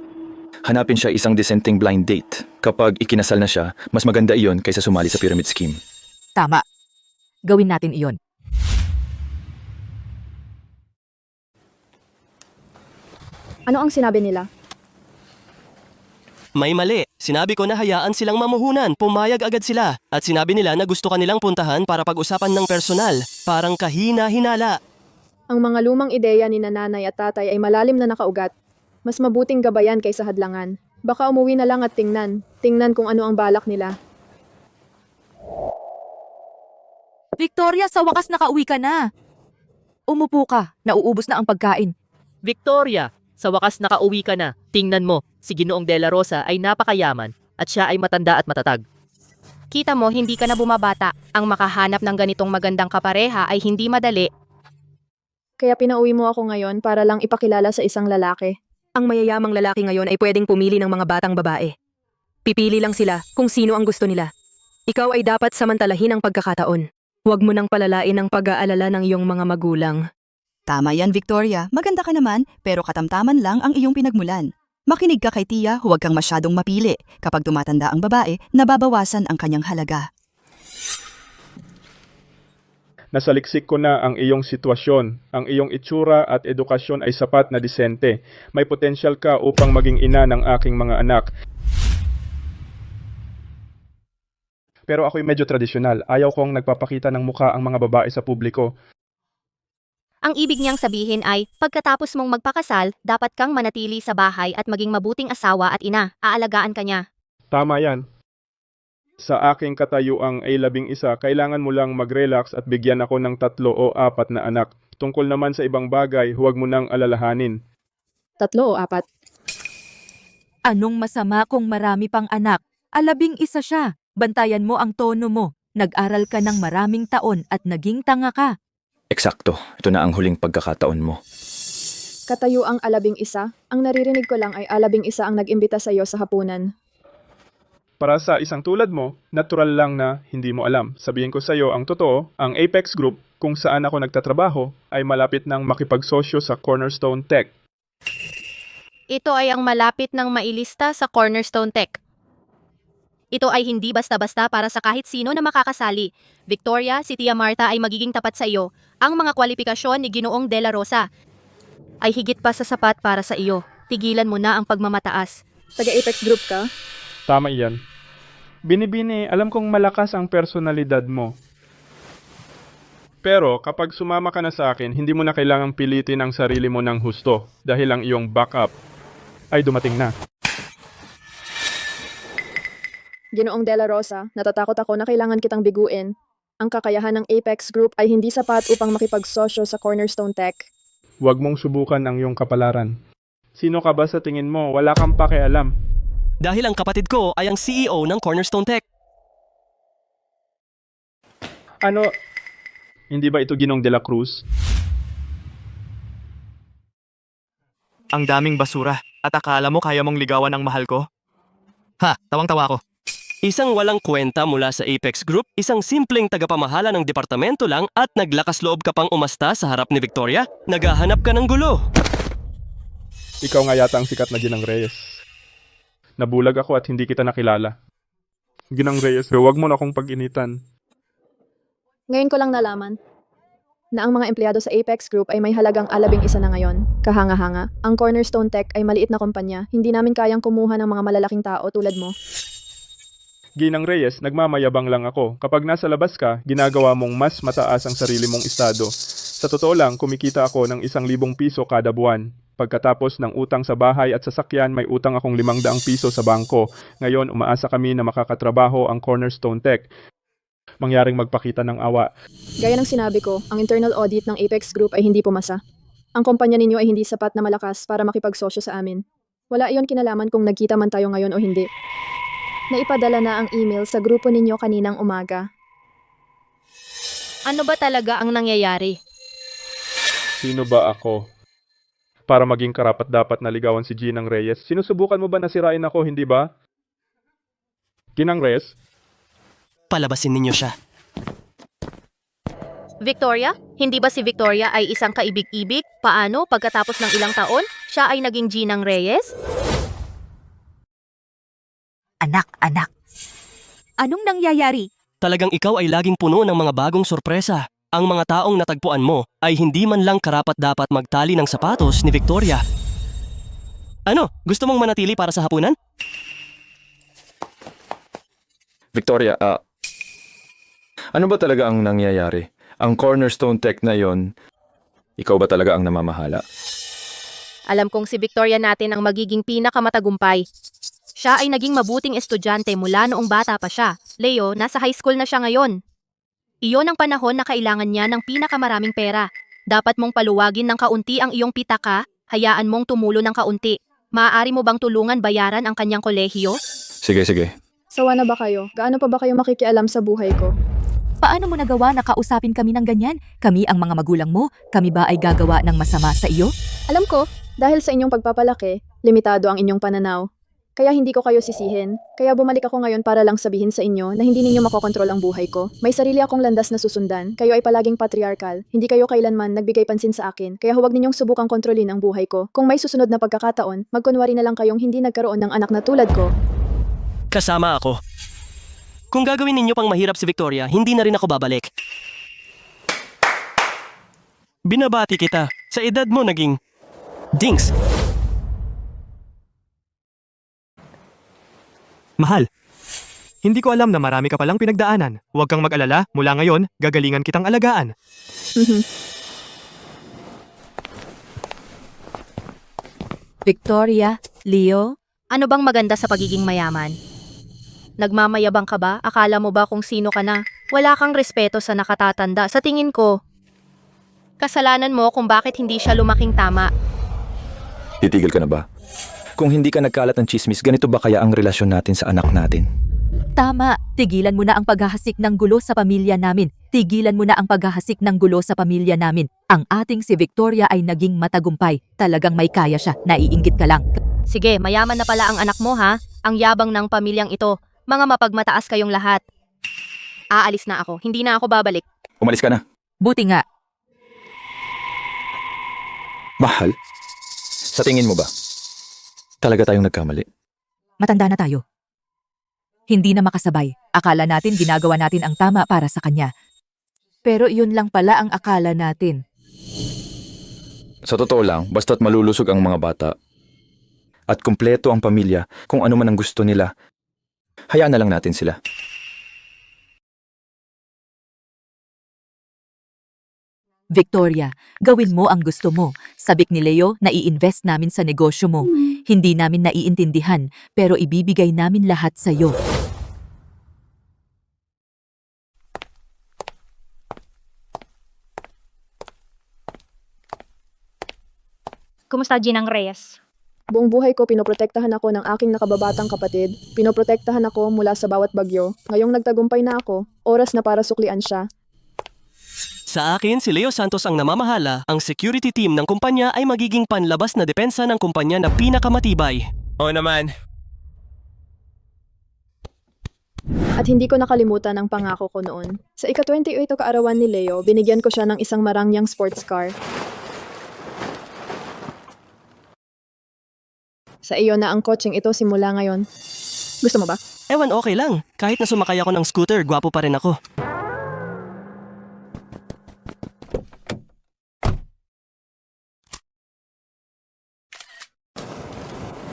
Hanapin siya isang dissenting blind date. Kapag ikinasal na siya, mas maganda iyon kaysa sumali sa pyramid scheme. Tama. Gawin natin iyon. Ano ang sinabi nila? May mali. Sinabi ko na hayaan silang mamuhunan. Pumayag agad sila. At sinabi nila na gusto kanilang puntahan para pag-usapan ng personal. Parang kahina-hinala. Ang mga lumang ideya ni nanay at tatay ay malalim na nakaugat. Mas mabuting gabayan kaysa hadlangan. Baka umuwi na lang at tingnan. Tingnan kung ano ang balak nila. Victoria, sa wakas nakauwi ka na. Umupo ka. Nauubos na ang pagkain. Victoria, sa wakas nakauwi ka na. Tingnan mo, si Ginoong De La Rosa ay napakayaman at siya ay matanda at matatag. Kita mo, hindi ka na bumabata. Ang makahanap ng ganitong magandang kapareha ay hindi madali. Kaya pinauwi mo ako ngayon para lang ipakilala sa isang lalaki. Ang mayayamang lalaki ngayon ay pwedeng pumili ng mga batang babae. Pipili lang sila kung sino ang gusto nila. Ikaw ay dapat samantalahin ang pagkakataon. Huwag mo nang palalain ang pag-aalala ng iyong mga magulang. Tama yan, Victoria. Maganda ka naman, pero katamtaman lang ang iyong pinagmulan. Makinig ka kay Tia, huwag kang masyadong mapili. Kapag tumatanda ang babae, nababawasan ang kanyang halaga. Nasaliksik ko na ang iyong sitwasyon. Ang iyong itsura at edukasyon ay sapat na disente. May potensyal ka upang maging ina ng aking mga anak. Pero ako'y medyo tradisyonal. Ayaw kong nagpapakita ng mukha ang mga babae sa publiko. Ang ibig niyang sabihin ay, pagkatapos mong magpakasal, dapat kang manatili sa bahay at maging mabuting asawa at ina. Aalagaan ka niya. Tama yan. Sa aking katayuang ay 11, kailangan mo lang mag-relax at bigyan ako ng 3 o 4 na anak. Tungkol naman sa ibang bagay, huwag mo nang alalahanin. 3 o 4? Anong masama kung marami pang anak? 11 siya. Bantayan mo ang tono mo. Nag-aral ka ng maraming taon at naging tanga ka. Eksakto. Ito na ang huling pagkakataon mo. Katayo ang 11. Ang naririnig ko lang ay 11 ang nag-imbita sa iyo sa hapunan. Para sa isang tulad mo, natural lang na hindi mo alam. Sabihin ko sa iyo ang totoo, ang Apex Group kung saan ako nagtatrabaho ay malapit ng makipagsosyo sa Cornerstone Tech. Ito ay ang malapit ng mailista sa Cornerstone Tech. Ito ay hindi basta-basta para sa kahit sino na makakasali. Victoria, si Tia Martha ay magiging tapat sa iyo. Ang mga kwalifikasyon ni Ginoong De La Rosa ay higit pa sa sapat para sa iyo. Tigilan mo na ang pagmamataas. Taga-Apex Group ka? Tama iyan. Binibini, alam kong malakas ang personalidad mo. Pero kapag sumama ka na sa akin, hindi mo na kailangang pilitin ang sarili mo ng husto dahil ang iyong backup ay dumating na. Ginoong De La Rosa, natatakot ako na kailangan kitang biguin. Ang kakayahan ng Apex Group ay hindi sapat upang makipagsosyo sa Cornerstone Tech. Huwag mong subukan ang iyong kapalaran. Sino ka ba sa tingin mo? Wala kang pakialam. Dahil ang kapatid ko ay ang CEO ng Cornerstone Tech. Ano? Hindi ba ito Ginong De La Cruz? Ang daming basura. At akala mo kaya mong ligawan ang mahal ko? Ha, tawang-tawa ko. Isang walang kwenta mula sa Apex Group, isang simpleng tagapamahala ng departamento lang at naglakas loob ka pang umasta sa harap ni Victoria? Naghahanap ka ng gulo. Ikaw nga yata ang sikat na Ginang Reyes. Nabulag ako at hindi kita nakilala. Ginang Reyes, huwag mo na akong pag-initan. Ngayon ko lang nalaman na ang mga empleyado sa Apex Group ay may halagang 11 na ngayon. Kahanga-hanga. Ang Cornerstone Tech ay maliit na kumpanya. Hindi namin kayang kumuha ng mga malalaking tao tulad mo. Ginang Reyes, nagmamayabang lang ako. Kapag nasa labas ka, ginagawa mong mas mataas ang sarili mong estado. Sa totoo lang, kumikita ako ng 1,000 piso kada buwan. Pagkatapos ng utang sa bahay at sasakyan, may utang akong 500 piso sa bangko. Ngayon, umaasa kami na makakatrabaho ang Cornerstone Tech. Mangyaring magpakita ng awa. Gaya ng sinabi ko, ang internal audit ng Apex Group ay hindi pumasa. Ang kumpanya ninyo ay hindi sapat na malakas para makipagsosyo sa amin. Wala iyon kinalaman kung nagkita man tayo ngayon o hindi. Naipadala na ang email sa grupo ninyo kaninang umaga. Ano ba talaga ang nangyayari? Sino ba ako? Para maging karapat-dapat na ligawan si Ginang Reyes, sinusubukan mo ba na sirain ako, hindi ba? Ginang Reyes? Palabasin ninyo siya. Victoria? Hindi ba si Victoria ay isang kaibig-ibig? Paano pagkatapos ng ilang taon, siya ay naging Ginang Reyes? Anak. Anong nangyayari? Talagang ikaw ay laging puno ng mga bagong sorpresa. Ang mga taong natagpuan mo ay hindi man lang karapat-dapat magtali ng sapatos ni Victoria. Ano? Gusto mong manatili para sa hapunan? Victoria, ano ba talaga ang nangyayari? Ang cornerstone tech na yon, ikaw ba talaga ang namamahala? Alam kong si Victoria natin ang magiging pinakamatagumpay. Siya ay naging mabuting estudyante mula noong bata pa siya. Leo, nasa high school na siya ngayon. Iyon ang panahon na kailangan niya ng pinakamaraming pera. Dapat mong paluwagin ng kaunti ang iyong pitaka, hayaan mong tumulo ng kaunti. Maaari mo bang tulungan bayaran ang kanyang kolehiyo? Sige. Sawa na ba kayo? Gaano pa ba kayo makikialam sa buhay ko? Paano mo nagawa na kausapin kami ng ganyan? Kami ang mga magulang mo. Kami ba ay gagawa ng masama sa iyo? Alam ko, dahil sa inyong pagpapalaki, limitado ang inyong pananaw. Kaya hindi ko kayo sisihin. Kaya bumalik ako ngayon para lang sabihin sa inyo na hindi ninyo makokontrol ang buhay ko. May sarili akong landas na susundan. Kayo ay palaging patriarkal. Hindi kayo kailanman nagbigay pansin sa akin. Kaya huwag ninyong subukang kontrolin ang buhay ko. Kung may susunod na pagkakataon, magkunwari na lang kayong hindi nagkaroon ng anak na tulad ko. Kasama ako. Kung gagawin ninyo pang mahirap si Victoria, hindi na rin ako babalik. Binabati kita. Sa edad mo naging Dinks. Mahal, hindi ko alam na marami ka palang pinagdaanan. Huwag kang mag-alala, mula ngayon, gagalingan kitang alagaan. Victoria, Leo, Ano bang maganda sa pagiging mayaman? Nagmamayabang ka ba? Akala mo ba kung sino ka na? Wala kang respeto sa nakatatanda. Sa tingin ko, kasalanan mo kung bakit hindi siya lumaking tama. Titigil ka na ba? Kung hindi ka nagkalat ng chismis, ganito ba kaya ang relasyon natin sa anak natin? tama. Tigilan mo na ang paghahasik ng gulo sa pamilya namin. Tigilan mo na ang paghahasik ng gulo sa pamilya namin. Ang ating si Victoria ay naging matagumpay. Talagang may kaya siya. Naiinggit ka lang. Sige, mayaman na pala ang anak mo ha. Ang yabang ng pamilyang ito. Mga mapagmataas kayong lahat. Aalis na ako. Hindi na ako babalik. Umalis ka na. Buti nga. Mahal? Sa tingin mo ba? Talaga tayong nagkamali? Matanda na tayo. Hindi na makasabay. Akala natin ginagawa natin ang tama para sa kanya. Pero yun lang pala ang akala natin. Sa totoo lang, basta't malulusog ang mga bata at kumpleto ang pamilya, kung ano man ang gusto nila, hayaan na lang natin sila. Victoria, gawin mo ang gusto mo. Sabik ni Leo na i-invest namin sa negosyo mo. Hindi namin naiintindihan, pero ibibigay namin lahat sa iyo. Kumusta Ginang Reyes? Buong buhay ko pinoprotektahan ako ng aking nakababatang kapatid. Pinoprotektahan ako mula sa bawat bagyo. Ngayong nagtagumpay na ako, oras na para suklian siya. Sa akin, si Leo Santos ang namamahala. Ang security team ng kumpanya ay magiging panlabas na depensa ng kumpanya na pinakamatibay. Oo naman. At hindi ko nakalimutan ang pangako ko noon. Sa ika-28 kaarawan ni Leo, binigyan ko siya ng isang marangyang sports car. Sa iyo na ang kotseng ito simula ngayon. Gusto mo ba? Ewan, okay lang. Kahit na sumakay ako ng scooter, gwapo pa rin ako.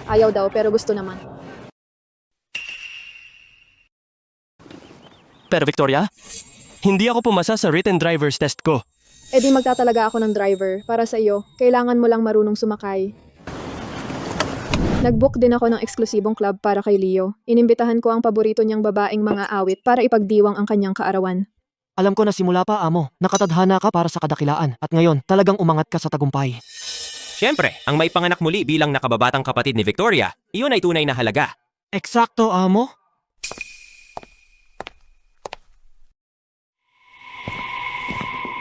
Ayaw daw pero gusto naman. Pero Victoria, hindi ako pumasa sa written driver's test ko. E di magtatalaga ako ng driver. Para sa iyo, kailangan mo lang marunong sumakay. Nag-book din ako ng eksklusibong club para kay Leo. Inimbitahan ko ang paborito niyang babaeng mga awit para ipagdiwang ang kanyang kaarawan. Alam ko na simula pa, amo, nakatadhana ka para sa kadakilaan at ngayon talagang umangat ka sa tagumpay. Siyempre, ang may panganak muli bilang nakababatang kapatid ni Victoria, iyon ay tunay na halaga. Eksakto, amo.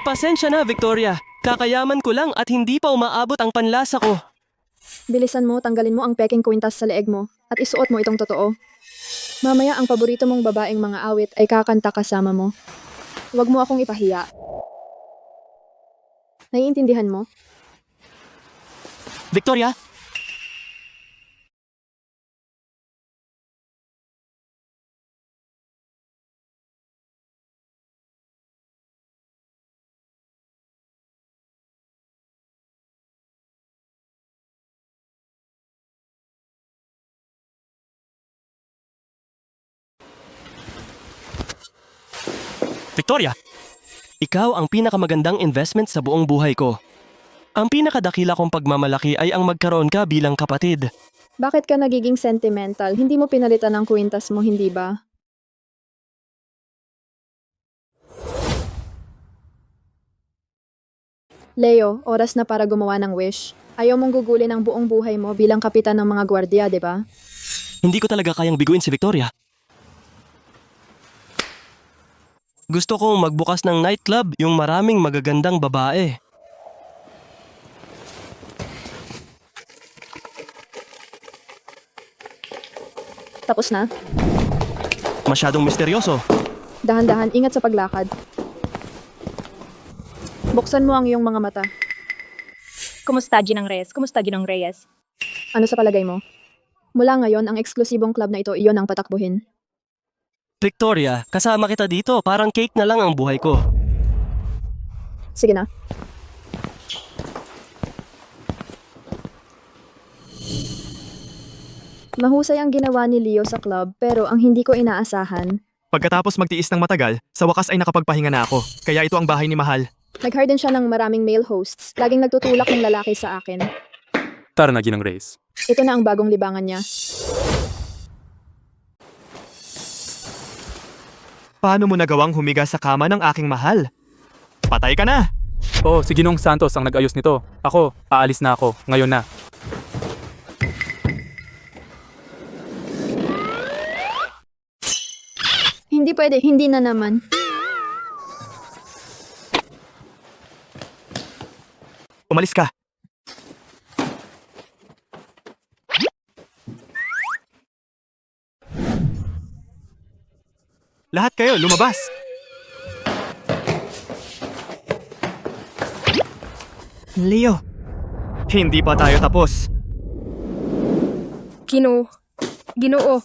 Pasensya na, Victoria. Kakayaman ko lang at hindi pa umaabot ang panlasa ko. Bilisan mo, tanggalin mo ang peking kwintas sa leeg mo at isuot mo itong totoo. Mamaya ang paborito mong babaeng mga awit ay kakanta kasama mo. Huwag mo akong ipahiya. Naiintindihan mo? Victoria? Victoria, ikaw ang pinakamagandang investment sa buong buhay ko. Ang pinakadakila kong pagmamalaki ay ang magkaroon ka bilang kapatid. Bakit ka nagiging sentimental? Hindi mo pinalitan ang kwintas mo, hindi ba? Leo, oras na para gumawa ng wish. Ayaw mong gugulin ang buong buhay mo bilang kapitan ng mga gwardiya, di ba? Hindi ko talaga kayang biguin si Victoria. Gusto kong magbukas ng nightclub yung maraming magagandang babae. Tapos na? Masyadong misteryoso. Dahan-dahan, ingat sa paglakad. Buksan mo ang iyong mga mata. Kumusta, Ginang Reyes? Kumusta, Ginong Reyes? Ano sa palagay mo? Mula ngayon, ang eksklusibong club na ito iyon ang patakbuhin. Victoria, kasama kita dito. Parang cake na lang ang buhay ko. Sige na. Mahusay ang ginawa ni Leo sa club pero ang hindi ko inaasahan. Pagkatapos magtiis ng matagal, sa wakas ay nakapagpahinga na ako. Kaya ito ang bahay ni Mahal. Nag-hire din siya ng maraming male hosts. Laging nagtutulak ng lalaki sa akin. Tara na, Ginang Reyes. Ito na ang bagong libangan niya. Paano mo nagawang humiga sa kama ng aking mahal? Patay ka na! Oh, si Ginong Santos ang nag-ayos nito. Ako, aalis na ako. Ngayon na. Hindi pwede, hindi na naman. Umalis ka. Lahat kayo, lumabas! Leo, hindi pa tayo tapos. Ginoo.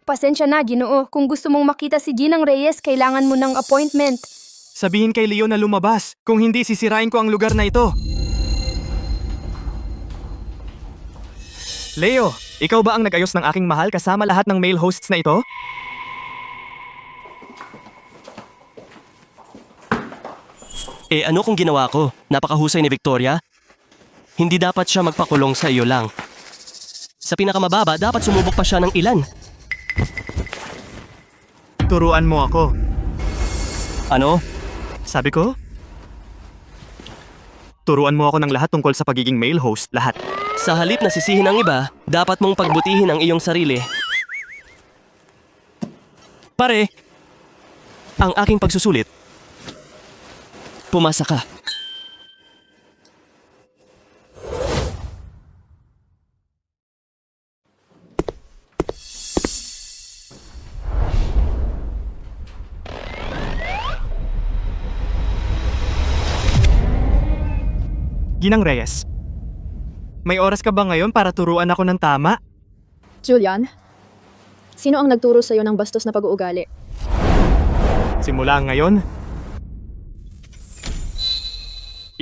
Pasensya na, Ginoo. Kung gusto mong makita si Ginang Reyes, kailangan mo ng appointment. Sabihin kay Leo na lumabas. Kung hindi, sisirain ko ang lugar na ito. Leo, ikaw ba ang nag-ayos ng aking mahal kasama lahat ng male hosts na ito? Ano kung ginawa ko? Napakahusay ni Victoria? Hindi dapat siya magpakulong sa iyo lang. Sa pinakamababa, dapat sumubok pa siya ng ilan. Turuan mo ako. Ano? Sabi ko? Turuan mo ako ng lahat tungkol sa pagiging male host, lahat. Sa halip na sisihin ang iba, dapat mong pagbutihin ang iyong sarili. Pare, ang aking pagsusulit. Pumasa ka. Ginang Reyes, may oras ka ba ngayon para turuan ako ng tama? Julian, sino ang nagturo sa'yo ng bastos na pag-uugali? Simula ngayon,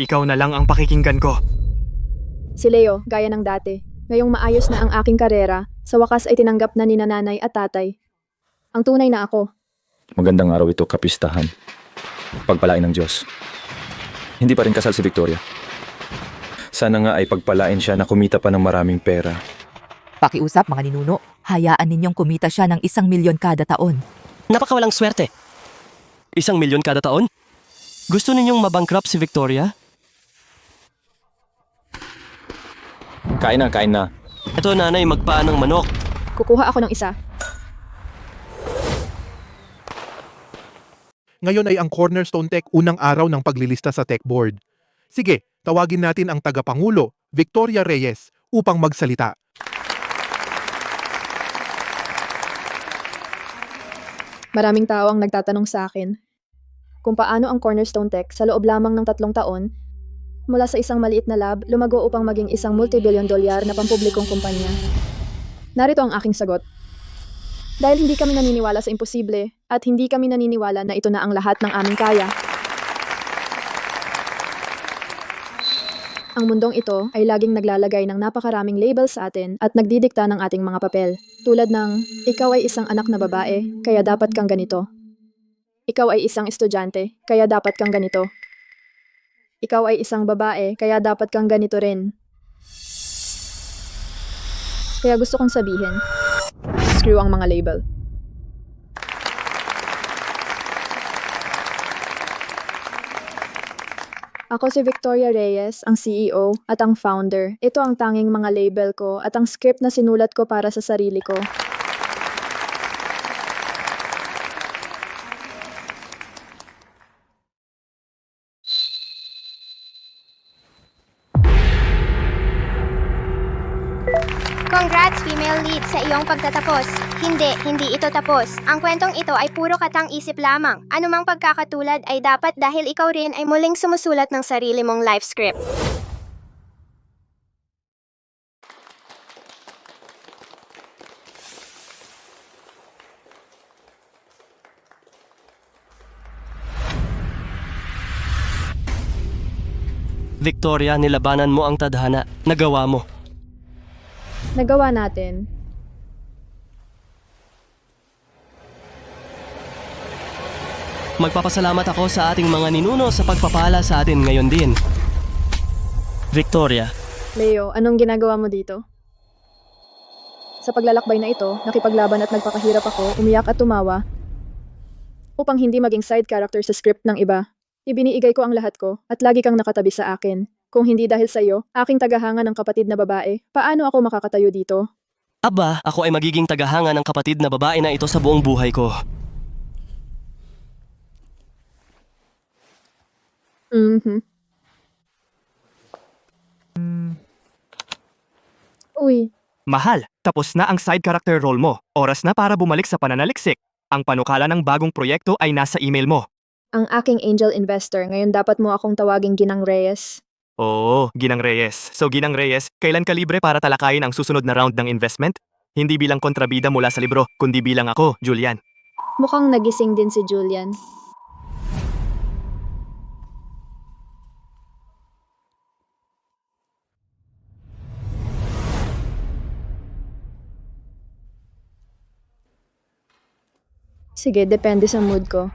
ikaw na lang ang pakikinggan ko. Si Leo, gaya ng dati. Ngayong maayos na ang aking karera, sa wakas ay tinanggap na ni nanay at tatay. Ang tunay na ako. Magandang araw ito, kapistahan. Pagpalain ng Diyos. Hindi pa rin kasal si Victoria. Sana nga ay pagpalain siya na kumita pa ng maraming pera. Pakiusap mga ninuno, hayaan ninyong kumita siya ng 1 milyon kada taon. Napakawalang swerte. 1,000,000 kada taon? Gusto ninyong mabankrupt si Victoria? Kain na. Ito nanay, magpaan ng manok. Kukuha ako ng isa. Ngayon ay ang Cornerstone Tech unang araw ng paglilista sa Tech Board. Sige, tawagin natin ang tagapangulo, Victoria Reyes, upang magsalita. Maraming tao ang nagtatanong sa akin kung paano ang Cornerstone Tech sa loob lamang ng 3 taon mula sa isang maliit na lab lumago upang maging isang multi-billion dolyar na pampublikong kumpanya. Narito ang aking sagot. Dahil hindi kami naniniwala sa imposible at hindi kami naniniwala na ito na ang lahat ng aming kaya. Ang mundong ito ay laging naglalagay ng napakaraming labels sa atin at nagdidikta ng ating mga papel. Tulad ng, ikaw ay isang anak na babae, kaya dapat kang ganito. Ikaw ay isang estudyante, kaya dapat kang ganito. Ikaw ay isang babae, kaya dapat kang ganito rin. Kaya gusto kong sabihin, screw ang mga label. Ako si Victoria Reyes, ang CEO at ang founder. Ito ang tanging mga label ko at ang script na sinulat ko para sa sarili ko. Congrats, female lead, sa iyong pagtatapos. Hindi ito tapos. Ang kwentong ito ay puro katang-isip lamang. Anumang pagkakatulad ay dapat dahil ikaw rin ay muling sumusulat ng sarili mong life script. Victoria, nilabanan mo ang tadhana. Nagawa mo. Nagawa natin. Magpapasalamat ako sa ating mga ninuno sa pagpapala sa atin ngayon din. Victoria, Leo, anong ginagawa mo dito? Sa paglalakbay na ito, nakipaglaban at nagpakahirap ako, umiyak at tumawa upang hindi maging side character sa script ng iba. Ibiniigay ko ang lahat ko at lagi kang nakatabi sa akin. Kung hindi dahil sa iyo, aking tagahanga ng kapatid na babae, paano ako makakatayo dito? aba, ako ay magiging tagahanga ng kapatid na babae na ito sa buong buhay ko. Uy, Mahal, tapos na ang side character role mo. Oras na para bumalik sa pananaliksik. Ang panukala ng bagong proyekto ay nasa email mo. ang aking angel investor, ngayon dapat mo akong tawaging Ginang Reyes. Oo, Ginang Reyes. So Ginang Reyes, kailan ka libre para talakayin ang susunod na round ng investment? Hindi bilang kontrabida mula sa libro, kundi bilang ako, Julian. Mukhang nagising din si Julian. Sige, depende sa mood ko.